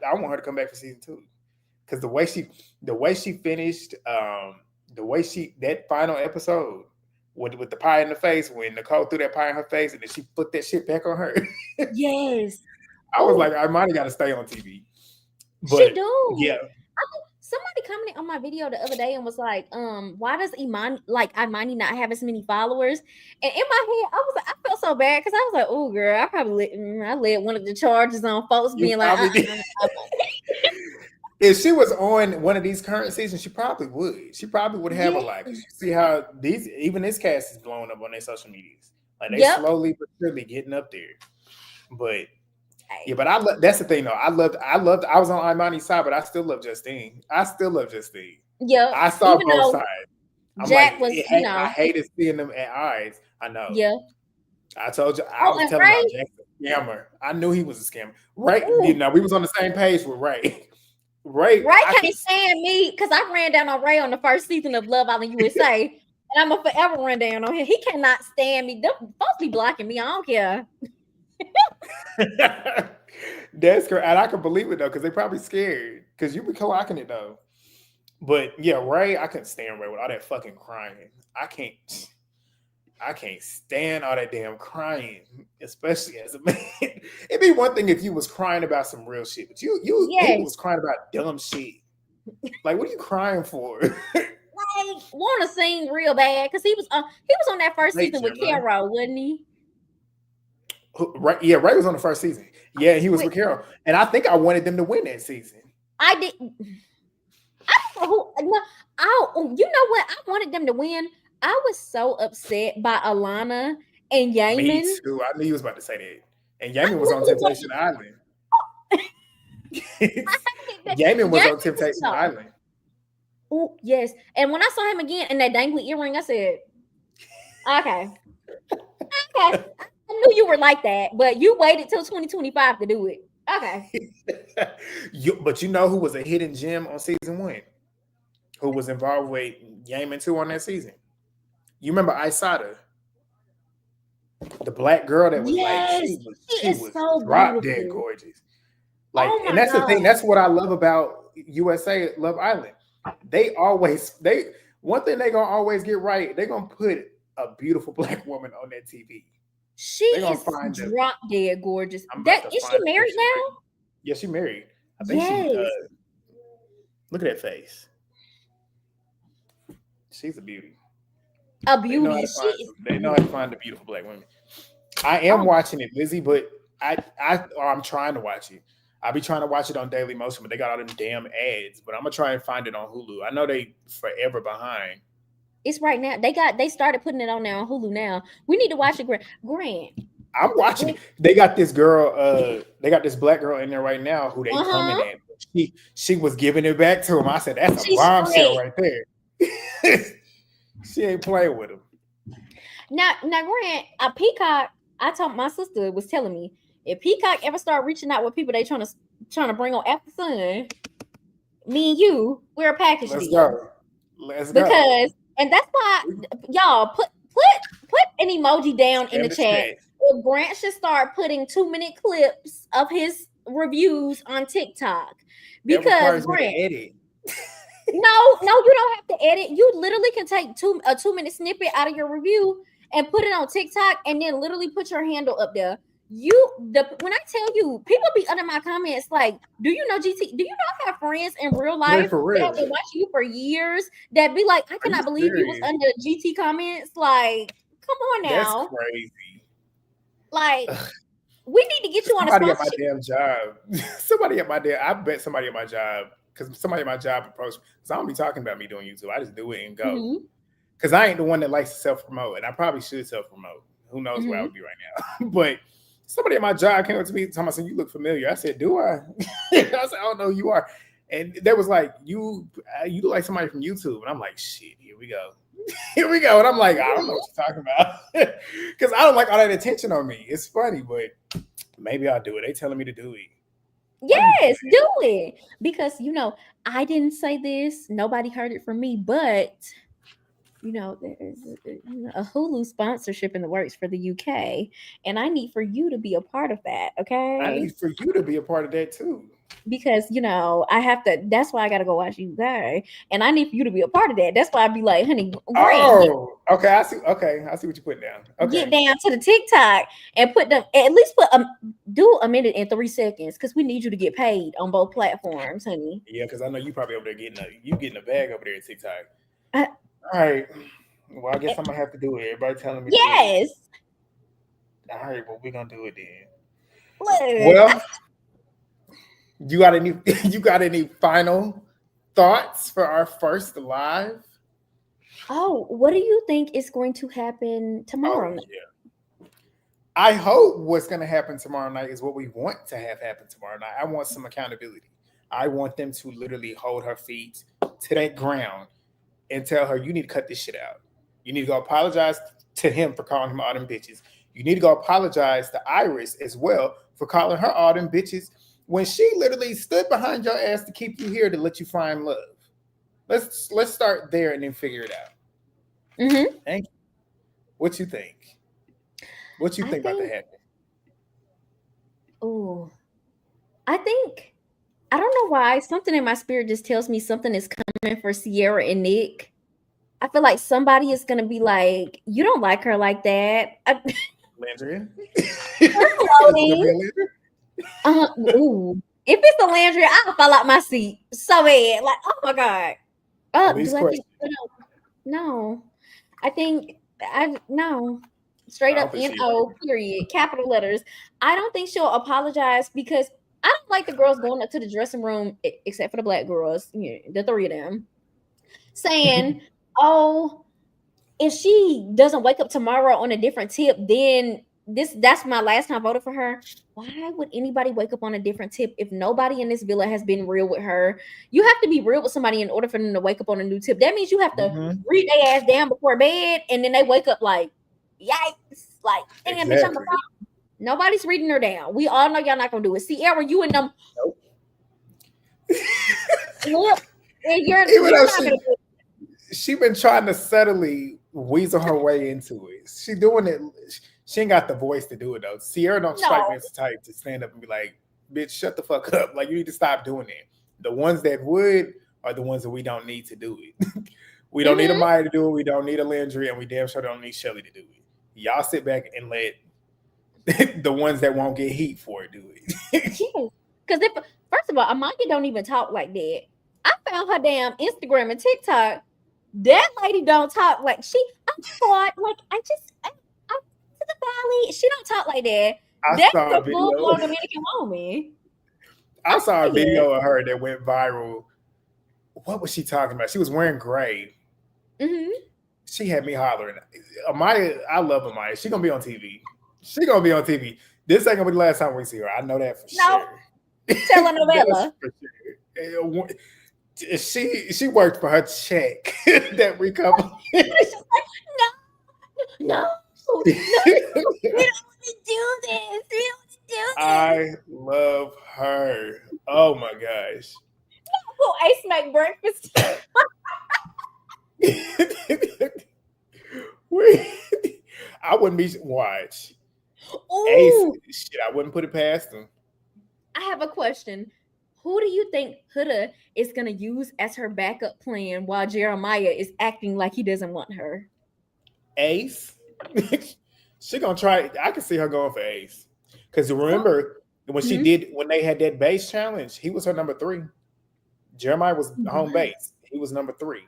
S1: I want her to come back for season 2, because the way she finished, that final episode with the pie in the face, when Nicole threw that pie in her face and then she put that shit back on her.
S2: Yes,
S1: I was like, I might have got to stay on TV. But,
S2: she do.
S1: Yeah.
S2: Somebody commented on my video the other day and was like, why does Imani not have as many followers? And in my head, I felt so bad, because I was like, oh girl, I probably led one of the charges on folks being like,
S1: if she was on one of these current seasons, she probably would. She probably would have a like. You see how even this cast is blowing up on their social medias. Like they slowly but surely getting up there. But yeah, but that's the thing though. I was on Imani's side, but I still love Justine. Yeah. I saw both sides.
S2: Jack was,
S1: I hated seeing them at odds. I know.
S2: Yeah.
S1: I told you, I was telling you, Jack's a scammer. I knew he was a scammer. Ray, we was on the same page with Ray. Ray
S2: can't stand me, because I ran down on Ray on the first season of Love Island USA, and I'm gonna forever run down on him. He cannot stand me. They're supposed to be blocking me. I don't care.
S1: That's correct, and I can believe it though, because they're probably scared, because you be clocking it though. But yeah, Ray, I couldn't stand Ray with all that fucking crying. I can't stand all that damn crying, especially as a man. It'd be one thing if you was crying about some real shit, but you was crying about dumb shit. Like, what are you crying for?
S2: Like, want to sing real bad, because he was on that first season with Carol, wasn't he?
S1: Ray was on the first season. Yeah, he was with Carol, and I think I wanted them to win that season.
S2: I did. I don't know who. You know what? I wanted them to win. I was so upset by Alana and Yaman.
S1: Me too. I knew you was about to say that. And Yaman was on Temptation Island. Yaman was on Temptation Island.
S2: Oh, yes. And when I saw him again in that dangly earring, I said, okay. I knew you were like that, but you waited till 2025 to do it. Okay.
S1: But you know who was a hidden gem on season 1? Who was involved with Yaman too on that season? You remember Isada? The black girl that was she was so drop dead gorgeous. Like, and that's the thing. That's what I love about USA Love Island. One thing they gonna always get right. They're gonna put a beautiful black woman on that TV.
S2: She is drop dead gorgeous. Is she married now?
S1: Yeah, she married. I think she. Look at that face. She's a beauty.
S2: A beauty.
S1: They know how to find the beautiful black women. I am watching it, Lizzie, but I'm trying to watch it. I'll be trying to watch it on Daily Motion, but they got all them damn ads. But I'm gonna try and find it on Hulu. I know they forever behind.
S2: It's right now. They started putting it on there on Hulu now. We need to watch it, Grant.
S1: I'm watching it. They got this girl, they got this black girl in there right now who they coming at. She was giving it back to him. I said, that's a bombshell right there. She ain't playing with him.
S2: Now, Grant, a Peacock, I told my sister was telling me, if Peacock ever start reaching out with people they trying to bring on after Sun, me and you, we're a package
S1: Let's
S2: deal.
S1: Let's
S2: go.
S1: Because
S2: and that's why y'all put an emoji down in the chat. If Grant should start putting 2-minute clips of his reviews on TikTok. Because Grant,
S1: edit.
S2: No, you don't have to edit. You literally can take a 2-minute snippet out of your review and put it on TikTok and then literally put your handle up there. When I tell you, people be under my comments like, do you know GT? Do you not have friends in real life that have been watching you for years that be like, I cannot believe you was under GT comments? Like, come on now.
S1: That's crazy.
S2: Like, we need to get you on a sponsorship.
S1: Somebody at my damn job. Somebody at my damn, I bet somebody at my job, because somebody at my job approached me. Because I don't be talking about me doing YouTube. I just do it and go. Because I ain't the one that likes to self-promote. And I probably should self-promote. Who knows where I would be right now. But somebody at my job came up to me and told me, I said, you look familiar. I said, do I? I said, oh, no, you are. And they was like, you look like somebody from YouTube. And I'm like, shit, here we go. Here we go. And I'm like, I don't know what you're talking about. Because I don't like all that attention on me. It's funny, but maybe I'll do it. They telling me to do it.
S2: Yes, do it. Because, I didn't say this. Nobody heard it from me. But, there's a Hulu sponsorship in the works for the UK. And I need for you to be a part of that, okay?
S1: I need for you to be a part of that, too.
S2: Because I have to. That's why I gotta go watch UK, and I need for you to be a part of that. That's why I'd be like, honey.
S1: Okay, I see. Okay, I see what you put down. Okay.
S2: Get down to the TikTok and put them. At least do a minute and 3 seconds because we need you to get paid on both platforms, honey.
S1: Yeah, because I know you probably over there getting a bag over there at TikTok. All right. Well, I guess I'm gonna have to do it. Everybody telling me.
S2: Yes.
S1: All right. Well, we're gonna do it then. Well. You got any final thoughts for our first live?
S2: Oh, what do you think is going to happen tomorrow night?
S1: Yeah. I hope what's going to happen tomorrow night is what we want to have happen tomorrow night. I want some accountability. I want them to literally hold her feet to that ground and tell her, you need to cut this shit out. You need to go apologize to him for calling him all them bitches. You need to go apologize to Iris as well for calling her all them bitches. When she literally stood behind your ass to keep you here to let you find love. Let's start there and then figure it out. Thank you. What you think? What you think about to happen?
S2: Oh, I don't know why. Something in my spirit just tells me something is coming for Cierra and Nick. I feel like somebody is going to be like, you don't like her like that.
S1: Landria?
S2: Ooh. If it's Olandria, I'll fall out my seat so bad. Like, oh my god. No. No. Straight up N-O, period. Capital letters. I don't think she'll apologize because I don't like the girls going up to the dressing room, except for the black girls, the 3 of them, saying, oh, if she doesn't wake up tomorrow on a different tip, then that's my last time voting for her. Why would anybody wake up on a different tip if nobody in this villa has been real with her? You have to be real with somebody in order for them to wake up on a new tip. That means you have to read their ass down before bed, and then they wake up like, yikes, like, damn, bitch, I'm a problem. Nobody's reading her down. We all know y'all not gonna do it. Cierra, you and them. Look, and you're not gonna do it.
S1: She been trying to subtly weasel her way into it. She doing it. She ain't got the voice to do it though. Cierra don't strike me as the type to stand up and be like, bitch, shut the fuck up. Like, you need to stop doing it. The ones that would are the ones that we don't need to do it. We don't need Amaya to do it. We don't need Olandria, and we damn sure don't need Chelley to do it. Y'all sit back and let the ones that won't get heat for it do it.
S2: Because first of all, Amaya don't even talk like that. I found her damn Instagram and TikTok. That lady don't talk like I thought, like, I'm to the valley. She don't talk like that. That's a full-blown Dominican woman.
S1: I saw a video of her that went viral. What was she talking about? She was wearing gray. She had me hollering. Amaya, I love Amaya. She gonna be on TV. She gonna be on TV. This ain't gonna be the last time we see her. I know that for sure.
S2: Telenovela.
S1: For sure. She worked for her check that recovery.
S2: She's like, no. We don't want to do this. We don't want to do this.
S1: I love her. Oh my gosh.
S2: Oh, Ace make breakfast.
S1: I wouldn't be watch.
S2: Ooh.
S1: Ace, shit, I wouldn't put it past him.
S2: I have a question. Who do you think Huda is gonna use as her backup plan while Jeremiah is acting like he doesn't want her?
S1: Ace. She gonna try. I can see her going for Ace. Because remember when when they had that base challenge, he was her number 3. Jeremiah was home base. He was number 3.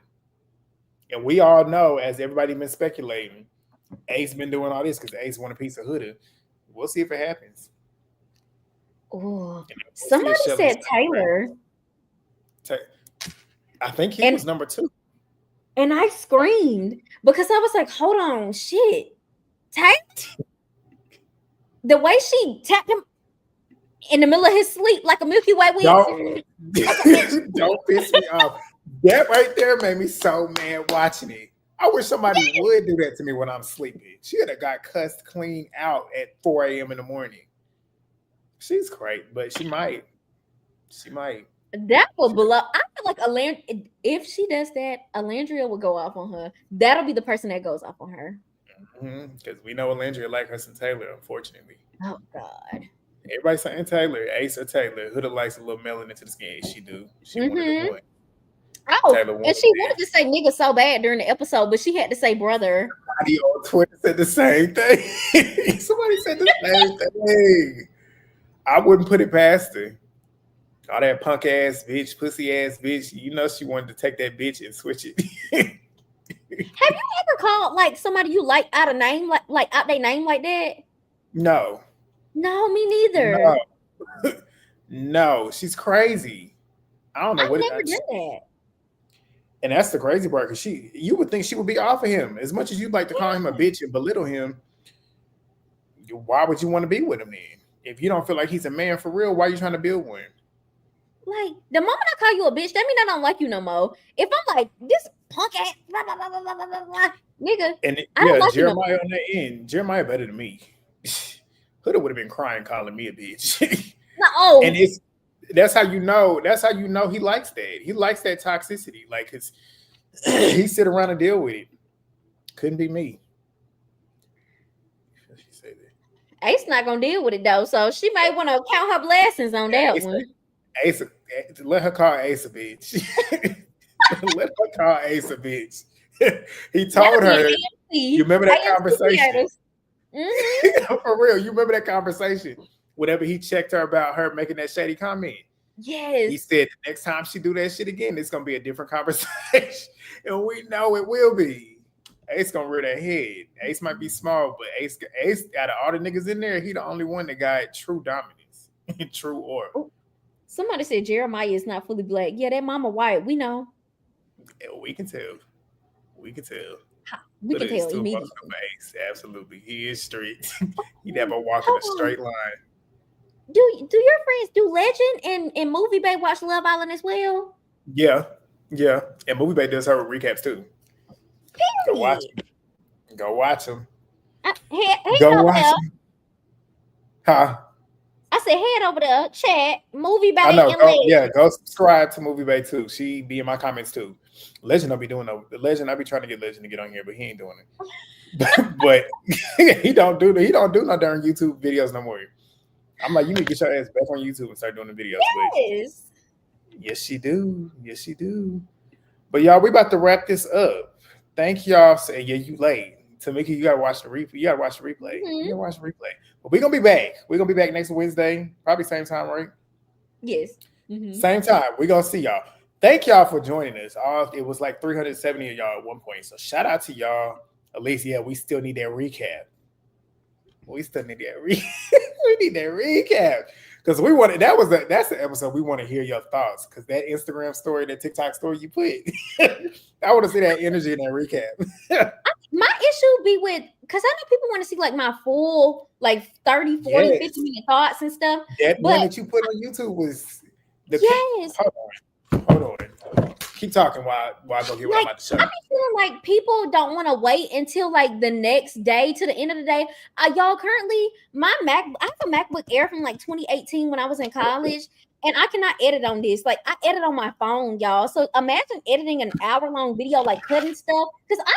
S1: And we all know, as everybody been speculating, Ace been doing all this because Ace want a piece of Huda. We'll see if it happens.
S2: Oh, somebody said Taylor.
S1: I think he was number 2.
S2: And I screamed because I was like, hold on, shit. The way she tapped him in the middle of his sleep like a Milky Way wing.
S1: Don't piss me off. That right there made me so mad watching it. I wish somebody would do that to me when I'm sleeping. She would have got cussed clean out at 4 a.m. in the morning. She's great, but she might. That
S2: will blow. I feel like Olandria, if she does that, Olandria will go off on her. That'll be the person that goes off on her.
S1: Because we know Olandria like her some Taylor, unfortunately.
S2: Oh, God.
S1: Everybody's saying Taylor, Ace or Taylor. Huda likes a little melanin to the skin. She do. She wanted to win.
S2: Oh, and she wanted to say nigga so bad during the episode, but she had to say brother.
S1: Somebody on Twitter said the same thing. Somebody said the same thing. I wouldn't put it past her. All that punk ass bitch, pussy ass bitch. You know she wanted to take that bitch and switch it.
S2: Have you ever called like somebody you like out of name, like out their name like that?
S1: No.
S2: No, me neither.
S1: No, she's crazy. I don't know
S2: I've never done that.
S1: And that's the crazy part, because you would think she would be off of him. As much as you'd like to call him a bitch and belittle him, why would you want to be with him then? If you don't feel like he's a man for real, why are you trying to build one?
S2: Like, the moment I call you a bitch, that means I don't like you no more. If I'm like, this punk ass, blah, blah, blah, blah, blah, blah, blah, nigga,
S1: I don't like Jeremiah on that end. Jeremiah better than me. Huda would have been crying calling me a bitch.
S2: No.
S1: And that's how you know he likes that. He likes that toxicity. Like, he sit around and deal with it. Couldn't be me. She said that.
S2: Ace not gonna deal with it though, so she might want to count her blessings on that one.
S1: Ace, let her call Ace a bitch. Let her call Ace a bitch. He told her. You remember that conversation? For real, you remember that conversation? Whenever he checked her about her making that shady comment.
S2: Yes.
S1: He said the next time she do that shit again, it's gonna be a different conversation. And we know it will be. Ace gonna rear that head. Ace might be small, but Ace out of all the niggas in there, he the only one that got true dominance. True aura.
S2: Somebody said Jeremiah is not fully black. Yeah, that mama white. We know.
S1: Yeah, we can tell. We can tell.
S2: We can tell immediately.
S1: Ace. Absolutely. He is straight. He never walk in a straight line.
S2: Do your friends do Legend and Movie Bay watch Love Island as well?
S1: Yeah. And Movie Bay does her recaps too. Period. Go watch them. Go watch them. Huh?
S2: I said head over there, chat, Movie Bay.
S1: I know. Go subscribe to Movie Bay too. She be in my comments too. Legend, I'll be doing the Legend. I be trying to get Legend to get on here, but he ain't doing it. but he don't do no darn YouTube videos no more. I'm like, you need to get your ass back on YouTube and start doing the videos.
S2: Yes.
S1: But yes, she do. Yes, she do. But y'all, we about to wrap this up. Thank y'all. You late. Tamika, you gotta watch the replay. You gotta watch the replay. You gotta watch the replay. But we're gonna be back. We're gonna be back next Wednesday, probably same time, right?
S2: Yes.
S1: Same time. We're gonna see y'all. Thank y'all for joining us. It was like 370 of y'all at one point. So shout out to y'all. At least, we still need that recap. We still need that we need that recap. Because that's the episode we want to hear your thoughts. Because that Instagram story, that TikTok story you put, I want to see that energy in that recap.
S2: My issue be with, because I know people want to see like my full like 30, 40,
S1: Yes.
S2: 50 minute thoughts and stuff.
S1: That
S2: but
S1: one that you put on YouTube was the
S2: yes.
S1: Hold on. Keep talking while I go get what I'm about to show you.
S2: I be feeling like people don't want to wait until like the next day to the end of the day. Y'all, currently I have a MacBook Air from like 2018 when I was in college, and I cannot edit on this. Like, I edit on my phone, y'all. So imagine editing an hour-long video, like cutting stuff. Because I'm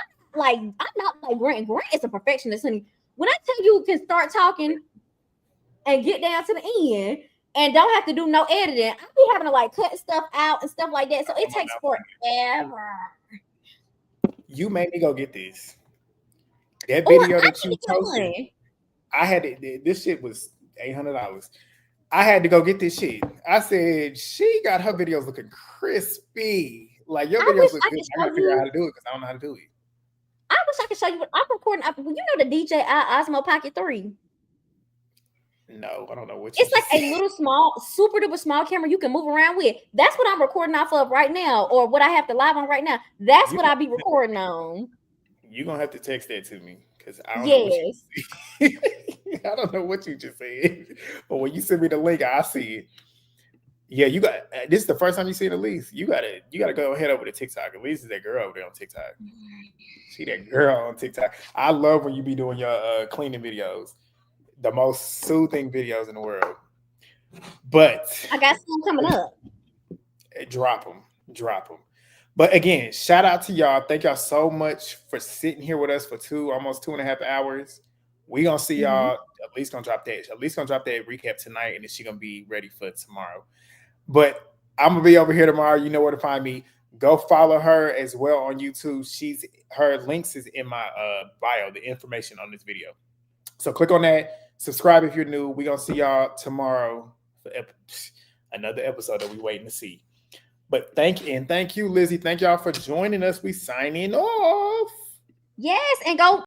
S2: not like Grant. Grant is a perfectionist, honey. When I tell you can start talking and get down to the end and don't have to do no editing, I be having to like cut stuff out and stuff like that. So it takes forever.
S1: You made me go get this. That video that you posted, I had it. This shit was $800. I had to go get this shit. I said, she got her videos looking crispy. Like, your videos look good. I gotta figure out how to do it because I don't know how to do it. I
S2: wish I could show you what I'm recording. You know the DJI Osmo Pocket 3?
S1: No, I don't know what.
S2: It's like a little small, super duper small camera you can move around with. That's what I'm recording off of right now, or what I have to live on right now. That's what I'll be recording on.
S1: You're gonna have to text that to me because I don't know. I don't know what you just said, but when you send me the link, I see it. Yeah, you got. This is the first time you seen Alize. You gotta go head over to TikTok. Alize is that girl over there on TikTok. She that girl on TikTok. I love when you be doing your cleaning videos. The most soothing videos in the world. But
S2: I got some coming up.
S1: Drop them. But again, shout out to y'all. Thank y'all so much for sitting here with us for almost 2.5 hours. We gonna see y'all. At least gonna drop that recap tonight, and then she gonna be ready for tomorrow. But I'm gonna be over here tomorrow. You know where to find me. Go follow her as well on YouTube. Her links is in my bio, the information on this video. So click on that. Subscribe if you're new. We're going to see y'all tomorrow for another episode that we're waiting to see. But thank you, Lizzie. Thank y'all for joining us. We signing off.
S2: Yes, and go